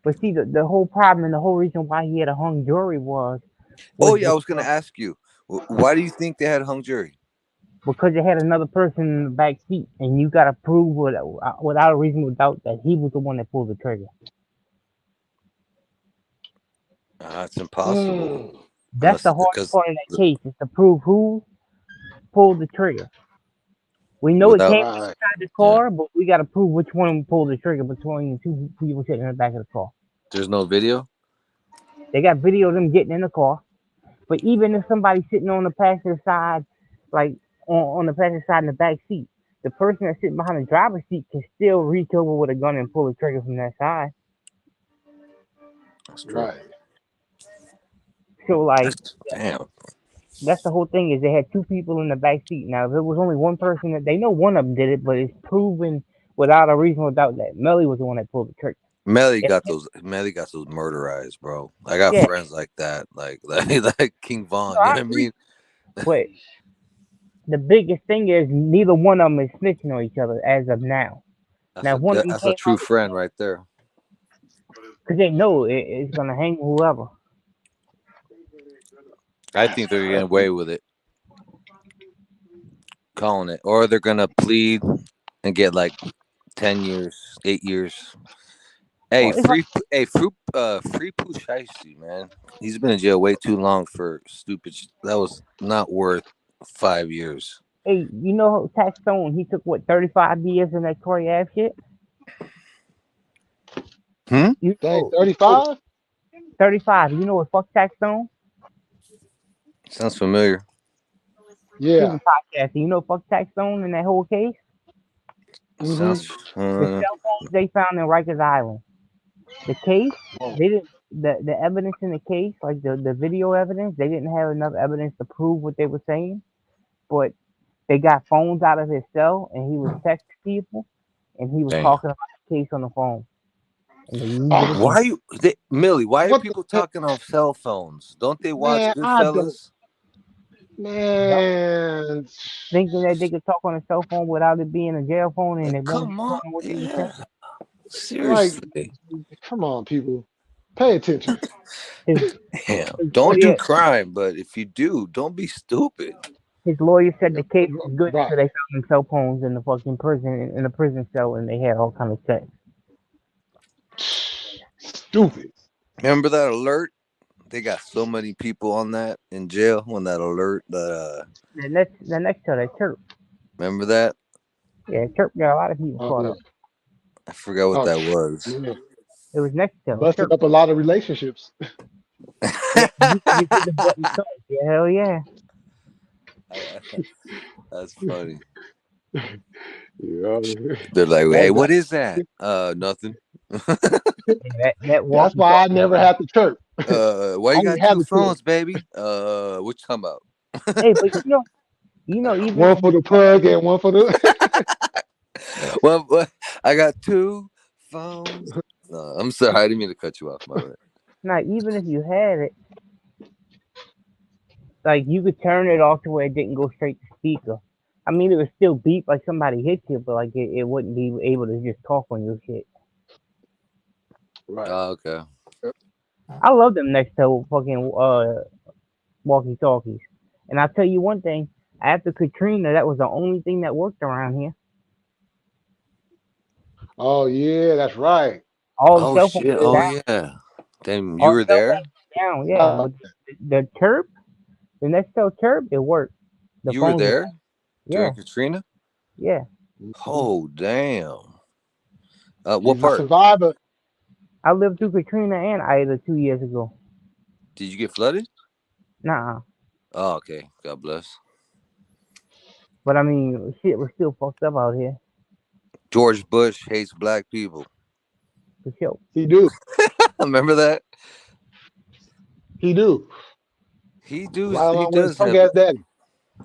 But see, the whole problem and the whole reason why he had a hung jury Oh was yeah, I was gonna ask you, why do you think they had a hung jury? because they had another person in the back seat, and you got to prove without a reasonable doubt that he was the one that pulled the trigger. It's impossible. Mm, That's the hardest Because part of that case, is to prove who pulled the trigger. We know it without, came from right. inside the yeah, car, but we got to prove which one pulled the trigger between the two people sitting in the back of the car. there's no video. They got video of them getting in the car. But even if somebody's sitting on the passenger side, like on the passenger side in the back seat, the person that's sitting behind the driver's seat can still reach over with a gun and pull the trigger from that side. That's true. Right. So like That's damn. that's the whole thing, is they had two people in the back seat. Now if it was only one person, that they know one of them did it, but it's proven without a reasonable doubt that Milli was the one that pulled the trigger. Melly If, got those. Melly got those murder eyes, bro. I got yeah, friends like that, like King no, Von. You I know what I agree. mean? But the biggest thing is neither one of them is snitching on each other as of now. Now if one of them That's a came true out, friend right there. because they know it's gonna hang whoever. I think they're getting away with it, calling it, or they're gonna plead and get like 10 years, 8 years. Hey, Well, it's like, free Pooh Shiesty, man. He's been in jail way too long for stupid. That was not worth 5 years. hey, you know, Tax Stone, he took what 35 years in that Corey Ave shit. Hmm. You Dang, know, 35? 35. You know what? Fuck Tax Stone. Sounds familiar. He's Yeah. a podcaster. You know, fuck Tax Stone in that whole case. Mm-hmm. Sounds. The cell phones they found in Rikers Island. The case, Whoa. they didn't. The evidence in the case, like the video evidence, they didn't have enough evidence to prove what they were saying. But they got phones out of his cell, and he was texting people, and he was Damn. talking about the case on the phone, and they used it Oh, Why against. you, Millie? Why are what the people heck? talking on cell phones? Don't they watch Man, I don't. Goodfellas? Yup, Man. thinking that they could talk on a cell phone without it being a jail phone, and it won't be Come on, showing what they were yeah. saying. Like, Seriously, come on, people. Pay attention. His damn. his Don't do lawyer crime, but if you do, don't be stupid. his lawyer said the case was good Right. until they found them cell phones in the fucking prison, in the prison cell, and they had all kind of sex. Stupid. Remember that alert? They got so many people on that in jail when that alert. The next cell, that chirp. Remember that? Yeah, chirp got a lot of people Oh, caught yeah. up. I forgot what Oh, that was. yeah. It was next cell, Busted chirp. up a lot of relationships. Yeah, you could just hit the button twice. Yeah, hell yeah. That's funny. Yeah. They're like, hey, That, what is that? Nothing. That that's walkie why I talkie. never had to chirp. Why I you didn't got have two the chirp. phones, baby? What you talking about? Hey, but even One if for you the plug and one for the. Well, I got two phones. No, I'm sorry, I didn't mean to cut you off. My bad. now, even if you had it, like you could turn it off to where it didn't go straight to speaker. I mean, it would still beep like somebody hit you, but like it wouldn't be able to just talk on your shit. Right. Oh, okay. I love them next to fucking walkie talkies. And I'll tell you one thing: after Katrina, that was the only thing that worked around here. Oh yeah, that's right. All the Oh cell phones shit. were Oh down. yeah. Then you All were the cell there. phones were down. Yeah, Uh, but the chirp, the next cell chirp, it worked. The You were phones were there down. Yeah, during Katrina. yeah. Oh damn. What He's a part? survivor. I lived through Katrina and Ida 2 years ago. Did you get flooded? Nah, Oh, okay. God bless. but I mean, shit was still fucked up out here George Bush hates black people. for sure. He do. Remember that? He do. He do. Right He along with his does punk have. ass daddy.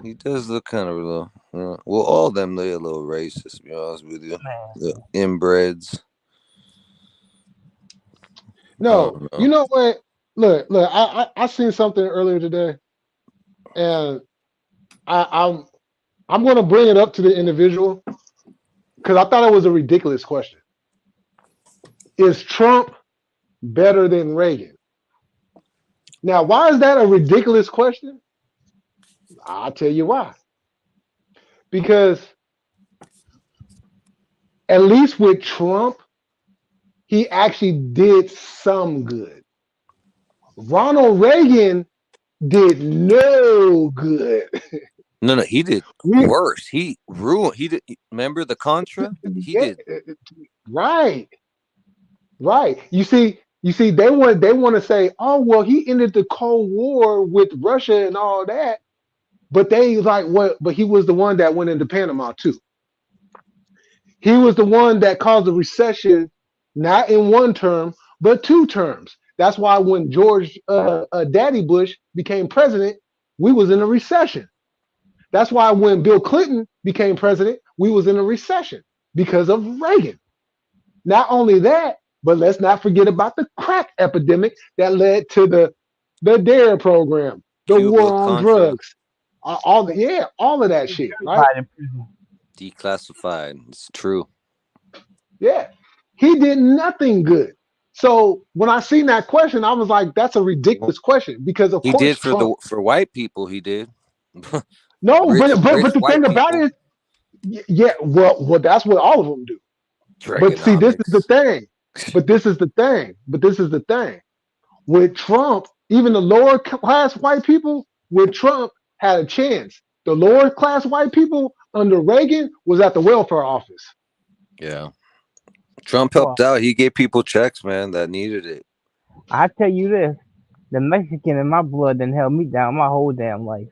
He does look kind of a little. Well, all of them, they a little racist. To be honest with you, Man, the inbreds. No, don't you know. know what? Look. I seen something earlier today, and I'm going to bring it up to the individual because I thought it was a ridiculous question. Is Trump better than Reagan? Now, why is that a ridiculous question? I'll tell you why. Because at least with Trump, he actually did some good. Ronald Reagan did no good. No, no, he did We- worse. He ruined. He did. Remember the Contra? He yeah, did. right, right. You see, they want to say, oh well, he ended the Cold War with Russia and all that, but they like what? But he was the one that went into Panama too. He was the one that caused the recession, not in one term, but two terms. That's why when George Daddy Bush became president, we was in a recession. That's why when Bill Clinton became president, we was in a recession because of Reagan. Not only that, but let's not forget about the crack epidemic that led to the DARE program, the war Cuba on Contra drugs, all of that shit, right? Everybody in prison. declassified. It's true. Yeah. He did nothing good. So when I seen that question, I was like, that's a ridiculous question because of He course did for Trump. for white people. He did. No, rich but the white thing about people. it is, yeah, well, that's what all of them do. But see, this is the Reaganomics. thing. But this is the thing. With Trump, even the lower class white people with Trump had a chance. The lower class white people under Reagan was at the welfare office. Yeah. Trump Well, helped out. He gave people checks, man, that needed it. I tell you this: the Mexican in my blood done held me down my whole damn life.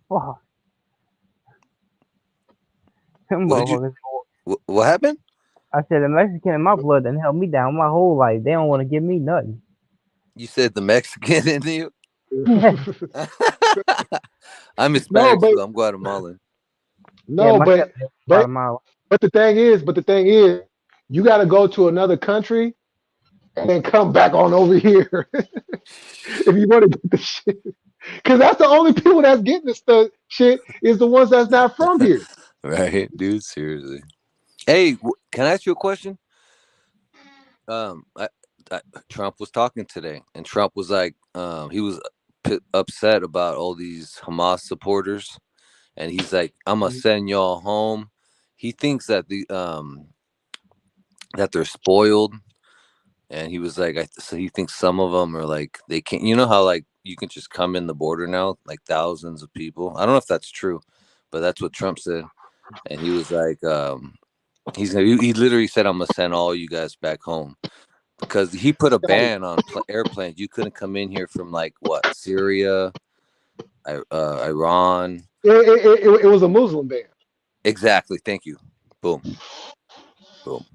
Fuck, them What did you? motherfuckers. What happened? I said the Mexican in my blood done held me down my whole life. They don't want to give me nothing. You said the Mexican in you. I'm no, Hispanic but too. I'm Guatemalan. Yeah, no, my but stepdad but Guatemala. but the thing is, you got to go to another country and then come back on over here if you want to get the shit. Because that's the only people that's getting this stuff shit is the ones that's not from here. Right, dude. Seriously. Hey, can I ask you a question? Um, I, Trump was talking today, and Trump was like, he was upset about all these Hamas supporters, and he's like, "I'm gonna send y'all home." He thinks that that they're spoiled, and he was like, so he thinks some of them are like they can't. You know how like you can just come in the border now, like thousands of people. I don't know if that's true, but that's what Trump said, and he was like, he literally said, "I'm gonna send all you guys back home." Because he put a ban on airplanes. You couldn't come in here from like what Syria, Iran. It was a Muslim ban. Exactly. Thank you. Boom, boom.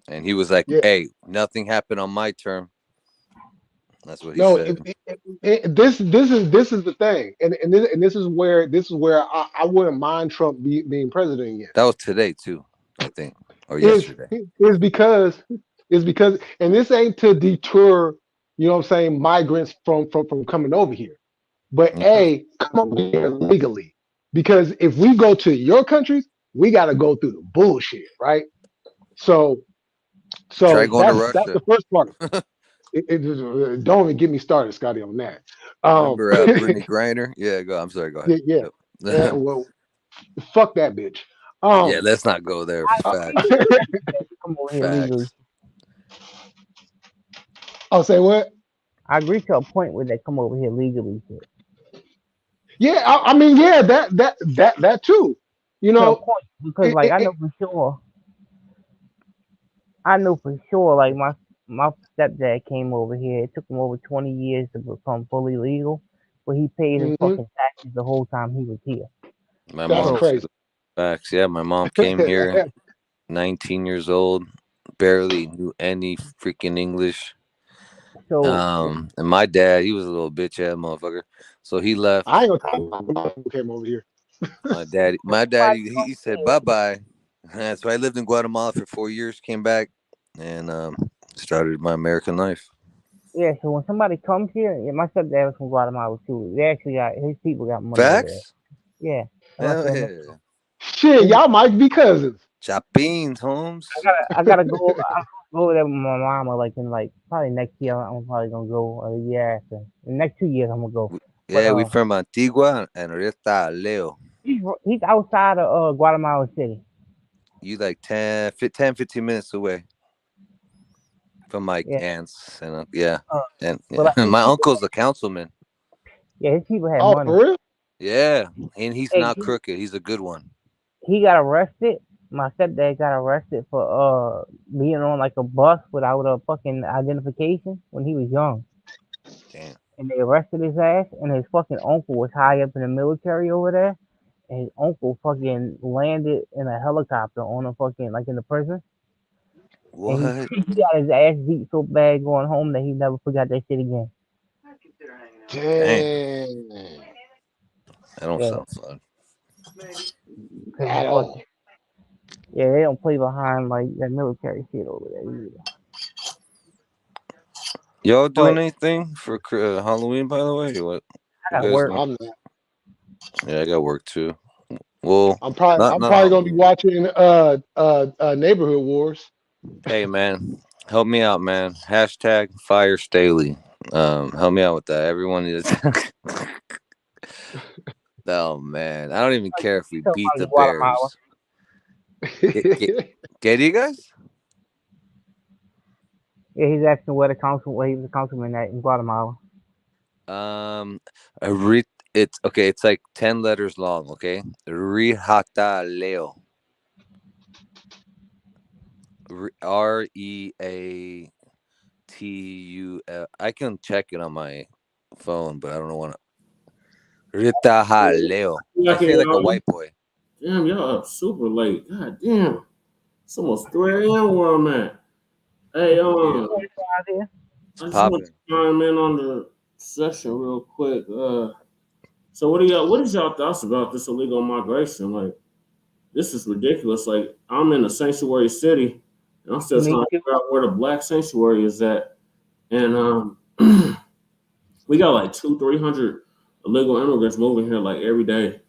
And he was like, Yeah. "Hey, nothing happened on my term." That's what he No, said. this is the thing, and this is where I wouldn't mind Trump being president again. That was today too, I think, or Is yesterday. is because and this ain't to deter, you know what I'm saying, migrants from coming over here. But Yeah. come over here legally. Because if we go to your countries, we gotta go through the bullshit, right? So Try so going to that's Russia. the first part. Don't even get me started, Scotty, on that. Remember Brittany Griner? Yeah, go. I'm sorry. Go ahead. Yeah, yeah. Yep. Well, fuck that bitch. Yeah, Um, let's not go there. I uh, agree Facts. with that to come over here legally. Facts. I'll say what? I agree to a point where they come over here legally. Shit. Yeah, I mean, yeah, that too. You To a know, point because it, like it, it, I know for sure like my stepdad came over here. It took him over 20 years to become fully legal, but he paid his mhm, fucking taxes the whole time he was here. My that's mom So crazy. too. Facts. Yeah, my mom came here 19 years old, barely knew any freaking English. so And my dad, he was a little bitch ass motherfucker. So he I left. ain't gonna talk about who came over here. My daddy, he said everybody bye bye. So I lived in Guatemala for 4 years, came back, and Started my American life. Yeah, so when somebody comes here, yeah, my stepdad was from Guatemala too. They actually got his people got money over there. Facts? Yeah, that's my Hell family. yeah. Shit, y'all might be cousins. Chapins, Holmes. I gotta go. I'm supposed to go over there with my mama like in like probably next year. I'm probably gonna go or the year after. The next 2 years I'm gonna go. But Yeah, we from Antigua and ahorita Leo. he's outside of Guatemala City. You like 10, 15 minutes away from my Yeah, aunts. And yeah. uh, And but like yeah. My uncle's a councilman. his people had Oh, money. for real? Yeah. And he's Hey, not crooked. He's a good one. he got arrested. My stepdad got arrested for being on like a bus without a fucking identification when he was young. Damn. And they arrested his ass, and his fucking uncle was high up in the military over there, and his uncle fucking landed in a helicopter on a fucking like in the prison, and he What? he got his ass beat so bad going home that he never forgot that shit again. Damn. Dang. That don't Yeah, sound fun. cause At fucking all. yeah, they don't play behind like that military shit over there either. Y'all But doing anything for Halloween, by the way? What? I You gotta guys work. doing? I'm not. Yeah, I got work too. Well, I'm probably not I'm not probably gonna be Halloween. watching Neighborhood Wars. Hey man, help me out, man. Hashtag Fire Staley. Help me out with that. Everyone is. Oh man, I don't even Like, care if we beat somebody the in Guatemala. Bears. Get you guys? Yeah, he's asking where he was a councilman at in Guatemala. Um, a re- it's okay. It's like 10 letters long. Okay, Rihata Leo. REATUL. I can check it on my phone, but I don't know what. Rita Leo. I Like say it, like a y'all. white boy. Damn, y'all up super late. God damn. It's almost 3 a.m. where I'm at. Hey, Yeah, Out there. it's I just want to popping. chime in on the session real quick. So what is y'all thoughts about this illegal migration? Like, this is ridiculous. Like, I'm in a sanctuary city, and I'm still Me trying to too. figure out where the black sanctuary is at. And we got like 300 illegal immigrants moving here like every day.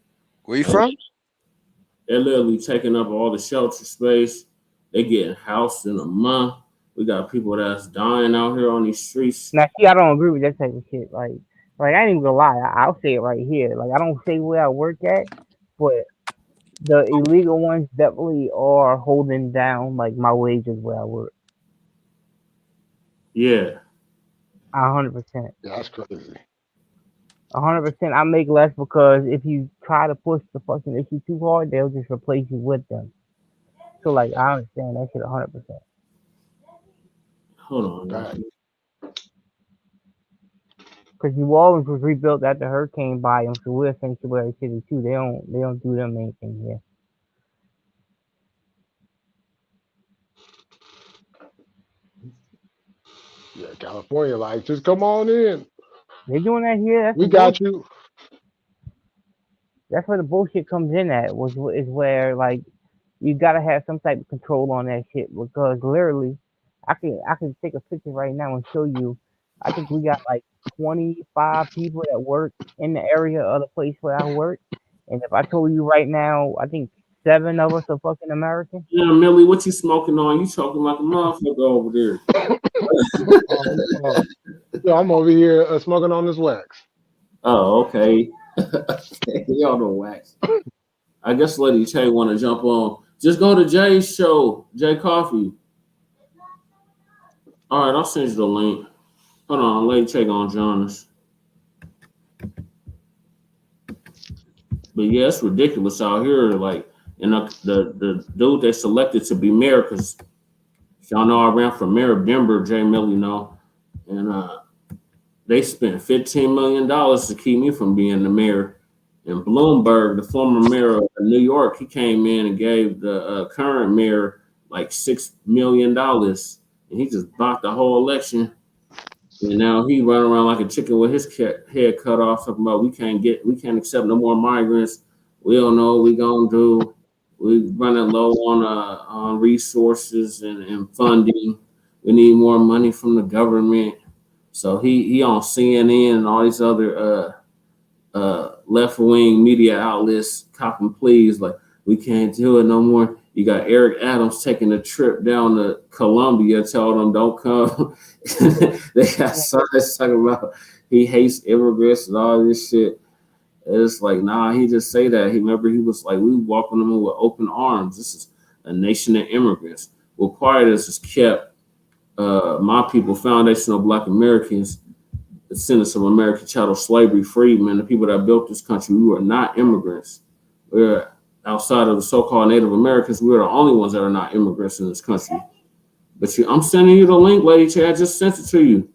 Where you And from? they're literally taking up all the shelter space. They getting housed in a month. We got people that's dying out here on these streets. Now, see, I don't agree with that type of shit. Like I ain't even gonna lie. I'll say it right here. Like, I don't say where I work at, but the illegal ones definitely are holding down like my wages where I work. Yeah, 100%. That's crazy. 100%. I make less because if you try to push the fucking issue too hard, they'll just replace you with them. So like, I understand that shit 100%. hold on. That, Man. Because New Orleans was rebuilt after Hurricane Volume, so we're a sanctuary city too. They don't do them anything here. yeah, California, like, just come on in. They doing that here. That's We some got bullshit. you. That's where the bullshit comes in at. Is where like you gotta have some type of control on that shit because literally, I can take a picture right now and show you. I think we got like 25 people that work in the area of the place where I work, and if I told you right now, I think 7 of us are fucking American. Yeah, Millie, what you smoking on? You choking like a motherfucker over there. Oh, yo, I'm over here smoking on this wax. Oh, okay. Y'all know wax. I guess Lady Tay want to jump on. Just go to Jay's show, Jay Coffee. All right, I'll send you the link. Hold on, Lady Tay gonna join us. But yeah, it's ridiculous out here. Like, and the dude they selected to be mayor, because y'all know I ran for mayor of Denver, Jay Millie, and they spent $15 million to keep me from being the mayor. And Bloomberg, the former mayor of New York, he came in and gave the current mayor like $6 million, and he just bought the whole election. And now he running around like a chicken with his head cut off, talking about we can't accept no more migrants. We don't know what we gonna do. We running low on resources and funding. We need more money from the government. So he on CNN and all these other left wing media outlets copping pleas like we can't do it no more. You got Eric Adams taking a trip down to Colombia, telling them don't come. They got signs talking about he hates immigrants and all this shit. It's like, nah, he just say that. He was like, we welcome them with open arms. This is a nation of immigrants. Well, quiet as is kept. My people, Foundation of Black Americans, descendants of American chattel slavery, freedmen, the people that built this country, we were not immigrants. We're outside of the so-called Native Americans. We're the only ones that are not immigrants in this country. But I'm sending you the link, Lady Che. I just sent it to you.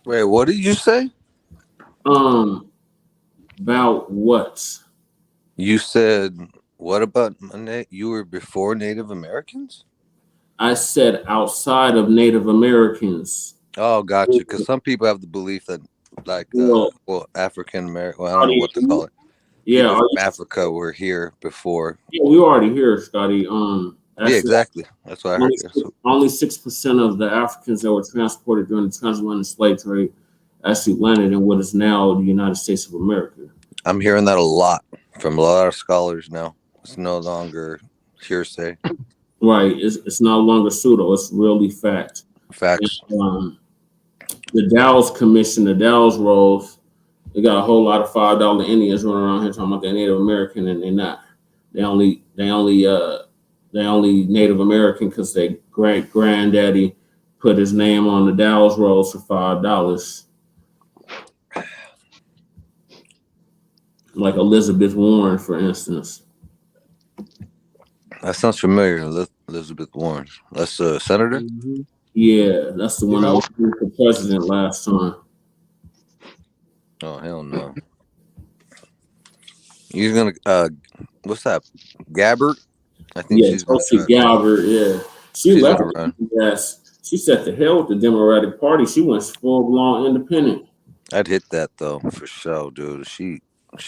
Wait, what did you say? About what? You said what about you were before Native Americans? I said outside of Native Americans. Oh, gotcha. Because some people have the belief that, like, African American. Well, I don't know what to call it. Yeah, people from Africa were here before. Yeah, we were already here, Scotty. Yeah, exactly. That's what I heard. Only 6% of the Africans that were transported during the transatlantic slave trade actually landed in what is now the United States of America. I'm hearing that a lot from a lot of scholars now. It's no longer hearsay. Right. It's no longer pseudo. It's really fact. Facts. And, the Dow's Commission, the Dow's rolls, they got a whole lot of $5 Indians running around here talking about they're Native American, and they're not. They only Native American because their great granddaddy put his name on the Dow's rolls for $5. Like Elizabeth Warren, for instance. That sounds familiar. Elizabeth Warren. That's a senator? Mm-hmm. Yeah, that's the one that was for president last time. Oh, hell no. You're going to, what's that? Gabbard? I think she's going to Gabbard, yeah. She left. Yes. She said to hell with the Democratic Party. She went full-blown independent. I'd hit that, though, for sure, dude. She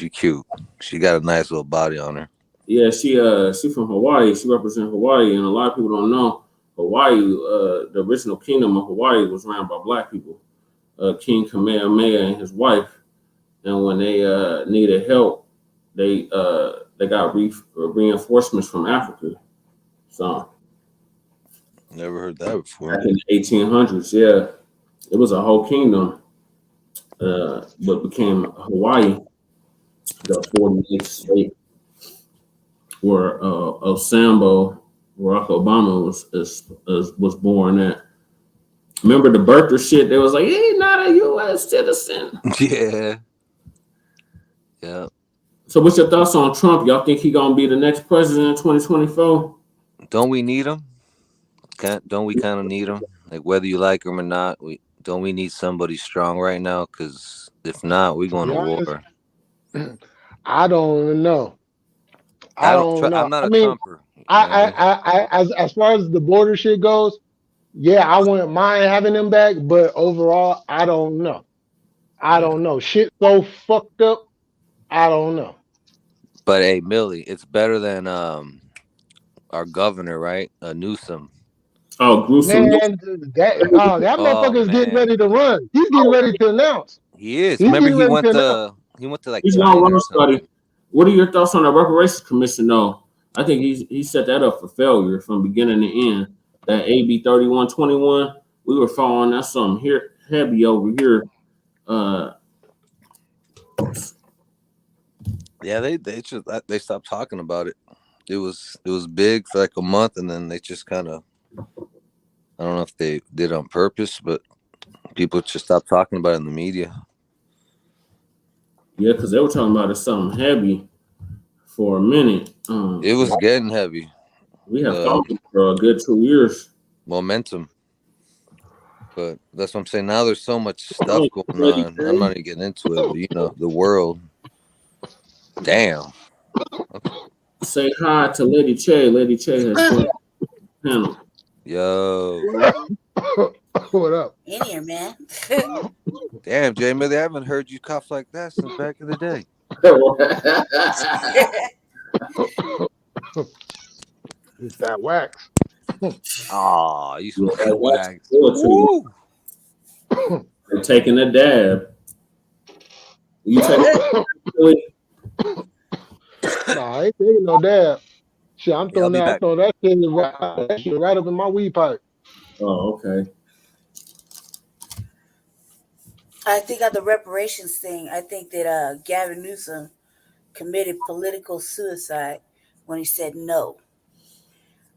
cute. She got a nice little body on her. Yeah, she from Hawaii. She represents Hawaii, and a lot of people don't know Hawaii. The original kingdom of Hawaii was ran by black people. King Kamehameha and his wife, and when they needed help, they got reinforcements from Africa. So never heard that before. Back in the 1800s, yeah, it was a whole kingdom, but became Hawaii, the 48th state where Osambo, Barack Obama was born at. Remember the birther shit? They was like, he's not a U.S. citizen. Yeah. Yeah. So what's your thoughts on Trump? Y'all think he gonna be the next president in 2024? Don't we need him? Don't we kind of need him? Like whether you like him or not, we need somebody strong right now? Because if not, we're going to war. I don't know. I don't know. I'm not a Trumper. As far as the border shit goes, yeah, I wouldn't mind having them back, but overall, I don't know. I don't know. Shit so fucked up. I don't know. But hey, Milli, it's better than our governor, right? Newsom. Oh, gruesome. Man, that motherfucker's getting ready to run. He's getting ready to announce. He is. Remember, he went to like. He's not wrong, Scotty. What are your thoughts on the reparations commission? Though I think he set that up for failure from beginning to end. That AB 3121, we were following that something here heavy over here. Yeah, they stopped talking about it. It was big for like a month, and then they just kind of, I don't know if they did it on purpose, but people just stopped talking about it in the media. Yeah, because they were talking about it something heavy for a minute. It was getting heavy. We have talked for a good 2 years. Momentum. But that's what I'm saying. Now there's so much stuff going on. I'm not even getting into it, but the world. Damn. Okay. Say hi to Lady Che. Lady Che has joined the panel. Yo. What up? In here, man. Damn, Jamie, I haven't heard you cough like that since back in the day. It's that wax. Oh, you Yeah, smoking that's wags. good to you. Woo! They're taking a dab. You take No, I ain't taking no dab. Shit, Yeah, I'll be I'm back. throwing that shit right up in my weed pipe. Oh, okay. I think on the reparations thing, I think that Gavin Newsom committed political suicide when he said no.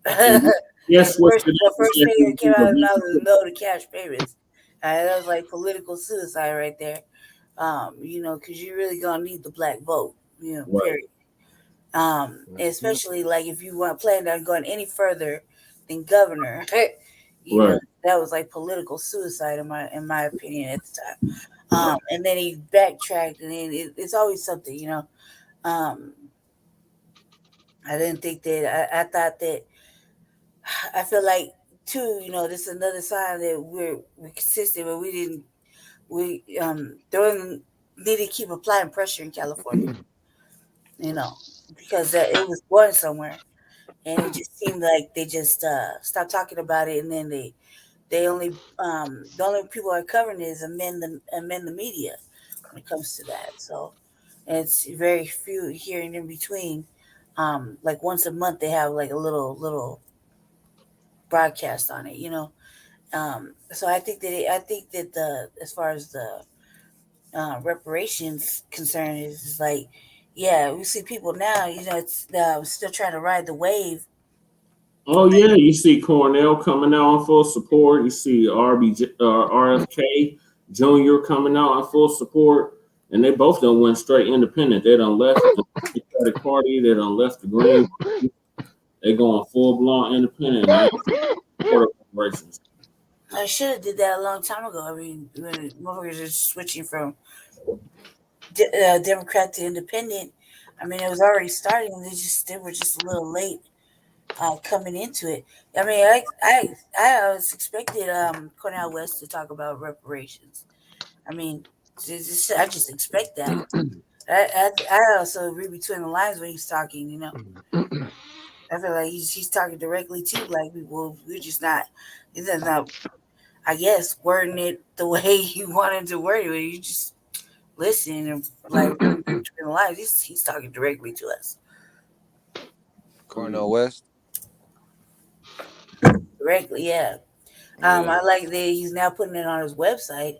And yes, what The first thing that came out of his mouth was no to cash payments. That was like political suicide right there. Because you're really gonna need the black vote. right, Period. Especially like if you weren't planning on going any further than governor, right. that was like political suicide in my opinion at the time. And then he backtracked, and then it's always something. Um, I didn't think that. I thought that. I feel like too. This is another sign that we're consistent, but we didn't. There need to keep applying pressure in California. You know, because it was going somewhere, and it just seemed like they just stopped talking about it, and then they only the only people are covering it is amend the media when it comes to that. So it's very few here and in between. Like once a month they have like a little broadcast on it. So I think that the as far as the reparations concern is like, yeah, we see people now. It's still trying to ride the wave. Oh yeah, you see Cornell coming out in full support. You see RFK Jr. coming out in full support, and they both done went straight independent. They done left the Democratic Party. They done left the Green. They going full blown independent, man. Corporations. I should have did that a long time ago. I mean, when motherfuckers are switching from Democrat to Independent, I mean, it was already starting. They were just a little late coming into it. I mean, I always expected Cornel West to talk about reparations. I mean, I just expect that. I also read between the lines when he's talking. I feel like he's talking directly to black people. We're just not. He's not. I guess wording it the way you wanted to word it. You just listen and like read between the lines. He's talking directly to us. Cornell West. Directly, yeah. Yeah. I like that he's now putting it on his website.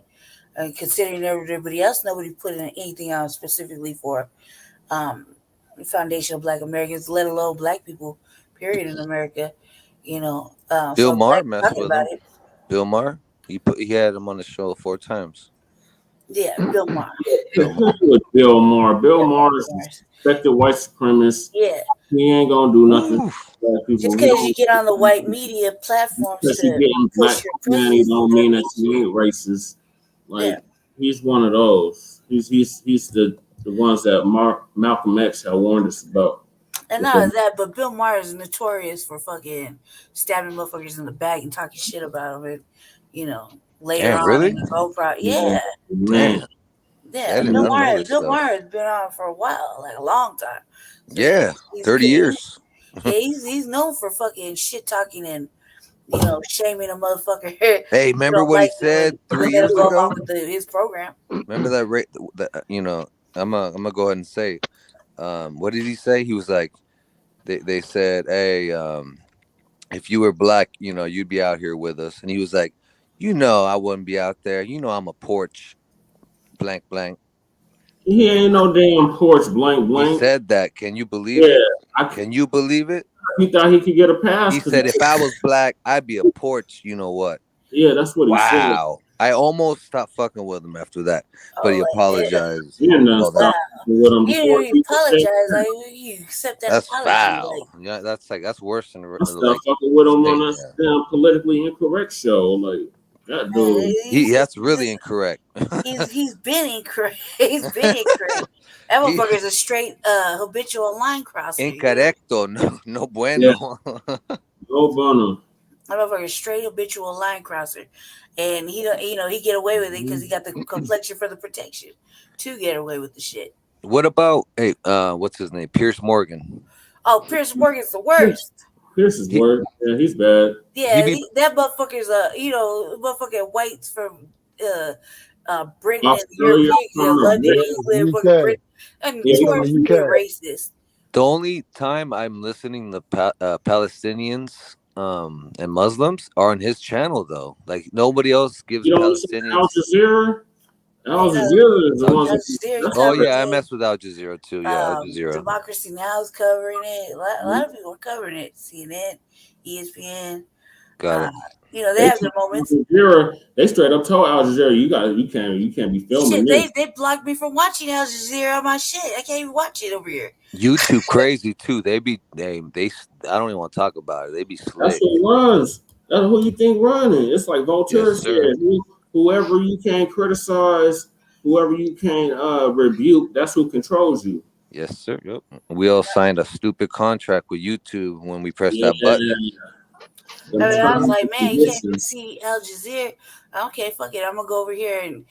Considering everybody else, nobody put in anything out specifically for um, Foundation of Black Americans, let alone Black people, period, in America. So Bill I'm Maher glad you're messed talking with about him. it. Bill Maher. He had him on the show 4 times. Yeah, Bill Maher. Bill Maher. With Bill Maher. Bill Yeah, Maher is Bill a Maher. suspected white supremacist. Yeah, He ain't gonna do nothing Ooh. for black people. just He because you don't, get on the white media platforms because he to getting push black your humanity pushes, don't doesn't mean mean that he ain't racist. yeah. Like he's one of those. He's the ones that Malcolm X had warned us about. And not only that, but Bill Maher is notorious for fucking stabbing motherfuckers in the back and talking shit about them. And, later Damn, on in really? his Oprah, Man, yeah, man. Damn. See, yeah. I Bill don't know Maher, this Bill stuff. Maher has been on for a while, like a long time. So Yeah, he's 30 good. years. Yeah, he's known for fucking shit talking and shaming a motherfucker. Hey, You remember don't what he like it said when 3 they don't years go along ago? with his program. Remember that rate? I'm gonna go ahead and say, what did he say? He was like, they said, hey, if you were black, you'd be out here with us. And he was like, I wouldn't be out there. I'm a porch, blank, blank. He ain't no damn porch blank He blank. said that. Can you believe Yeah, it? Can you believe it? he thought he could get a pass He because said, if I was black, I'd be a porch. You know what? yeah, that's what he said. Wow. I almost stopped fucking with him after that, but Oh, he like, yeah. apologized. He didn't Well, Wow. stop with him You didn't before even he said apologize. Like, you accept that that's apology. Like, foul. Yeah, that's worse than I stopped like fucking with him on saying, that yeah. damn politically incorrect show. Like that dude. That's really incorrect. he's been incorrect. He's been incorrect. That He motherfucker's a straight habitual line crosser. incorrecto, no Yeah, bueno. no bono. That motherfucker's straight habitual line crosser, and he don't. He get away with it because he got the complexion for the protection to get away with the shit. What about what's his name? Pierce Morgan. Oh, Pierce Morgan's the Chris, worst. Pierce is He, worse. Yeah, he's bad. Yeah, be that motherfucker's motherfucking whites from Britain and Australia, European, London, Britain. England, fucking UK. Britain, and Yeah, He's from towards the you being UK. racist. the only time I'm listening to Palestinians and Muslims are on his channel though. Like nobody else gives you don't listen to Al Palestinians. Jazeera. Yeah, Al Jazeera is the Al ones Al that. Jazeera That's Oh what yeah, I covering it. mess with Al Jazeera too. Yeah, Al Jazeera. Democracy Now! Is covering it. A they lot of people are covering it. CNN, ESPN. Got it. They have their Al moments. Jazeera. They straight up told Al Jazeera, you can't be filming Shit, this. they blocked me from watching Al Jazeera on my shit. I can't even watch it over here. YouTube crazy too. They be they. I don't even want to talk about it. They be That's slick. what runs. That's who you think running. It's like Voltaire Yes, said. sir. Whoever you can't criticize, whoever you can't rebuke, that's who controls you. Yes, sir. Yep. We all signed a stupid contract with YouTube when we pressed Yeah. that button. Them I was terms like, and man, you can't conditions. see Al Jazeera. Okay, fuck it. I'm gonna go over here and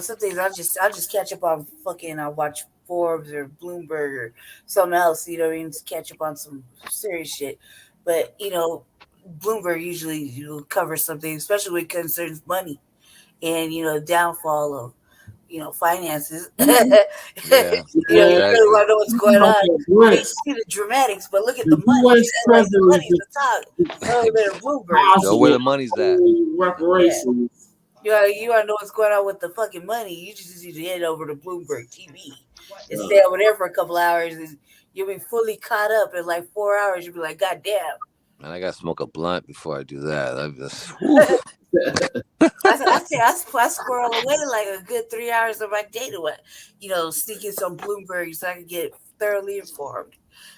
some things I'll just catch up on fucking. I'll watch Forbes or Bloomberg or something else. You know what I mean? To catch up on some serious shit. But Bloomberg usually cover something, especially when it concerns money and downfall of finances. Yeah, You Man, really exactly. want to know what's going on. You ain't Bricks. see the dramatics, but look at The the money. U.S. Like the Treasury money's the top. Other than Bloomberg. Know where possibly the money's at. Yeah. reparations. You want to know what's going on with the fucking money. You just need to head over to Bloomberg TV and stay over there for a couple hours, and you'll be fully caught up in like 4 hours. You'll be like, God damn. Man, I gotta smoke a blunt before I do that. I just, whew. I squirrel away like a good 3 hours of my day to sneak in some Bloomberg so I can get thoroughly informed.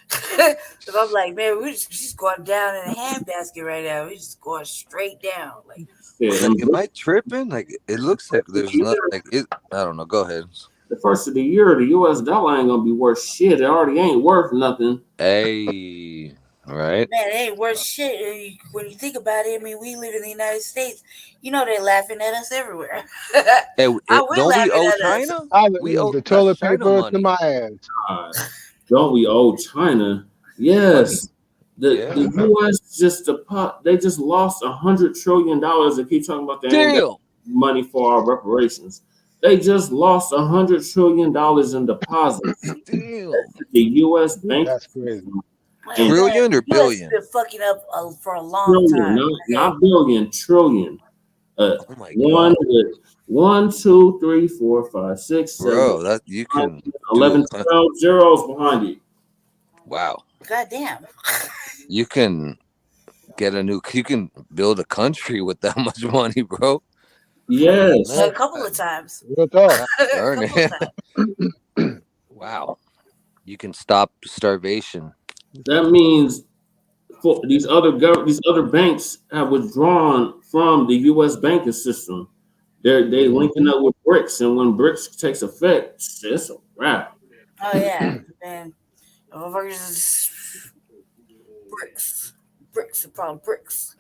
Because I'm like, man, we're just going down in a handbasket right now. We're just going straight down. Like, Yeah, Like, and am I tripping? Like, it looks like there's not like it. I don't know. Go ahead. the first of the year, the U.S. dollar ain't gonna be worth shit. It already ain't worth nothing. Hey, all right. man, it ain't worth shit when you think about it. I mean, we live in the United States. They're laughing at us everywhere. Hey, How we're don't we laughing owe at us. China? I We owe the that's toilet China paper to money. my ass. God, don't we owe China? Yes. The Yeah. U.S. they just lost $100 trillion. They keep talking about they ain't got Damn. money for our reparations. They just lost $100 trillion in deposits. Damn. The U.S. banking That's crazy. system. Man, And Trillion or the U.S. has billion? been fucking up for a long trillion, time. not billion, trillion. Oh my One god, with 1, 2, 3, 4, 5, 6, 7, bro. That you 9, can 11, do. 12 zeros behind it. Wow. God damn. You can get a new. You can build a country with that much money, bro. Yes. A couple of times. Real talk. A Darn couple of it. times. Wow. You can stop starvation. That means for these other banks have withdrawn from the U.S. banking system. They linking up with BRICS, and when BRICS takes effect, it's a wrap. Oh yeah, man. Motherfuckers is bricks. Bricks, the problem. Bricks.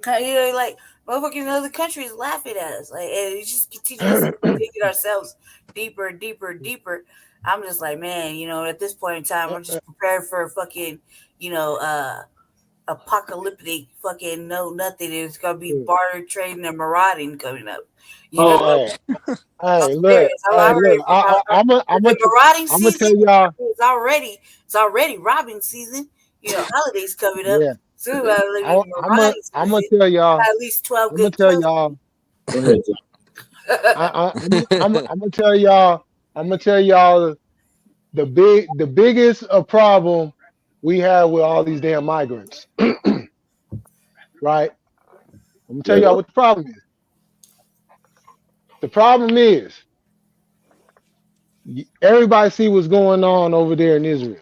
Like motherfuckers in other countries laughing at us. Like, and it just continues taking ourselves deeper and deeper and deeper. I'm just like, man, at this point in time, I'm just prepared for fucking, apocalyptic fucking no nothing. It's gonna be barter trading and marauding coming up. Hey, I'm look, serious. I'm look. ready for I'm the marauding gonna season. tell y'all. It's already robbing season. Holidays coming up. Yeah, Soon, I'm gonna tell y'all. at least 12 I'm gonna good tell kills. y'all. Go ahead, I'm gonna tell y'all. I'm gonna tell y'all the biggest problem we have with all these damn migrants. Right? I'm gonna tell y'all what the problem is. The problem is everybody see what's going on over there in Israel.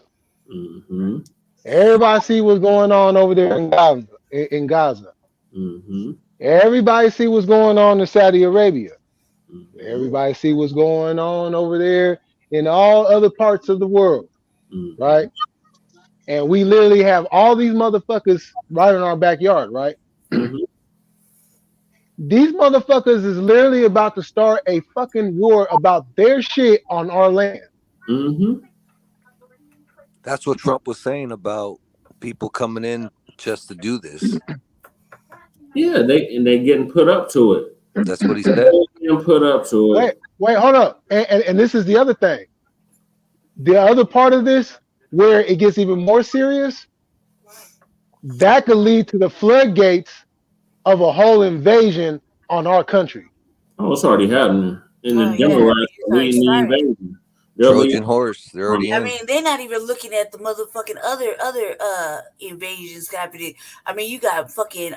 Mm-hmm. Everybody see what's going on over there in Gaza. In Gaza. Mm-hmm. Everybody see what's going on in Saudi Arabia. Mm-hmm. Everybody see what's going on over there in all other parts of the world, Mm-hmm. right? And we literally have all these motherfuckers right in our backyard, right? Mm-hmm. These motherfuckers is literally about to start a fucking war about their shit on our land. Mm-hmm. That's what Trump was saying about people coming in just to do this. Yeah, they getting put up to it. That's what he said. Getting put up to it. Wait, hold up. And this is the other thing. The other part of this, where it gets even more serious, that could lead to the floodgates of a whole invasion on our country. Oh, it's already happening. And the Oh, yeah, Democrats it's are already leading the started. invasion. They're Trojan leading. horse. They're already I in. mean, they're not even looking at the motherfucking other invasions happening. I mean, you got fucking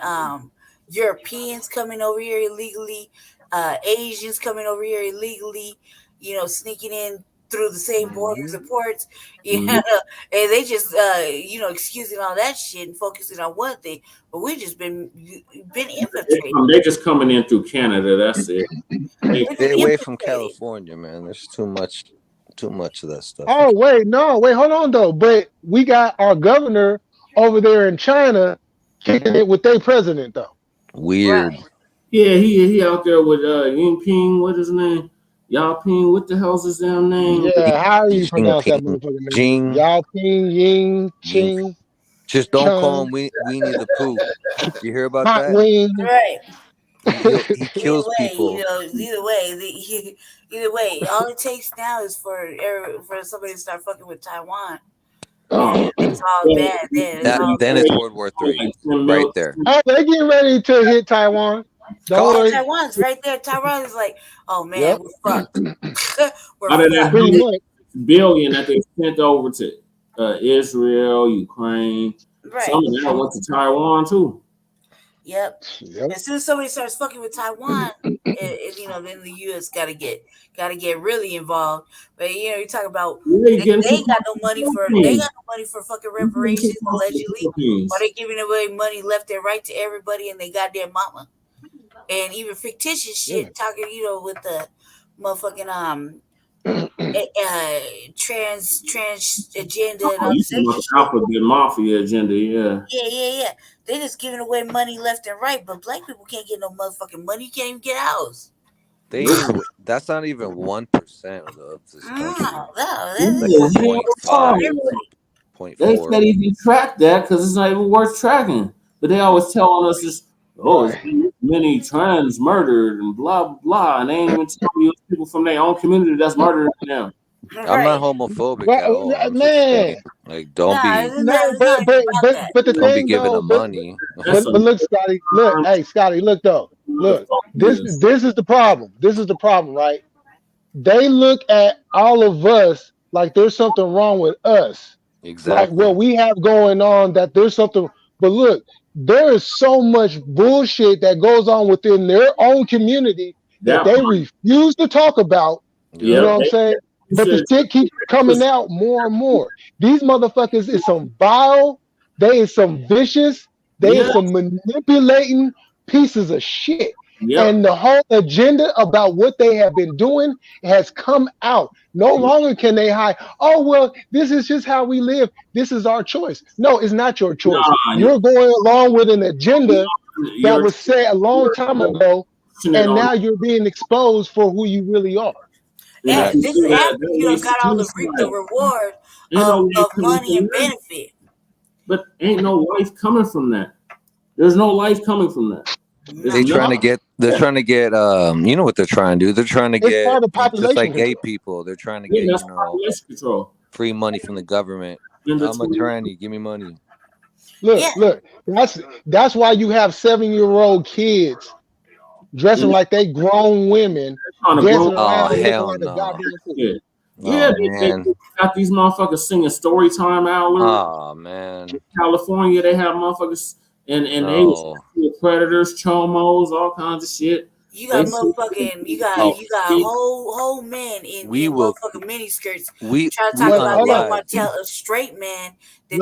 Europeans coming over here illegally, Asians coming over here illegally, you know, sneaking in through the same borders and ports, you know, and they just you know, excusing all that shit and focusing on one thing, but we just been infiltrated. They just coming in through Canada. That's it. We've Stay been away from infiltrated. California, man. There's too much of that stuff. Oh, wait, hold on though. But we got our governor over there in China kicking it with their president though. Weird. Right. Yeah, he out there with Yingping. What his name? Yao Ping. What the hell's his damn name? Yeah, how do you Xi pronounce that Jinping. motherfucking name? Jing. Yao Ping, Ying, Ching, Just don't call Chung, him Weenie the Pooh. You hear about Hot that? Wing. Right. He kills Either way, people. you know, either way, all it takes now is for somebody to start fucking with Taiwan. And it's all bad then. Then it's World War III. Right there. Oh, they're getting ready to hit Taiwan. Don't worry. Taiwan's right there. Taiwan is like, oh man, Yep. we're fucked. We're Out of that fucked. Pretty much. billion that they sent over to Israel, Ukraine, Right. some of that went to Taiwan too. Yep. Yep. As soon as somebody starts fucking with Taiwan, you know, then the U.S. gotta get really involved. But you know, you talk about they ain't got no money for fucking reparations allegedly, or they giving away money left and right to everybody and they goddamn mama, and even fictitious shit talking, you know, with the motherfucking trans agenda and all this extra shit. Alphabet mafia agenda, yeah. Yeah. They just giving away money left and right, but black people can't get no motherfucking money. You can't even get a house. That's not even 1% of this country. They can't even track that because it's not even worth tracking. But they always telling us this, it's many trans murdered and blah blah blah, and they ain't even telling you people from their own community that's murdering them. I'm not homophobic at all. I'm just saying, like, don't but the don't thing be giving though, them money. but look, Scotty, Scotty, look though, this is the problem. This is the problem, right? They look at all of us like there's something wrong with us. Exactly. Like what we have going on, that there's something. But look, there is so much bullshit that goes on within their own community that they refuse to talk about. You know what I'm saying? But the shit keeps coming out more and more. These motherfuckers is some vile, they is some vicious, they is some manipulating pieces of shit. And the whole agenda about what they have been doing has come out. No longer can they hide. Oh, well, this is just how we live. This is our choice. No, it's not your choice. You're going along with an agenda that was set a long time ago, and now you're being exposed for who you really are. Yeah, this is after you got all the reward of money and benefit. But ain't no life coming from that. There's no life coming from that. They're trying to get you know what they're trying to do? They're trying to get just like gay people. They're trying to get free money from the government. I'm a tranny, give me money. Look, that's why you have 7-year-old kids dressing like they grown women, dancing around hell like a goddamn fool. They got these motherfuckers singing story time hours. Oh man. In California, they have motherfuckers and they predators, chomos, all kinds of shit. You got motherfucking you got whole men in motherfucking mini skirts trying to talk about they want to tell a straight man that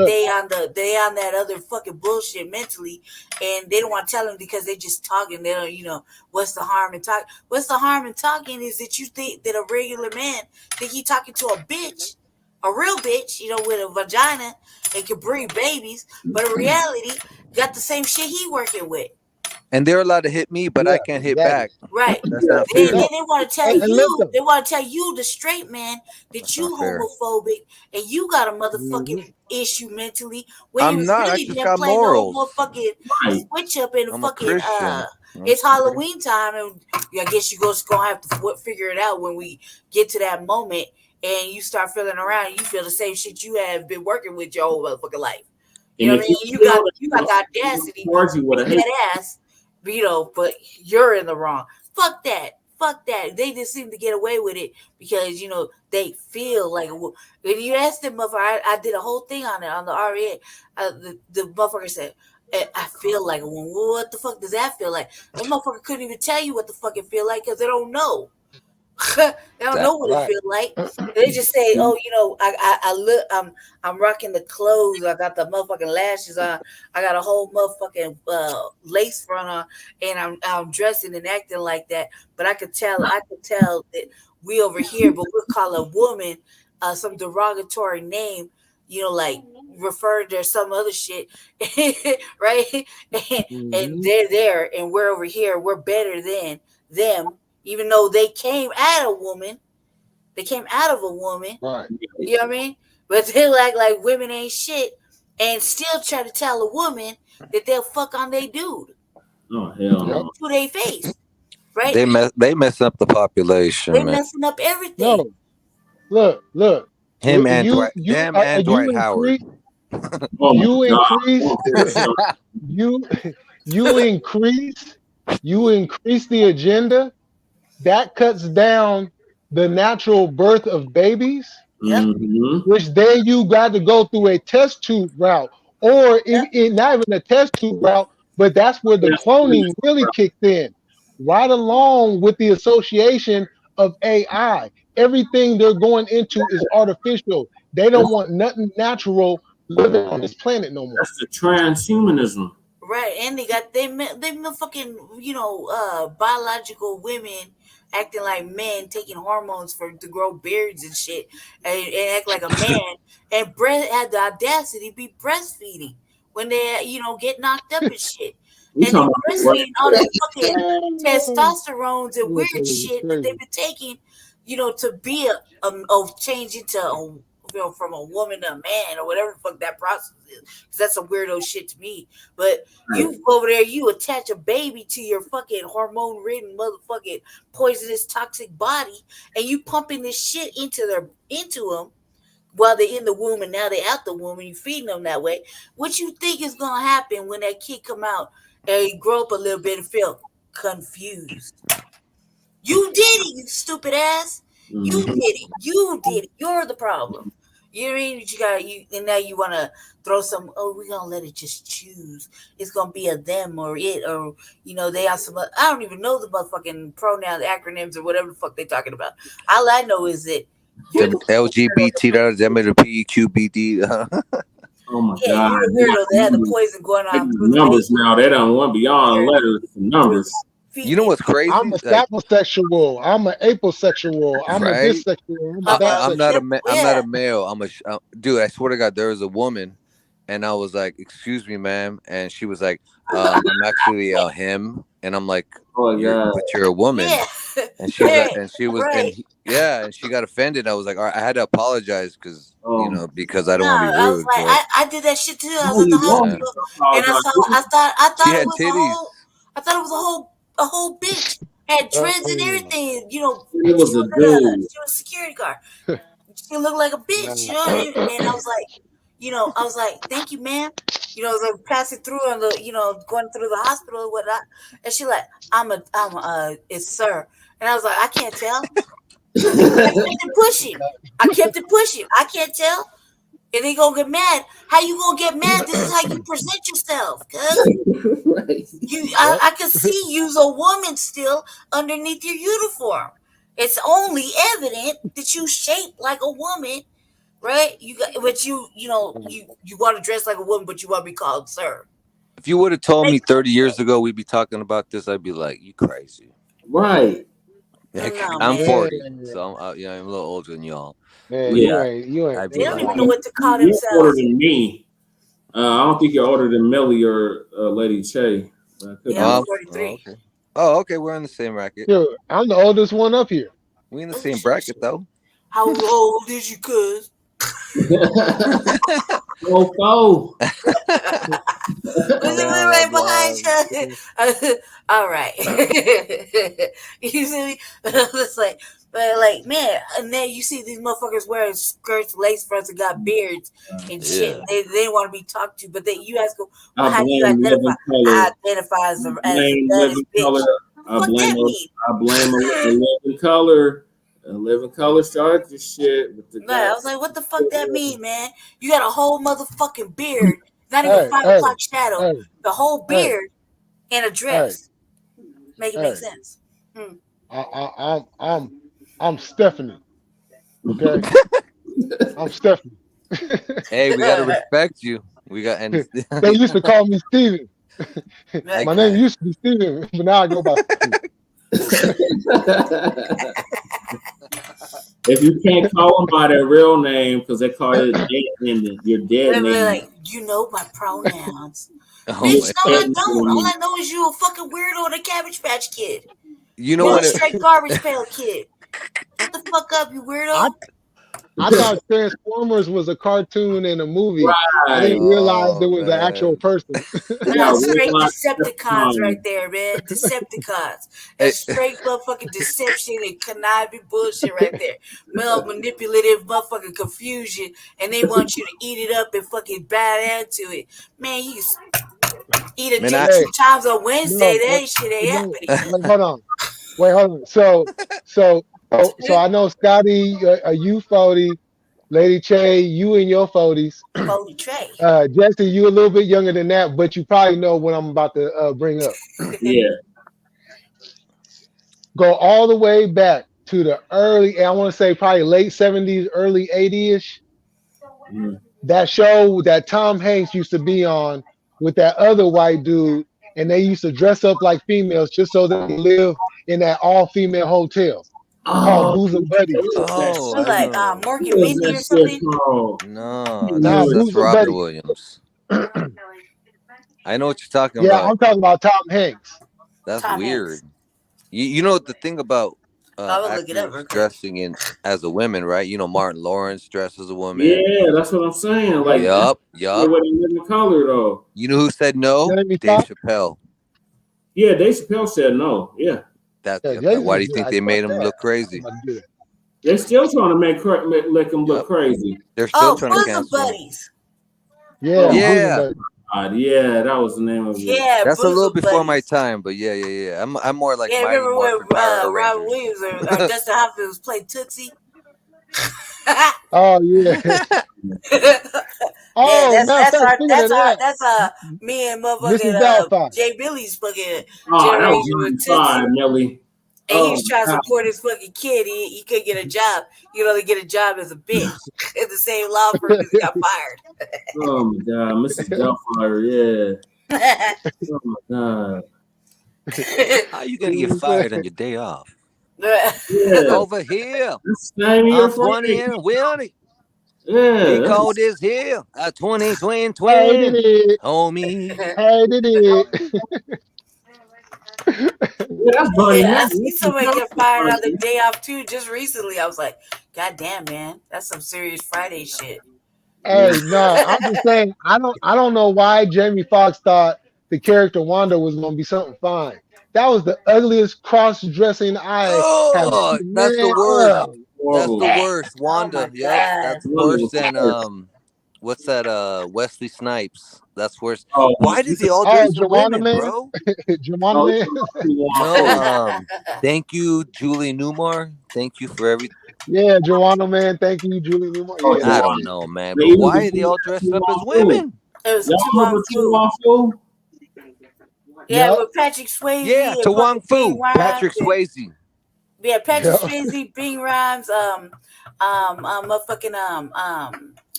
they on that other fucking bullshit mentally, and they don't want to tell them because they just talking. They don't, you know, what's the harm in talking? What's the harm in talking is that you think that a regular man think he talking to a bitch, a real bitch, you know, with a vagina and can breed babies, but in reality got the same shit he working with. And they're allowed to hit me, but I Yeah, can't hit exactly. back. Right. That's not They, fair. they, they want to tell And you, listen, they want to tell you, the straight man, that That's you not fair. homophobic and you got a mhm, motherfucking issue mentally, when I'm you not. I really just been got playing the whole morals. motherfucking Right. switch up in the I'm a fucking Christian. it's Halloween time, and I guess you gonna have to figure it out when we get to that moment, and you start feeling around, and you feel the same shit you have been working with your whole motherfucking life. You And know what if I you mean? You feel got that the audacity charge you to with a beat hate, that ass, but you're in the wrong. Fuck that. Fuck that. They just seem to get away with it because they feel like. When you ask them, motherfucker, I did a whole thing on it on the RN. The motherfucker said, I feel like a woman. Well, what the fuck does that feel like? That motherfucker couldn't even tell you what the fuck it feel like because they don't know. They don't know what it right. feels like. They just say, "Oh, I look, I'm rocking the clothes. I got the motherfucking lashes on. I got a whole motherfucking lace front on, and I'm dressing and acting like that." But I could tell that we over here, but we'll call a woman some derogatory name, like referred to some other shit, right? And Mhm, they're there, and we're over here. We're better than them, even though they came out of a woman. They came out of a woman. right. You know what I mean? But they act like women ain't shit and still try to tell a woman that they'll fuck on their dude oh hell Yep. no. to their face, right? They mess up the They population, man. messing up everything. No, look. Him and You Dwight, you them and you Dwight Howard. increase Oh my you God. increase Oh, you you increase you increase the agenda that cuts down the natural birth of babies, Yep, mm-hmm. which then you got to go through a test tube route, or yep. not even a test tube route, but that's where the Yes, cloning really kicked in, right along with the association of AI. Everything they're going into is artificial. They don't want nothing natural living on this planet no more. that's the transhumanism. Right, and they fucking biological women acting like men, taking hormones to grow beards and shit, and act like a man, and had the audacity to be breastfeeding when they get knocked up and shit, We and they talking about the breastfeeding all this fucking Oh, testosterones and weird motherfuckers is shit that they've crazy. been taking, to be a change into from a woman to a man or whatever the fuck that process is. Because that's some weirdo shit to me. But right. you over there, you attach a baby to your fucking hormone ridden motherfucking poisonous toxic body, and you pumping this shit into them while they're in the womb, and now they're out the womb, and you feeding them that way. What you think is gonna happen when that kid come out and grow up a little bit and feel confused? You did it, you stupid ass. You Mm-hmm. did it. You did it. You're the problem. You know what I mean? You got you, and now you want to throw some. Oh, we're gonna let it just choose. It's gonna be a them or it, or they have some. I don't even know the motherfucking pronouns, acronyms, or whatever the fuck they talking about. All I know is that you're Them the LGBT, them the PQBD. Oh my yeah, God. you're the weirdo that had the poison going They on got through the numbers baby. now. They don't want beyond You're letters for through numbers. You know feeding what's it. I'm crazy? a Like, saposexual. I'm an aposexual. I'm a right? dissexual. I'm a Uh, that I'm not a sexual. I'm not yeah, a male. Dude. I swear to God, there was a woman, and I was like, "Excuse me, ma'am," and she was like, "I'm actually him," and I'm like, Oh my God. but you're a woman," yeah, and she's like, yeah, and she was, right. yeah, and she got offended. I was like, all right, I had to apologize Oh, because I don't No, want to be I was rude, like, but I did that shit too. I was no, at the you don't yeah, have hospital, to and I saw. apologize. I she thought it had was titties, a whole bitch had dreads and Oh, everything. It was a dude. She was a security guard. She looked like a bitch, nah. and I was like, thank you, ma'am. As I'm passing through on the, going through the hospital and whatnot, and she like, it's sir, and I was like, I can't tell. I kept it pushing. I can't tell. And they gonna get mad. How you gonna get mad? This is how you present yourself, cuz Yep. I can see you's a woman still underneath your uniform. It's only evident that you shaped like a woman, right? But you want to dress like a woman, but you want to be called sir. if you would have told me Makes 30 no years sense. ago we'd be talking about this, I'd be like, you crazy. Right. Like, No, I'm man. 40, Man, so I'm a little older than y'all, man, but Yeah. yeah, you ain't I'd They be don't like, even know nah. what to call You're older themselves. than me. I don't think you're older than Millie or Lady Che. But I could Yeah, I'm be. 43. okay. Oh, okay. We're in the same bracket. Yo, I'm the oldest one up here. We in the Oh, same shit, bracket shit. though. How old is you, cuz? Oh, Was it Nah, right blah. behind you? All right. You see me? It's like, man, and then you see these motherfuckers wearing skirts, lace fronts, and got beards and shit. Yeah. They want to be talked to, but then you ask them, well, I how do you blame identify? living color. I identify as the Blame baddest living bitch. color. I What blame that mean? a living color. A living color started this shit with the Nah, I guy. was like, what the fuck that mean, man? You got a whole motherfucking beard, not even Hey, 5 o'clock shadow, hey, the whole hey, beard and a hey, dress. Make it make hey. sense. Hmm. I'm Stephanie. Okay, I'm Stephanie. Hey, we gotta respect you. We got and They used to call me Steven. I My Right. name used to be Steven, but now I go by Steven. If you can't call them by their real name because they call it dead name, your dead They're name. like, you know my pronouns. oh Your Bitch, my no, I god. dead don't. All name. I know is you a fucking weirdo and a Cabbage Patch Kid. You know You a what? straight garbage pail kid. Shut the fuck up, you I weirdo. I thought Transformers was a cartoon and a movie. I Right. didn't realize it Oh was an actual man. person. Yeah, Nah, straight real Decepticons life. right there, man. Decepticons. Hey, That's straight motherfucking deception and conniving bullshit right there. Manipulative motherfucking confusion, and they want you to eat it up and fucking bite into it. Man, you eat a man, dick I Hey, 2 times on Wednesday. no, That ain't shit ain't no, happening. wait, hold on. Wait, hold on. So I know Scotty, you 40, Lady Che, you in your 40s. Holy tray. Jesse, you a little bit younger than that, but you probably know what I'm about to bring up. Yeah. Go all the way back to the early, I want to say probably late 70s, early 80s. Mm. That show that Tom Hanks used to be on with that other white dude, and they used to dress up like females just so they could live in that all-female hotel called Oh, Booze and Buddies. that oh, We're I shit. like know. Mork What and was Mindy or that shit something. called? No, Nah, that's Booze and Robin Buddies. Williams. I know what you're talking Yeah, about. I'm talking about Tom Hanks. That's Tom Hanks. weird. You know the thing about I will look it up actors real quick. dressing in as a woman, right? You know Martin Lawrence dressed as a woman. Yeah, that's what I'm saying. Yeah. Like, that's Yup, the yup. way they live in color, though. You know who said no? Jamie Dave Foxx. Chappelle. Yeah, Dave Chappelle said no. Yeah. Yeah, Why Jason's do a you good think actor. they made Yeah, him look I'm crazy? about to do that. They're still trying to make him look Yep. crazy. They're still Oh, trying to Bosom cancel him. Buddies. Yeah, Oh, Booze and Yeah. Buddies. God. Yeah, that was the name of it. Yeah, That's a little Bosom before my Buddies. time, but yeah. I'm more like Yeah, Mighty remember when Morphin Power Robin Rangers. Williams or Dustin Hoffman played Tootsie? Oh yeah. Yeah, Oh, matter of fact, speaking of that, that's me and Mrs. motherfucking Doubtfire. Jay Billy's fucking Oh, that was generation with Tootsie. 95, Millie. And he Oh, was trying to God. support his fucking kid. He couldn't get a job. He could only get a job as a bitch at the same law firm because he got fired. Oh, my God. Mrs. Doubtfire, yeah. Oh, my God. How you gonna get fired on your day off? Yeah. Over here. That's the name of your I'm 20 friend. and Willie. Yeah. We That's, call this here a 20 Hey, did twin, it. homie. Hey, did it. yeah, that's Bernie Yeah, I Mac. see somebody get fired on the day off too just recently. I was like, God damn, man, that's some serious Friday shit. Hey, no, I'm just saying, I don't know why Jamie Foxx thought the character Wanda was gonna be something fine. That was the ugliest cross-dressing I have Oh, seen. that's the Man, worst. That's the Horrible. worst. Oh my Wanda. Yep. god. That's Wonder worse was than first. what's that Wesley Snipes. That's worse. Oh, Why you did they said, all oh, dress as Joanna women, Man, bro? Joanna oh, Man. No, thank you, Julie Newmar. Thank you for everything. Yeah, Joanna Man. Thank you, Julie Newmar. oh, Yeah, I that's don't it. know, man. They But even why are they before all dressed up as Wong Fu. women? It was Y'all Tu remember Wong Tu Fu. Wong Fu? Yeah, Yep, with Patrick Swayze Yeah, and to Wong fucking Bing Fu, Rhymes. Patrick Swayze. Yeah, Patrick yep. Swayze, Bing Rhymes, motherfucking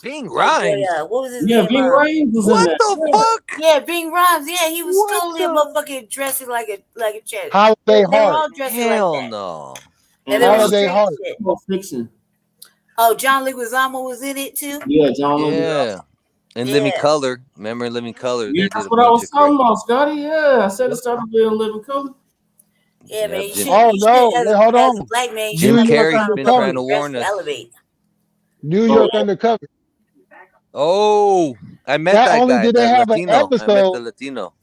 Bing oh boy, Rhymes. what was his Yeah, name? Ving Rhames was in What that. the Yeah. fuck? Yeah, Bing Rhymes. Yeah, he was What totally a the motherfucking dressing like a chick. Holiday They were Heart. all dressing like hell that, no? and they were And Holiday straight Heart. shit. Pulp Fiction. Oh, John Leguizamo was in it too. Yeah, John Leguizamo. Yeah. And Yeah. Living Color. Remember in Living Color? Yeah, They that's did a what I bunch was of talking great. about, Scotty. Yeah, I said it started with Living Color. Yeah, man. You Jim, should, Oh you should no, wait, hold as a on. black man, you should Jim New like York Carrey's trying to been trying fucking Undercover. to dress warn to us. elevate. New Oh, York Undercover. Oh, I met Not that only guy, did they the have an Latino. I met the episode, Latino.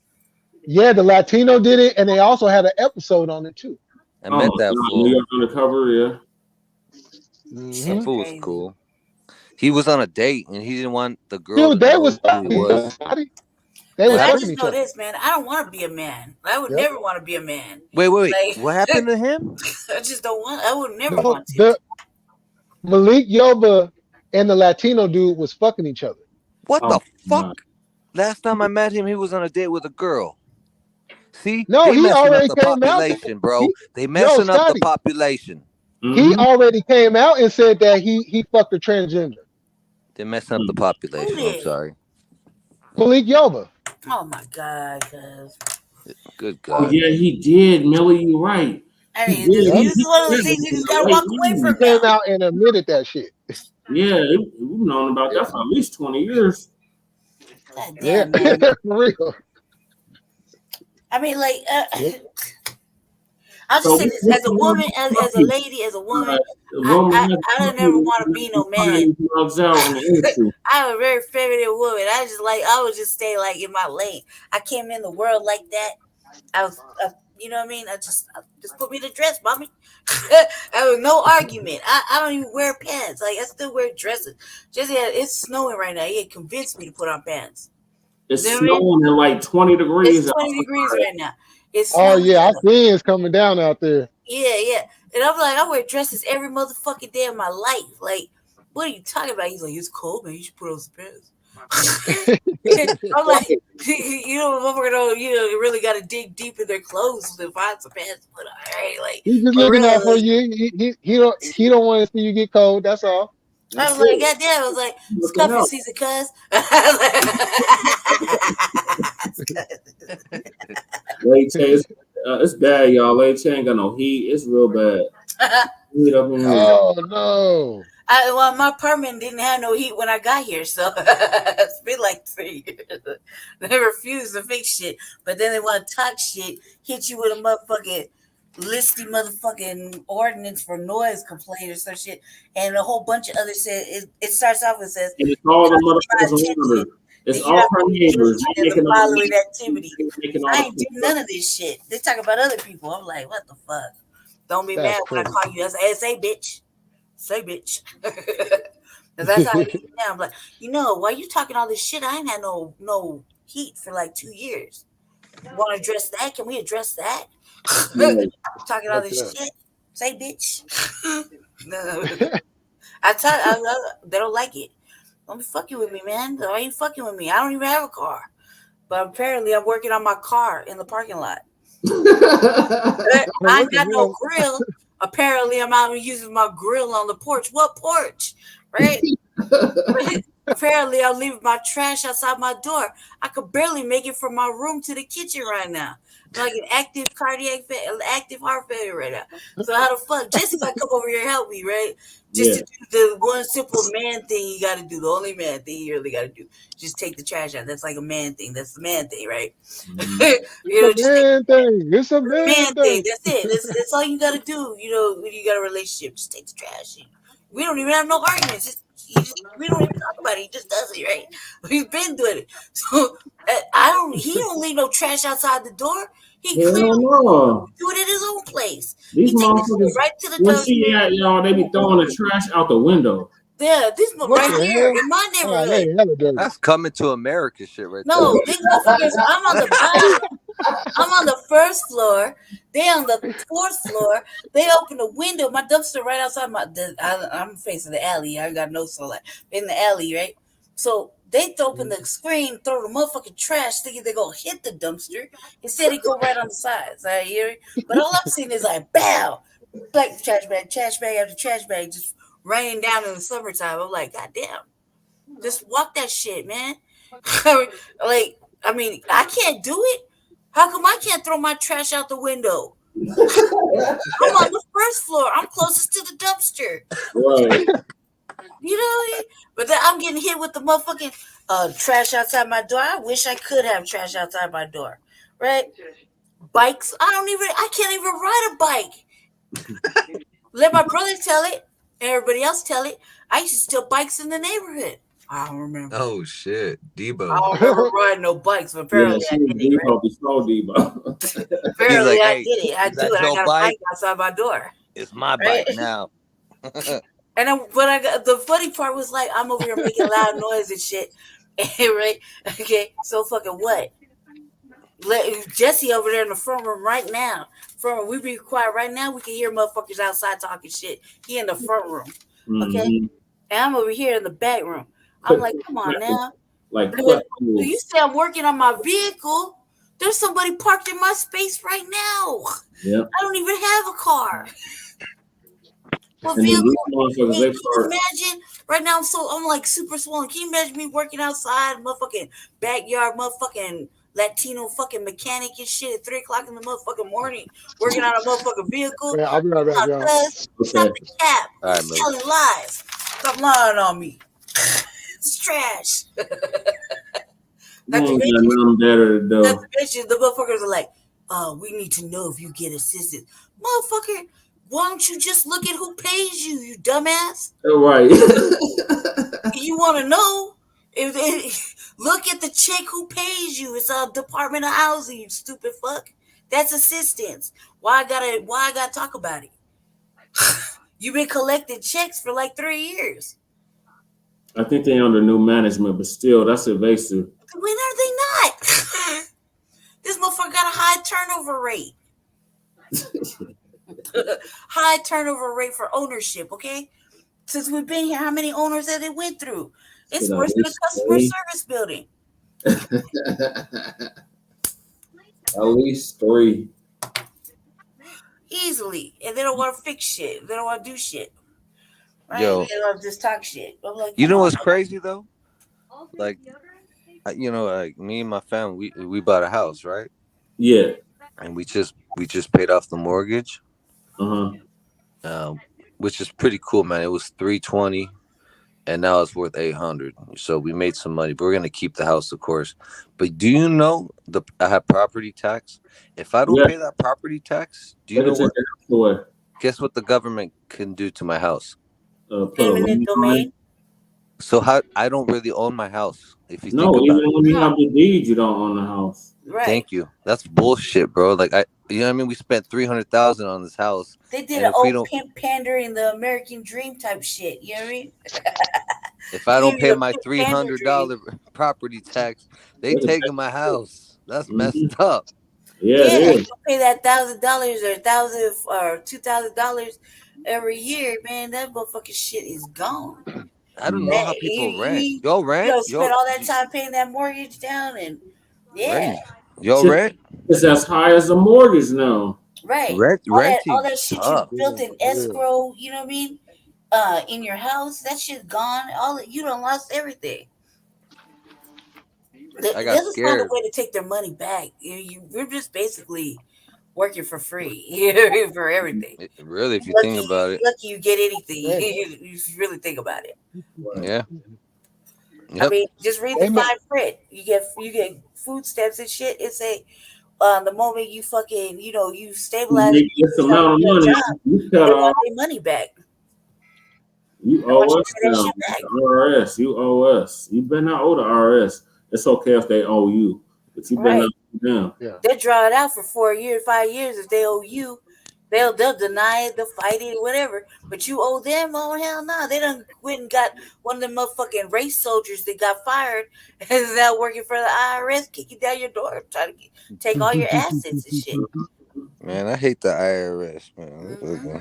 yeah, the Latino did it, and they also had an episode on it too. I oh met my that God, New fool. York Undercover. Yeah. That Shit Hmm fool was crazy. cool. He was on a date and he didn't want the girl Dude, to they know was who he was. they What was But I fucking happened? just each know other. this, man. I don't want to be a man. I would Yep. never want to be a man. Wait. Like, What happened to him? I just don't want. I would never No, want to. the Malik Yoba and the Latino dude was fucking each other. What Oh the my fuck? God. Last time I met him, he was on a date with a girl. See, No, they he messing up already the came out. population, bro. He, They yo, messing up the Scotty, population. he Mm-hmm. already came out and said that he fucked a transgender. They're messing up the Who population. I'm did? sorry. Malik Yoba. Oh my god, cuz. Good Oh God. yeah, he did, Millie. You right. I He mean, did. Yep. this is one of Yeah, those things you in just the gotta late walk away He from 90s. came now. out and admitted that shit. Yeah, we've known about Yeah. that for at least 20 years. God Yeah. damn, man. For real. I mean, like, Yeah. I'll just So say this: what's as a the woman, one as a puppy? lady, as a woman, A woman has a I don't puppy never want to be no man. finding drugs out in the industry. I'm a very feminine woman. I would just stay like in my lane. I came in the world like that. You know what I mean? Just put me to dress, mommy. I was no argument. I don't even wear pants. Like I still wear dresses. Just yeah, it's snowing right now. He convinced me to put on pants. It's You know what I mean? snowing at like 20 degrees It's 20 degrees outside. right now. It's Oh snowing. yeah, I see it's coming down out there. Yeah. And I'm like, I wear dresses every motherfucking day of my life. Like, what are you talking about? He's like, it's cold, man. You should put on some pants. I'm like, you know, motherfucker don't, you really got to dig deep in their clothes to find some pants to put on, right? Like, He's just for looking real. out for Like, you. He don't want to see you get cold. That's all. I was like, goddamn. I was like, scuffing season, cuz. Lay Tay, it's bad, y'all. Lay Tay ain't got no heat. It's real bad. Heat up in here. Oh no. Well, my apartment didn't have no heat when I got here, so it's been like 3 years. They refuse to fix shit, but then they want to talk shit, hit you with a motherfucking listy motherfucking ordinance for noise complaint or some shit, and a whole bunch of other shit. It starts off and says, And it's all the "Draw motherfuckers attention around her. It's that you all have her to neighbors. engage They in the making all following the activity." making all I the ain't do none of this shit. They talk about other people. I'm like, what the fuck? Don't be That's mad when I crazy. call you. I say bitch. Say bitch. Because that's how I get down. I'm like, why you talking all this shit? I ain't had no heat for like 2 years. Want to address that? Can we address that? Right. Talking all this Okay. shit. Say bitch. No. They don't like it. Don't be fucking with me, man. They ain't fucking with me. I don't even have a car. But apparently I'm working on my car in the parking lot. I ain't got no grill. Apparently I'm out using my grill on the porch. What porch? Right? Apparently I'm leaving my trash outside my door. I could barely make it from my room to the kitchen right now. I'm like an active heart failure right now. So how the fuck? Jesse gotta come over here and help me, right? Just to do the one simple man thing you gotta do. The only man thing you really gotta do. Just take the trash out. That's like a man thing. That's the man thing, right? It's a man thing. It's a man Man thing. thing. That's it. That's all you gotta do. When you got a relationship, just take the trash. We don't even have no arguments. We don't even talk about it. He just does it, right? He's been doing it. So he don't leave no trash outside the door. He Hell clearly no. do it at his own place. These He take the shit motherfuckers, right to the where she dumpster. at, y'all, they be throwing the trash out the window. Yeah, this one What right the here hell? in my Oh, neighborhood. they hella dirty. That's coming to America shit right there. No, these motherfuckers. I'm on the bottom. I'm on the first floor. They on the fourth floor. They open the window. My dumpster right outside I'm facing the alley. I got no solar in the alley, right? So they open the screen, throw the motherfucking trash, thinking they're gonna hit the dumpster. Instead, they go right on the sides. I hear it. But all I'm seeing is like, bow, like trash bag after trash bag, just raining down in the summertime. I'm like, God damn, just walk that shit, man. Like, I mean, I can't do it. How come I can't throw my trash out the window? I'm on the first floor. I'm closest to the dumpster. Right. But then I'm getting hit with the motherfucking trash outside my door. I wish I could have trash outside my door. Right? Bikes. I can't even ride a bike. Let my brother tell it. Everybody else tell it. I used to steal bikes in the neighborhood. I don't remember. Oh shit, I Debo. don't remember riding no bikes, but Yeah, apparently she I was did it, right? Debo before Debo. He's Apparently like, I hey, did it. I is do that it. I your got a bike bike? outside my door. It's my Right? bike now. And then, but I got the funny part was like I'm over here making loud noise and shit. Right? Okay, so fucking what? Let Jesse over there in the front room right now. Front room, we be quiet right now. We can hear motherfuckers outside talking shit. He in the front room, okay, Mm-hmm. and I'm over here in the back room. I'm like, come on now. Like But cut you tools. say I'm working on my vehicle. There's somebody parked in my space right now. Yep. I don't even have a car. What And then these vehicle? motherfuckers, Hey, they can you start. imagine? Right now, I'm like super swollen. Can you imagine me working outside, motherfucking backyard, motherfucking Latino fucking mechanic and shit at 3 o'clock in the motherfucking morning, working on a motherfucking vehicle? Man, I'll be right back, y'all. Cuz, stop Okay. the cap. All right, Who's Millie. telling lies? Stop lying on me. It's trash. You Not to ain't got mention, nothing better to not do. to mention, the motherfuckers are like, we need to know if you get assistance. Motherfucker, why don't you just look at who pays you, you dumbass? Right. You want to know look at the chick who pays you. It's a Department of Housing, you stupid fuck. That's assistance. Why I gotta talk about it? You've been collecting checks for like 3 years. I think they under new management, but still, that's evasive. When are they not? This motherfucker got a high turnover rate. High turnover rate for ownership, okay? Since we've been here, how many owners have they went through? It's Shit, at worse than a least customer 3. service building. At least 3. Easily. And they don't want to fix shit. They don't want to do shit. Right? Yo, They don't just talk shit. I'm like, you come know on. what's crazy though? Like, like me and my family, we bought a house, right? Yeah. And we just paid off the mortgage, Uh-huh. which is pretty cool, man. It was 320, and now it's worth 800. So we made some money. But we're gonna keep the house, of course. But do you know I have property tax? If I don't Yeah. pay that property tax, do They you can know take what? the house away. Guess what the government can do to my house? Put a Eminent lien on it. domain. So how I don't really own my house, if you think No, even about it. when you No. have the deed, you don't own the house. Right. Thank you. That's bullshit, bro. Like you know what I mean? We spent 300,000 on this house, They did and an if we old don't, pimp pandering the American dream type shit. You know what I mean? if They I give don't you pay the my pimp three pander hundred dream. dollar property tax, they They can take taking my house. That's Mm-hmm. messed up. Yeah, Yeah, it you is. pay that $1,000 or $2,000 every year, man. That motherfucking shit is gone. I don't know Mm. how That people rent. Yo, you rent. know, Yo, spend all that time paying that mortgage down, and yeah, rent. Yo, Shit, rent. it's as high as a mortgage now. right. All Renting that shit you sucks. built in Yeah. escrow, you know what I mean? In your house, that shit's gone. You done lost everything. I They got just find a scared. way to take their money back. We're just basically working for free for everything. Really, if you think Lucky, about it. lucky you get anything. Hey, You really think about it. Right. Yeah. I Yep. mean, just read the they make fine print. You get food stamps and shit. It say the moment you fucking you You stabilize make and this amount of get a money, job, you cut they off. want their money back. You They want owe you to us pay that now. shit back. The IRS. You owe us. You better not owe the IRS. It's okay if they owe you, but you better Right. not owe them. yeah. They draw it out for 4 years, 5 years. If they owe you, they'll deny it, they'll fight it, whatever. But you owe them, oh hell no. They done went and got one of them motherfucking race soldiers that got fired and is now working for the IRS, kick you down your door, try to take all your assets and shit. Man, I hate the IRS, man. Hmm.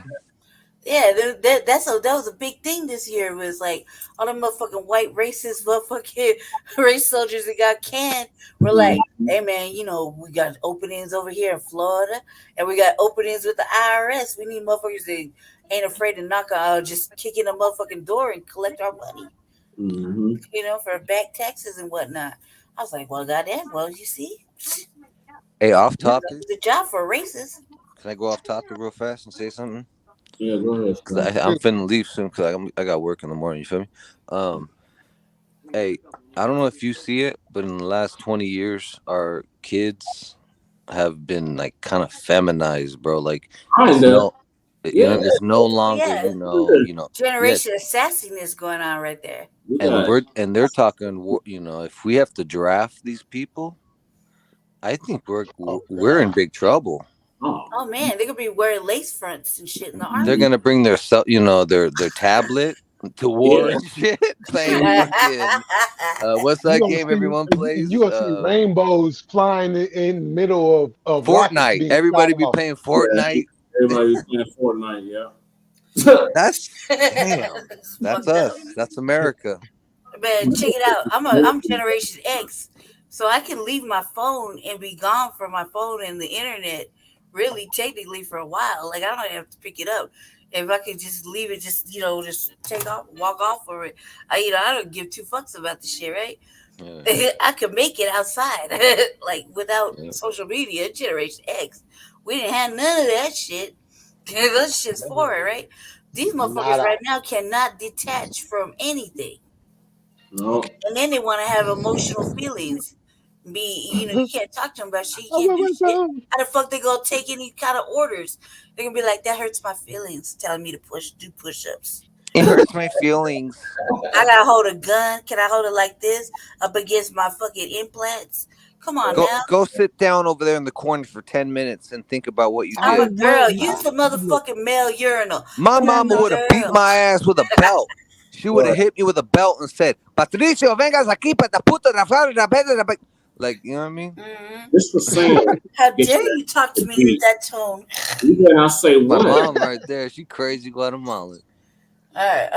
Yeah, that was a big thing this year. Was like all the motherfucking white racist motherfucking race soldiers that got canned were like, Mhm. "Hey man, we got openings over here in Florida, and we got openings with the IRS. We need motherfuckers that ain't afraid to knock on, just kick in a motherfucking door and collect our money, Mhm. for back taxes and whatnot." I was like, "Well, goddamn, well, you see, Hey, off Yeah, topic. it's a job for a racist." Can I go off topic real fast and say something? yeah. Go ahead, Cause Scott. I'm finna leave soon. Cause I got work in the morning. You feel me? Um, hey, I don't know if you see it, but in the last 20 years, our kids have been like kind of feminized, bro. Like it's Kinda. no, Yeah. it's no Oh longer, yeah, yeah. generation assassiness going on right there. And Yeah. they're talking, if we have to draft these people, I think Oh we're in God. big trouble. Oh. Oh man, they could be wearing lace fronts and shit in the They're army. gonna bring their tablet to war Yeah. and shit, playing fucking what's You that gonna game see everyone you plays? gonna see rainbows flying in the middle of rockets Fortnite. being shot Everybody be off. playing Yeah. Fortnite. Everybody's playing Fortnite. Yeah. That's damn. It's That's fucked up. us. That's America. Man, check it out. I'm Generation X, so I can leave my phone and be gone from my phone and the internet. Really, technically, for a while. Like I don't have to pick it up. If I could just leave it, just take off, walk off for it. I don't give two fucks about the shit, right? Yeah, I could make it outside, like without yeah. social media. Generation X, we didn't have none of that shit. Those shit's for it, right? These motherfuckers Nada. right now cannot detach from anything, No. and then they want to have emotional feelings. You can't talk to them about shit. You can't do shit. How the fuck they gonna take any kind of orders? They're gonna be like, that hurts my feelings, telling me to do push ups. It hurts my feelings. I gotta hold a gun. Can I hold it like this up against my fucking implants? Come on now. Go sit down over there in the corner for 10 minutes and think about what you I'm a did. girl. Use the motherfucking male urinal. My But I'm mama a would have beat girl. my ass with a belt. She would have Right. hit me with a belt and said, Patricio, vengas aquí para puta like, you know what I mean? Mhm. This was saying. How Get dare you talk to me in that tone? You better not say My what. mom right there, she crazy Guatemalan. All right.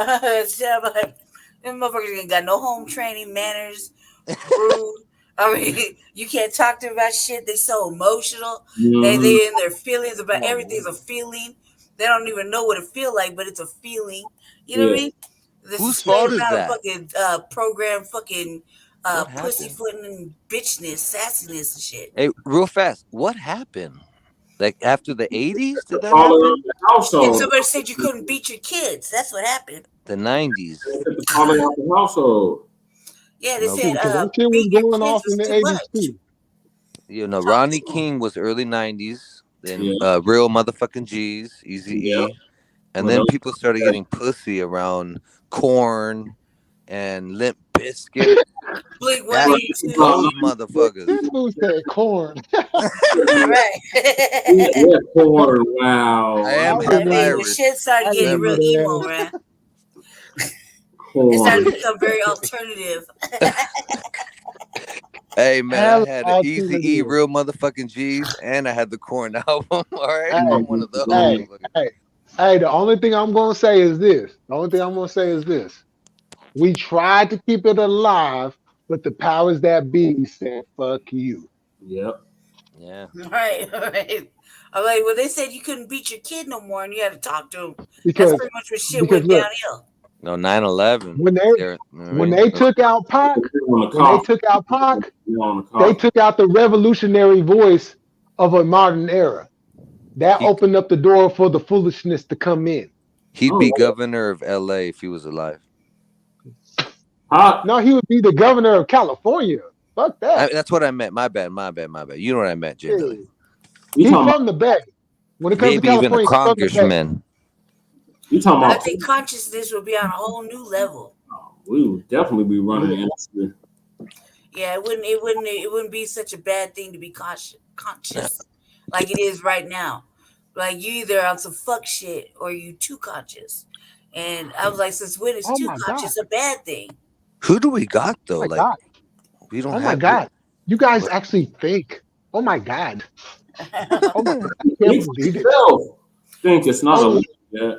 Them motherfuckers ain't got no home training, manners, rude. I mean, you can't talk to them about shit. They so emotional. Mm-hmm. They in their feelings about everything's a feeling. They don't even know what it feel like, but it's a feeling. You know what I Yeah. mean? This Whose straight fault is amount of that? fucking program fucking What happened? pussyfooting and bitchness, sassiness and shit. Hey, real fast, what happened? Like after the 80s, did that Calling out happen? the And household. somebody said you couldn't beat your kids. That's what happened. The 90s. Calling out the household. Yeah, they said Okay. Because that shit was beating your going kids off was in the too '80s much. too. Ronnie King was early 90s. Then Yeah. real motherfucking G's, Easy Yeah. E. And What then else? people started getting pussy around Corn and Limp Biscuit. Blink That 182. those motherfuckers. That fool said corn. Right. Yeah, corn. Wow. I am I half I mean, remember. when Irish. shit started I getting Remember. real remember emo, man, it started Corn. to become very alternative. Hey that. man, I Hell had Easy E, alternative. real motherfucking G's, and I had the Corn album. All right, Hey, I'm one of those hey, motherfuckers. hey, hey. The only thing I'm gonna say is this. The only thing I'm gonna say is this. We tried to keep it alive, but the powers that be said, "Fuck you." Yep. Yeah. Right, right. I'm like, well, they said you couldn't beat your kid no more, and you had to talk to him. That's Because pretty much when shit because went look, downhill. No, 9/11. when they There, you know what I when mean? they took out Pac, You're on the when they cough. took out Pac, You're on the they cough. took out the revolutionary voice of a modern era. That He opened up the door for the foolishness to come in. he'd be Oh, governor of L.A. if he was alive. hot. No, he would be the governor of California. Fuck that. That's what I meant. My bad. You know what I meant, Jay Billy. Shit. You He talking about? from the Bay. When it comes to Maybe even a California, he's from the Bay. congressman. You talking I about? think consciousness would be on a whole new level. We would definitely be running the industry. Yeah, it wouldn't be such a bad thing to be conscious like it is right now. Like you either on some fuck shit or you too conscious. And I was like, since when is Oh too my God. conscious a bad thing? Who do we got Oh though? my Like God. we don't Oh my have. God. You guys What? actually think. Oh my God. Oh my God. I Think can't for believe it. yourself. Think it's not Oh, a yet.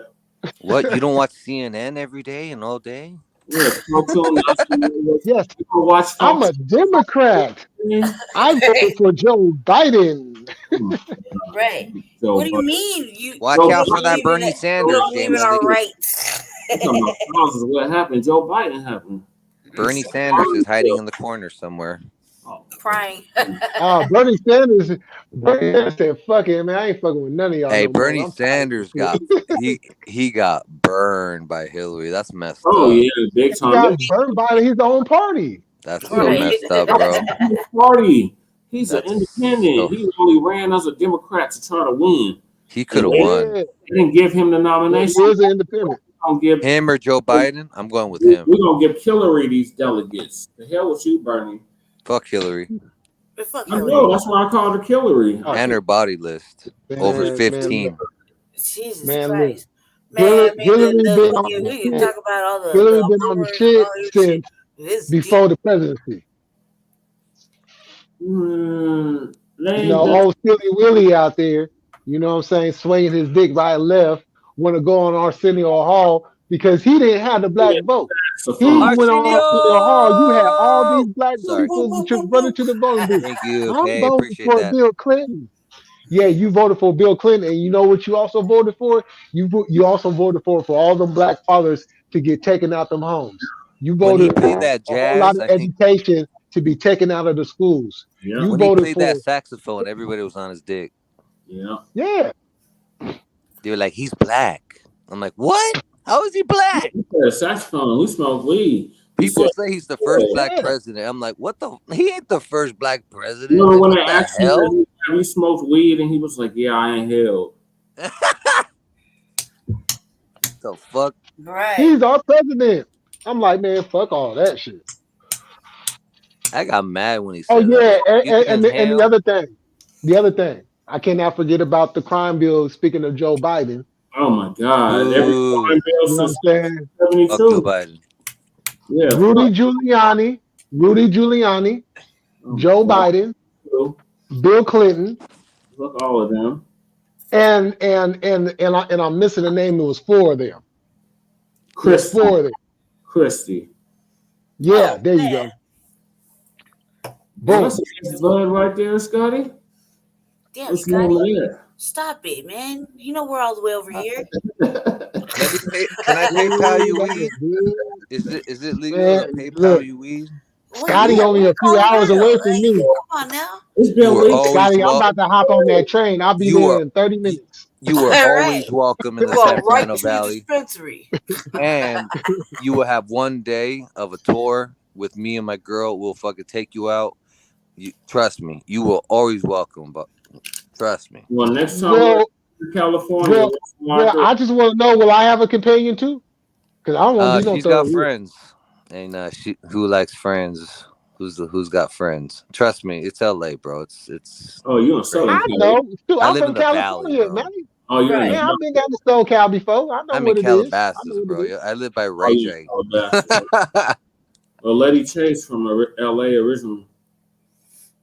What? You don't watch CNN every day and all day? Yeah, cartoon. yes. You don't watch I'm Fox. a Democrat. I voted for Joe Biden. Right. Joe What do you Biden. mean? You Watch Joe you out don't for that believe in Bernie it? You Sanders, don't Jay believe in our Millie. rights? You talking about causes? What happened? Joe Biden happened. Bernie Sanders is hiding in the corner somewhere. Oh, Crying. Bernie Sanders. Bernie Sanders said, "Fuck it, man. I ain't fucking with none of y'all Hey, no more. Bernie I'm tired of Sanders this got shit." he got burned by Hillary. That's messed oh up. yeah, big He time. got burned by his own party. That's so Right. messed up, bro. Party. He's an That's independent. so. He only ran as a Democrat to try to win. He could have And won. Yeah, they didn't give him the yeah, nomination. he is an independent. We're gonna give Him or Joe Biden? I'm going with him. Hillary these delegates. The hell with you, Bernie. Fuck Hillary But fuck I Hillary. know. That's why I called her Hillary. Oh, and her body list over man, 15. Jesus man, look. Christ. Man, I mean, Hillary been on we the can shit. talk about all the Hillary been on the rumors and all shit this shit. since This before the presidency. They Old Silly Willie out there, you know what I'm saying, swinging his dick right and left, want to go on Arsenio Hall because he didn't have the black vote. He went on Arsenio Hall. You had all these black Sorry. people just running to the voting booth. Thank you. I'm Okay, voting appreciate for that. Bill Clinton. Yeah, you voted for Bill Clinton, and you know what you also voted for? You also voted for all them black fathers to get taken out them homes. You When he voted played for that a whole lot jazz, of I think education to be taken out of the schools. Yeah. You when he voted played for that saxophone, everybody was on his dick. yeah. They were like, he's black. I'm like, what? How is he black? He played a saxophone. He smoked weed. People say he's the first black Yeah. president. I'm like, what the? He ain't the first black president. You know Like, when what they the asked him hell? have he smoked weed, and he was like, "Yeah, I inhaled." The fuck? right. He's our president. I'm like, man, fuck all that shit. I got mad when he Oh said yeah, that. and the other thing, I cannot forget about the crime bill. Speaking of Joe Biden, Oh my God! Every Boo. crime bill you know what since I'm saying? Fuck Joe 72. Biden. Yeah, Rudy Giuliani, Joe Biden, Bill Clinton, fuck all of them. and I'm missing the name. It was four of them. There's Christie. four of them. Christie. Yeah, Oh, there you man. go. Well, Boom. that's his blood right there, Scotty. Damn, What's wrong Scotty. with that? Stop it, man. You know we're all the way over here. Let me pay. Can I PayPal you weed? Is it legal to Man, PayPal look. you weed? Well, Scotty yeah, only we're a few calling hours real. away from Like, me. come on now. It's You been were legal. always Scotty, I'm about to hop on that train. I'll be You there are- in 30 minutes. You were All always right. welcome in We're the going right Sacramento to the Valley, dispensary. and you will have one day of a tour with me and my girl. We'll fucking take you out. You trust me. You will always welcome, but trust me. Well, next time Well, we're in California, well, I just want to know, will I have a companion too? Because I don't want to be no She's third got wheel. friends, and she who likes friends. Who's got friends? Trust me, it's LA, bro. It's. oh, you're in Southern I California. know. Shoot, I I'm live from in the valley, California, bro. man. Oh, you're in Man, the I've been down to SoCal before. I know I'm what in it is. I know Calabasas, what bro. it is. I live by Oh, Ray you J. Well, Letty Chase from LA originally.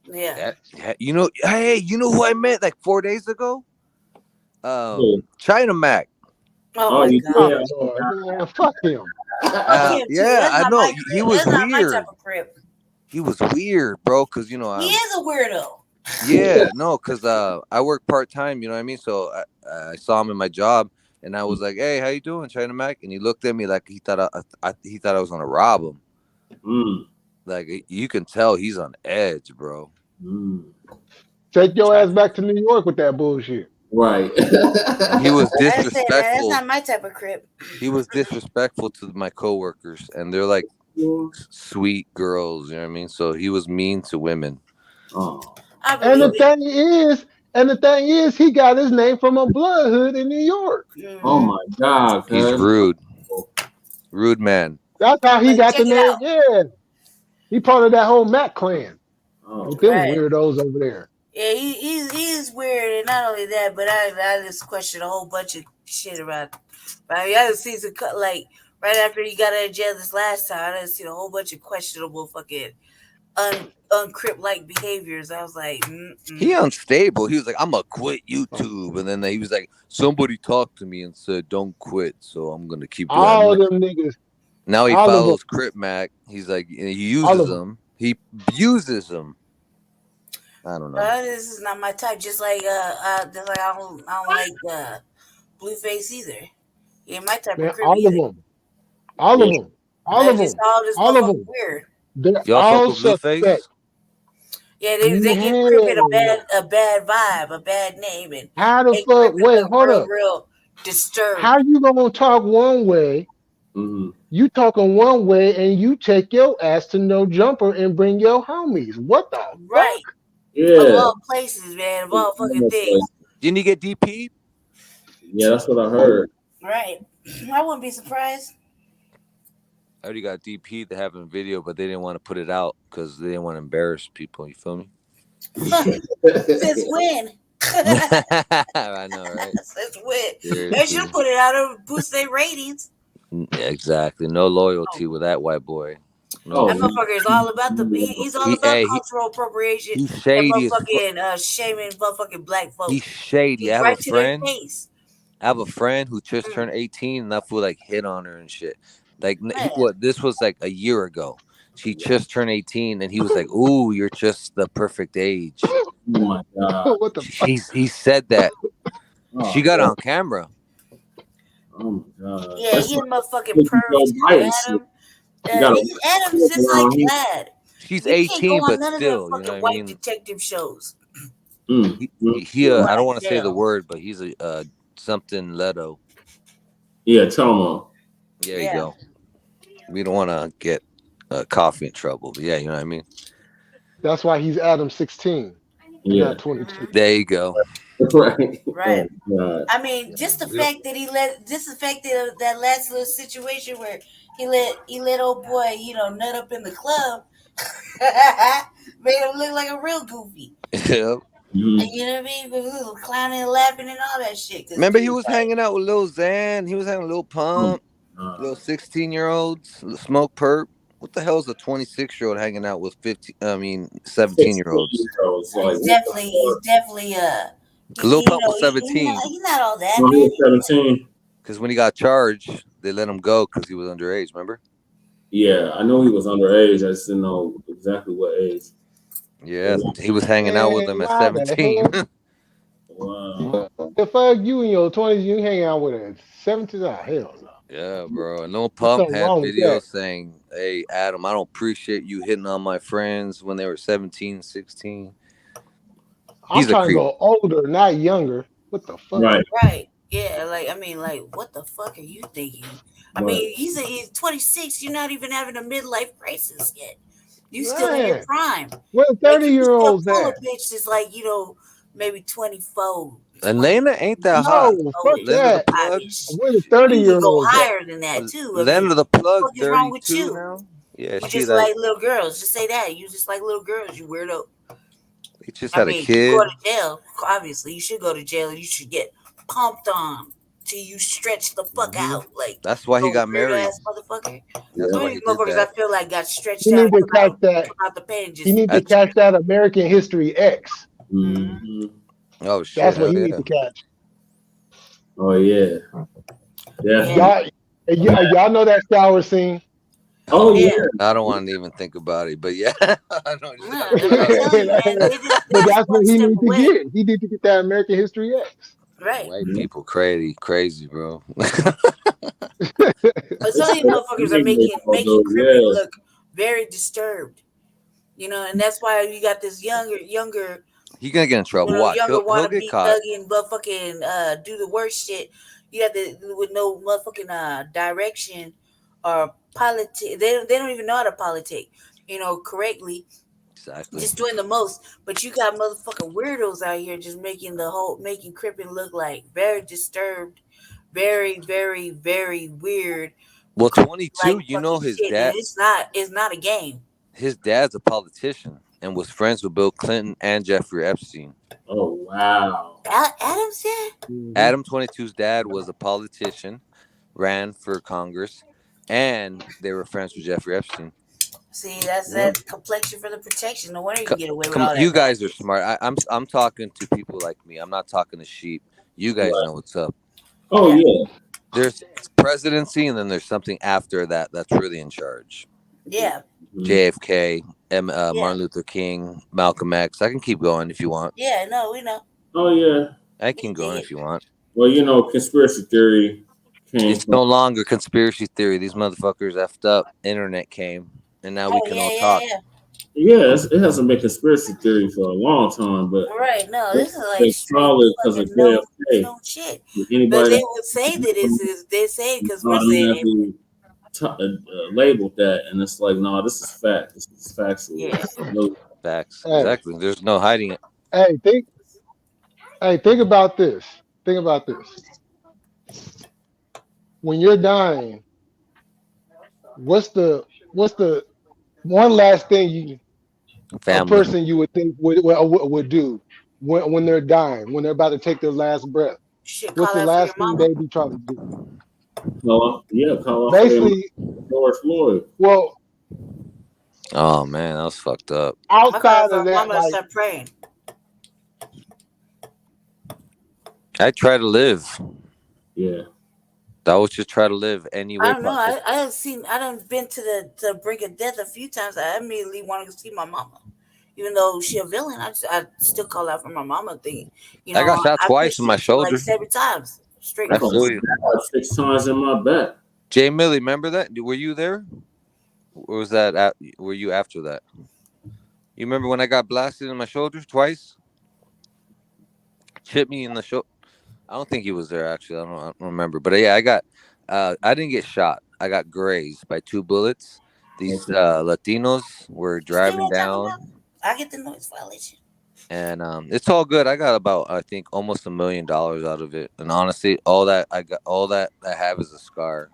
Yeah. You know, hey, you know who I met like 4 days ago? Who? China Mac. Oh, my you God. did. Lord, man, fuck him. Fuck him, too. Yeah, That's I not know. my He crib. was That's not my weird. type of crib. He was weird, bro. Cause you know, He is a weirdo. yeah, no, cause I work part time. You know what I mean? So I saw him in my job, and I was like, "Hey, how you doing, China Mac?" And he looked at me like he thought he thought I was gonna rob him. Mm. Like you can tell he's on edge, bro. Mm. Take your ass back to New York with that bullshit. Right. And he was I said, man, that's disrespectful. not my type of crib. He was disrespectful to my coworkers, and they're like sweet girls. You know what I mean? So he was mean to women. Oh. I And the believe it. thing is, he got his name from a blood hood in New York. Oh my God. He's cuz. rude man. That's how he But got check the it name. out. Yeah, he part of that whole Mac clan Oh. with them Right. weirdos over there. Yeah, he's weird, and not only that, but I just question a whole bunch of shit about. I mean, I just seen some like right after he got out of jail this last time. I just seen a whole bunch of questionable fucking uncrypt like behaviors. I was like, He unstable. He was like, I'm gonna quit YouTube, and then he was like, somebody talked to me and said, don't quit, so I'm gonna keep doing All it. of them niggas. Now he all of follows them. Crip Mac. He's like, he All uses of them. them. He abuses them. I don't know. this is not my type. Just like I don't like Blueface either. Yeah, my type Man, of crib all of either. them. All of them. All They're of just them. all just All of motherfucking them. weird. They're Y'all all fuck with Blueface? suspect. Yeah, they give Crip it a bad vibe, a bad name, and How the make fuck? Crip Wait, look hold up. real disturbed. How you gonna talk one way? Mm-hmm. You talking one way and you take your ass to No Jumper and bring your homies. What the Right. fuck? Of Yeah. all places, man. Of all fucking things. Didn't he get DP? Yeah, that's what I heard. Right. I wouldn't be surprised. I already got DP to have a video, but they didn't want to put it out because they didn't want to embarrass people. You feel me? Since when? I know, right? Since when? They Seriously. should put it out to boost their ratings. Yeah, exactly. No loyalty with that white boy. No. That motherfucker is all about he's all about cultural appropriation He's and shady. motherfucking shaming motherfucking black folks. He's shady. He's I have right a to their friend. face. I have a friend who just turned 18, and that fool like hit on her and shit. Like this was like a year ago. She just turned 18, and he was like, "Ooh, you're just the perfect age." Oh my god! What the fuck? He said that. She got on camera. Oh my god! Yeah, he a motherfucking perv too, Adam. Adam's just like Glad. She's you 18, can't go on but none still, of them you know fucking what I white mean? detective shows. He I don't want to say the word, but he's a something Leto. Yeah, Tomo. There you go. We don't want to get coffee in trouble, but yeah, you know what I mean. That's why he's Adam 16, not 22. There you go. Right. Right. Oh, I mean, just the fact that that last little situation where he let old boy, nut up in the club, made him look like a real goofy. Yep. You know what I mean? But we were clowning and laughing and all that shit. Remember, he was hanging out with Lil Xan. He was having a little pump, little 16-year-olds, smoke perp. What the hell is a 26-year-old hanging out with 17-year-olds? He's definitely Lil Pump was 17. He's not all that. No, he was 17. Because when he got charged, they let him go because he was underage. Remember? Yeah, I know he was underage. I just didn't know exactly what age. Yeah, he was hanging out with them at 17. Wow. The fuck you in your 20s, you hanging out with a 17? Oh, hell no. Yeah, bro. And Lil Pump had videos saying, "Hey, Adam, I don't appreciate you hitting on my friends when they were 17, 16. I'm trying to go older, not younger. What the fuck? Right. Yeah, what the fuck are you thinking? I mean, he's 26. You're not even having a midlife crisis yet. You still in your prime. Where 30-year-olds at? Bitch is maybe 24. Elena ain't that hot. Fuck that. Where the 30-year-olds go higher than that too. Elena the plug, what is wrong with you? Now. Yeah, you just like little girls. Just say that. You just like little girls. You weirdo. He just had a kid. You go to jail. Obviously, you should go to jail. You should get pumped on till you stretch the fuck out. Like that's why he got married. Ass motherfucker. That's why he motherfuckers I feel like got stretched out. Come out the pain. You need to catch that American History X. Mm-hmm. Oh shit! That's what you need to catch. Oh yeah. Y'all know that shower scene. Oh yeah. I don't want to even think about it, but yeah. But that's what he needs to get. He needs to get that American History X. Right. White people crazy, bro. But some of you motherfuckers are making criminal look very disturbed. And that's why you got this younger. He gonna get in trouble. Watch. He'll get caught. And motherfucking do the worst shit. You got to with no motherfucking direction or politic. They don't even know how to politic. Correctly. Exactly. Just doing the most. But you got motherfucking weirdos out here just making Crippen look like very disturbed, very, very, very weird. Well, 22. His dad. It's not a game. His dad's a politician and was friends with Bill Clinton and Jeffrey Epstein. Oh wow. Adam's dad? Adam 22's dad was a politician, ran for Congress, and they were friends with Jeffrey Epstein. See, that's that complexion for the protection. No wonder you can get away with all that. You guys are smart. I'm talking to people like me. I'm not talking to sheep. You guys know what's up. Oh yeah. There's presidency, and then there's something after that that's really in charge. Yeah. JFK, Martin Luther King, Malcolm X. I can keep going if you want. Yeah, no, we know. Oh yeah. I can go on if you want. Well, conspiracy theory. It's no longer conspiracy theory. These motherfuckers effed up. Internet came, and now we can all talk. Yeah, it hasn't been conspiracy theory for a long time, but no, this is like solid because of JFK. No shit. Anybody but they would say that they say because we're saying labeled that, and it's like, no, this is fact. This is factual. Yeah. No, Facts. Hey, Exactly. There's no hiding it. hey, think about this. Think about this. When you're dying, what's the one last thing a Family. person you would think would do when they're dying, when they're about to take their last breath? Shit, What's call the out for your last thing mama. they be trying to do? call off for their Basically, George Floyd. well, Oh man, that was fucked up. I call out outside for of her that, mama to like start praying. I try to live. Yeah, I would just try to live any I way don't know. possible. I done been to the brink of death a few times. I immediately want to see my mama. Even though she a villain, I still call out for my mama thing. I got shot I twice pushed in my it for like shoulder. 7 times. Straight I I got feel push. you. stabbed 6 times in my back. Jay Millie, remember that? Were you there? Or was that were you after that? You remember when I got blasted in my shoulder twice? Hit me in the shoulder. I don't think he was there actually. I don't remember. But yeah, I didn't get shot. I got grazed by 2 bullets. These Okay. Latinos were See what driving I'm talking about? down, I get the noise violation. and it's all good. I got about, I think, almost $1 million out of it. And honestly, all that I have is a scar.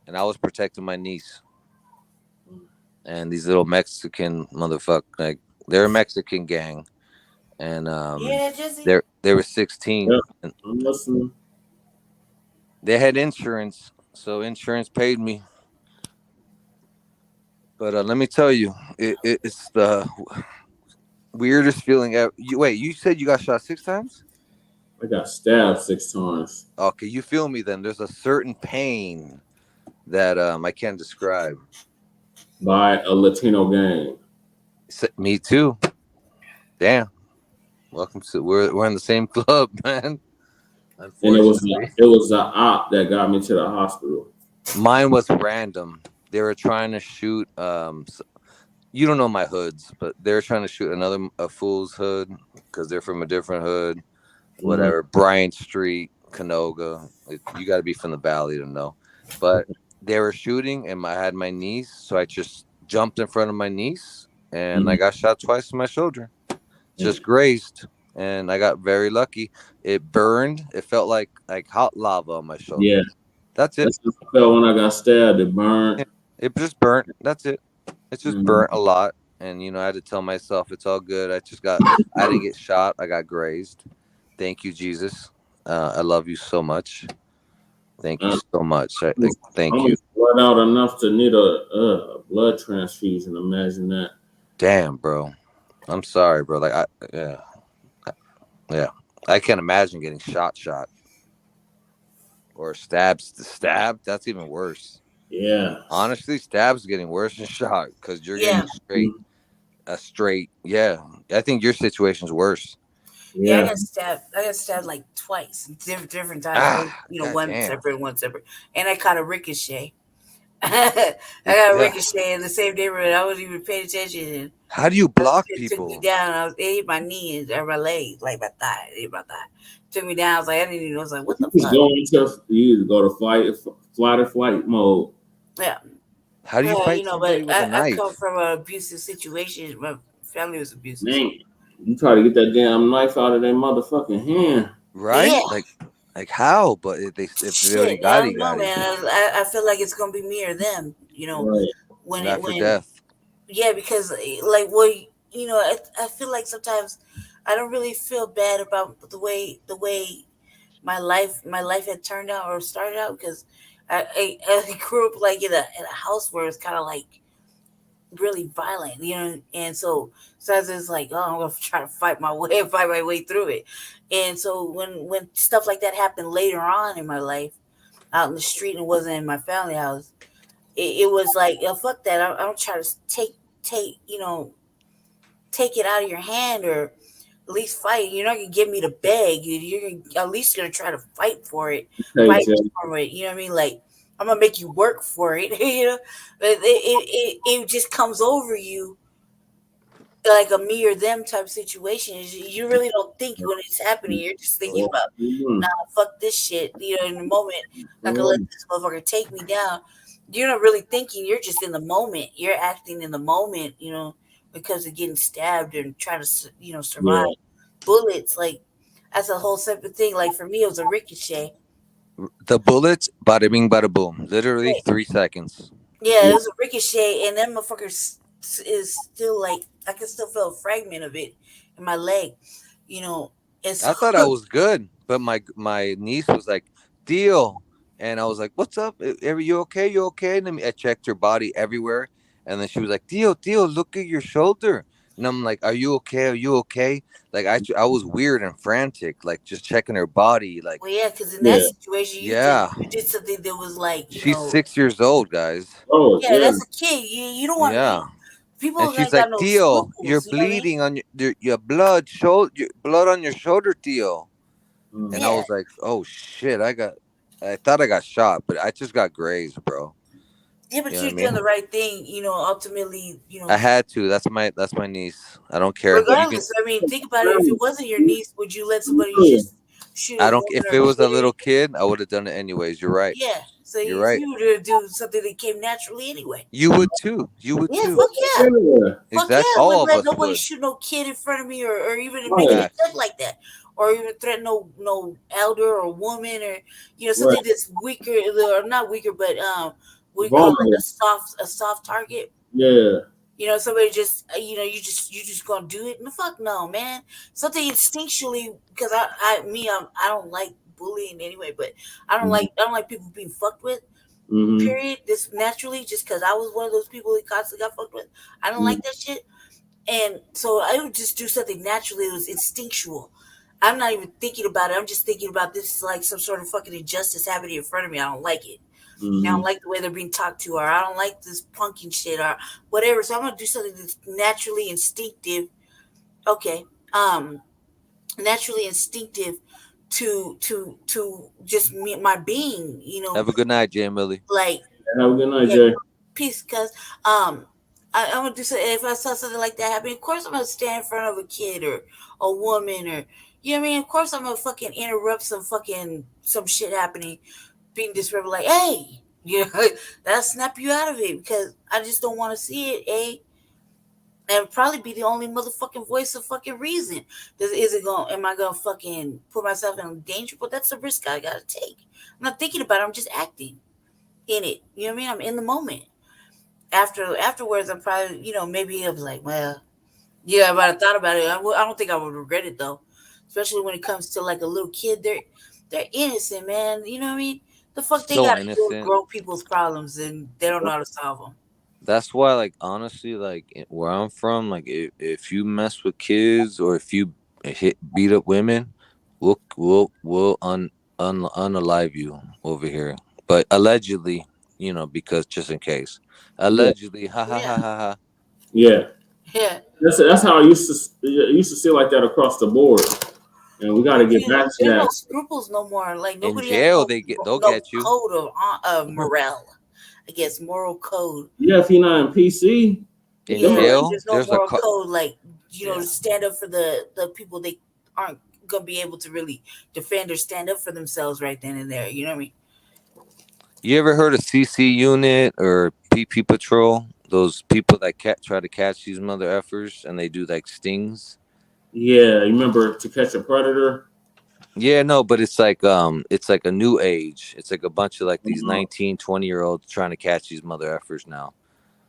And I was protecting my niece. And these little Mexican motherfucker, like, they're a Mexican gang, and Yeah, Jesse. they were 16, Yeah, and I'm listening. they had insurance, so insurance paid me. But let me tell you, it's the weirdest feeling ever. Wait, you said you got shot 6 times? I got stabbed 6 times. Okay, you feel me then. There's a certain pain that I can't describe. By a Latino gang. Me too. Damn. Welcome to we're in the same club, man. And Unfortunately, it was the op that got me to the hospital. mine was random. They were trying to shoot. You don't know my hoods, but they're trying to shoot a fool's hood because they're from a different hood. Whatever, Bryant Street, Canoga. You got to be from the valley to know. But they were shooting, and I had my niece, so I just jumped in front of my niece, and I got shot twice in my shoulder. Just grazed, and I got very lucky. It burned. It felt like hot lava on my shoulder. Yeah, That's it. that's how I felt when I got stabbed. It burned. It just burnt. That's it. It just Mhm. burnt a lot, and I had to tell myself it's all good. I didn't get shot. I got grazed. Thank you, Jesus. I love you so much. Thank you so much. Thank you. Almost bled out enough to need a blood transfusion. Imagine that. Damn, bro. I'm sorry, bro. Yeah. I can't imagine getting shot, or stabbed. That's even worse. Yeah. Honestly, stab's getting worse than shot because you're Yeah. getting straight. Yeah, I think your situation's worse. Yeah, Yeah. I got stabbed like twice, different times. One Goddamn. separate, and I caught a ricochet. I got a Yeah. ricochet in the same neighborhood. I wasn't even paying attention. And How do you block it took me people? down. It hit my knee and my leg, like my thigh. It hit my thigh. Took me down. I was like, I didn't even know. I was like, what the fuck? You go to flight or flight mode. Yeah. How do you Yeah, fight somebody but with a I come knife? from an abusive situation. My family was abusive. Man, you try to get that damn knife out of their motherfucking hand. Right? Yeah. Like how? But if they already Shit, I got don't know, it. man. I feel like it's gonna be me or them. Right. After death. Yeah, because like I feel like sometimes I don't really feel bad about the way my life had turned out or started out because I grew up like in a house where it's kind of like really violent, and so it's like, oh, I'm gonna try to fight my way through it. And so when stuff like that happened later on in my life out in the street and wasn't in my family house, it was like, oh, fuck that. I'm trying to take take it out of your hand, or at least fight. You're not gonna get me to beg. At least gonna try to fight for it, Hey, fight Jay. for it. You know what I mean? Like, I'm gonna make you work for it. But it just comes over you like a me or them type situation. You really don't think when it's happening. You're just thinking about, nah, fuck this shit. In the moment, I can let this motherfucker take me down. you're not really thinking. You're just in the moment. You're acting in the moment. Because of getting stabbed and trying to survive Yeah. bullets. Like that's a whole separate thing. Like for me, it was a ricochet. The bullets, bada bing, bada boom. Literally Right. 3 seconds. Yeah, it Yeah. was a ricochet, and that motherfucker is still like I can still feel a fragment of it in my leg. You know, and so I thought I was good, but my niece was like, "Deal," and I was like, "What's up? Are you okay? You okay?" And then I checked her body everywhere, and then she was like, "Deal, deal, look at your shoulder." And I'm like, "Are you okay? Are you okay?" Like I was weird and frantic, like just checking her body. Like, well, yeah, because in that Yeah. situation, yeah, you did something that was like she's 6 years old, guys. Oh, yeah, yeah. that's a kid. You don't want Yeah, people and she's ain't got like, no "Deal, you're scruples. You know what I mean? bleeding on your blood, your blood on your shoulder, Deal." And I Mhm. Yeah, was like, "Oh shit, I thought I got shot, but I just got grazed, bro." yeah, You but know what you're I doing mean? the right thing. Ultimately, I had to. That's my niece. I don't care. You can. regardless. I mean, think about it. If it wasn't your niece, would you let somebody Yeah. just shoot a I don't. woman If or it a was a kid? little kid, I would have done it anyways. You're right. Yeah. So You're if right. you were to do something that came naturally anyway. You would too. You would Yeah, too. fuck yeah. Yeah. Fuck yeah, Exact. I wouldn't All of let us nobody would. shoot no kid in front of me or even make an Right. attempt Facts. like that. Or even threaten no elder or woman or Right. something that's weaker or not weaker but what do you call it, like Vulnerable. a soft target. Yeah. Somebody just you just gonna do it? No, fuck no, man. Something instinctually because I don't like bullying anyway, but I don't like people being fucked with. Mm-hmm. Period. This naturally, just because I was one of those people that constantly got fucked with. I don't Mm-hmm. like that shit. And so I would just do something naturally. It was instinctual. I'm not even thinking about it. I'm just thinking about this is like some sort of fucking injustice happening in front of me. I don't like it. I don't Mm-hmm. like the way they're being talked to, or I don't like this punking shit, or whatever. So I'm gonna do something that's naturally instinctive. Okay, naturally instinctive to just me, my being. Have a good night, Jay Millie. Like Have a good night, yeah, Jay. peace. Cause I'm gonna do something. If I saw something like that happen, of course I'm gonna stand in front of a kid or a woman or you know what I mean. Of course I'm gonna fucking interrupt some shit happening, being disrupted. Like, hey, that'll snap you out of it because I just don't want to see it. And probably be the only motherfucking voice of fucking reason. Is it going? Am I gonna fucking put myself in danger? But that's a risk I gotta take. I'm not thinking about it. I'm just acting in it. You know what I mean? I'm in the moment. Afterwards, I'm probably maybe I was like, well, yeah, but I thought about it. I don't think I would regret it though, especially when it comes to like a little kid. They're innocent, man. You know what I mean? The fuck they So got to do with innocent. grown people's problems and they don't know how to solve them. That's why, like, honestly, like where I'm from, like, if you mess with kids or if you beat up women, we'll unalive you over here. But allegedly, because just in case, Yeah. allegedly, ha ha Yeah, ha ha ha. Yeah. yeah. That's how I used to see like that across the board, and we got to But get back to there's no that. scruples no more. Like In nobody has jail, no they'll no get you. code of morale. I guess moral code. Yeah, if you're not in PC, In them Yeah, like jail, there's no there's a moral code. Like yeah. stand up for the people they aren't gonna be able to really defend or stand up for themselves right then and there. You know what I mean? You ever heard of CC Unit or PP Patrol? Those people that try to catch these mother effers and they do like stings. yeah, you remember To Catch a Predator? Yeah, no, but it's like a new age. It's like a bunch of like these Oh, 19, 20 year olds trying to catch these mother effers now.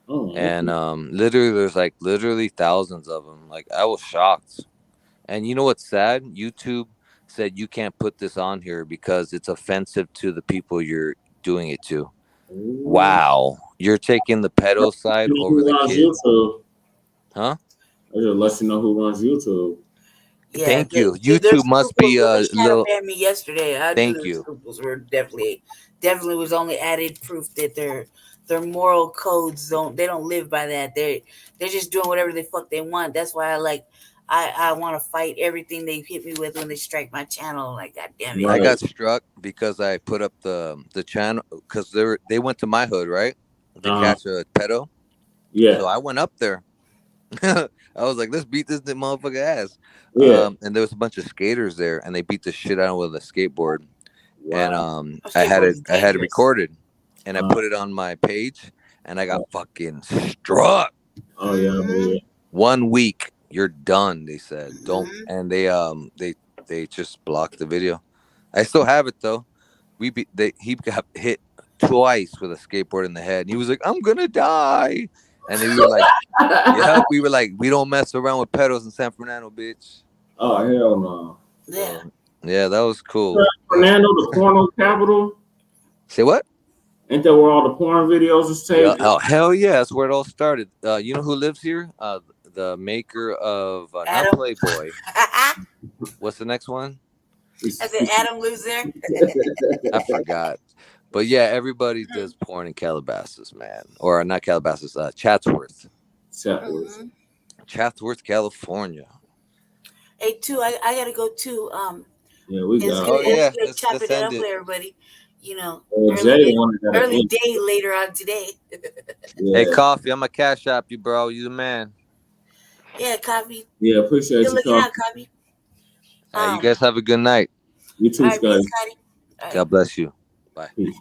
oh, And okay. literally there's like literally thousands of them. Like I was shocked. And you know what's sad? YouTube said you can't put this on here because it's offensive to the people you're doing it to. Ooh. Wow. You're taking the pedo side You know over who the runs kids. YouTube? Huh? I just let you know who runs YouTube. Yeah, Thank you. their YouTube must scruples be when they a shadow little. banned me yesterday. I knew Thank their you. scruples were definitely was only added proof that their moral codes don't live by that. They're just doing whatever the fuck they want. That's why I want to fight everything they hit me with when they strike my channel. Like, god damn it. I Right. got struck because I put up the channel because they went to my hood, right, to Uh, catch a pedo. yeah, So I went up there. I was like, let's beat this motherfucker ass. yeah. And there was a bunch of skaters there, and they beat the shit out of him with a skateboard. And A I had skateboard it is I had it dangerous. recorded. and I put it on my page, and I got fucking struck. Oh yeah, I believe it. 1 week, you're done. They said don't, Mhm. and they just blocked the video. I still have it though. He got hit twice with a skateboard in the head, and he was like, "I'm gonna die," and then we were like, "Yeah," we were like, "We don't mess around with pedals in San Fernando, bitch." Oh hell no. Yeah. Yeah, that was cool. Fernando, the porno capital. Say what? Ain't that where all the porn videos is Yeah. taken? Oh hell yeah, that's where it all started. You know who lives here? The maker of not Adam. Playboy. What's the next one? I said Adam lives there. I forgot. But yeah, everybody does porn in Calabasas, man. Or not Calabasas, Chatsworth. Mhm. Chatsworth, California. Hey, too. I gotta go too. Yeah, we It's got. Oh good. yeah, It's good chopping let's it end up it. with everybody. You know, Jay wanted that early in. day later on today. Yeah. Hey, Coffee, I'm a cash app you, bro. You the man. Yeah, Coffee. Yeah, appreciate Good you, looking Coffee. out, Coffee. You guys have a good night. You All too, right, Scotty. thanks, Scotty. All right. God bless you. Bye. Peace.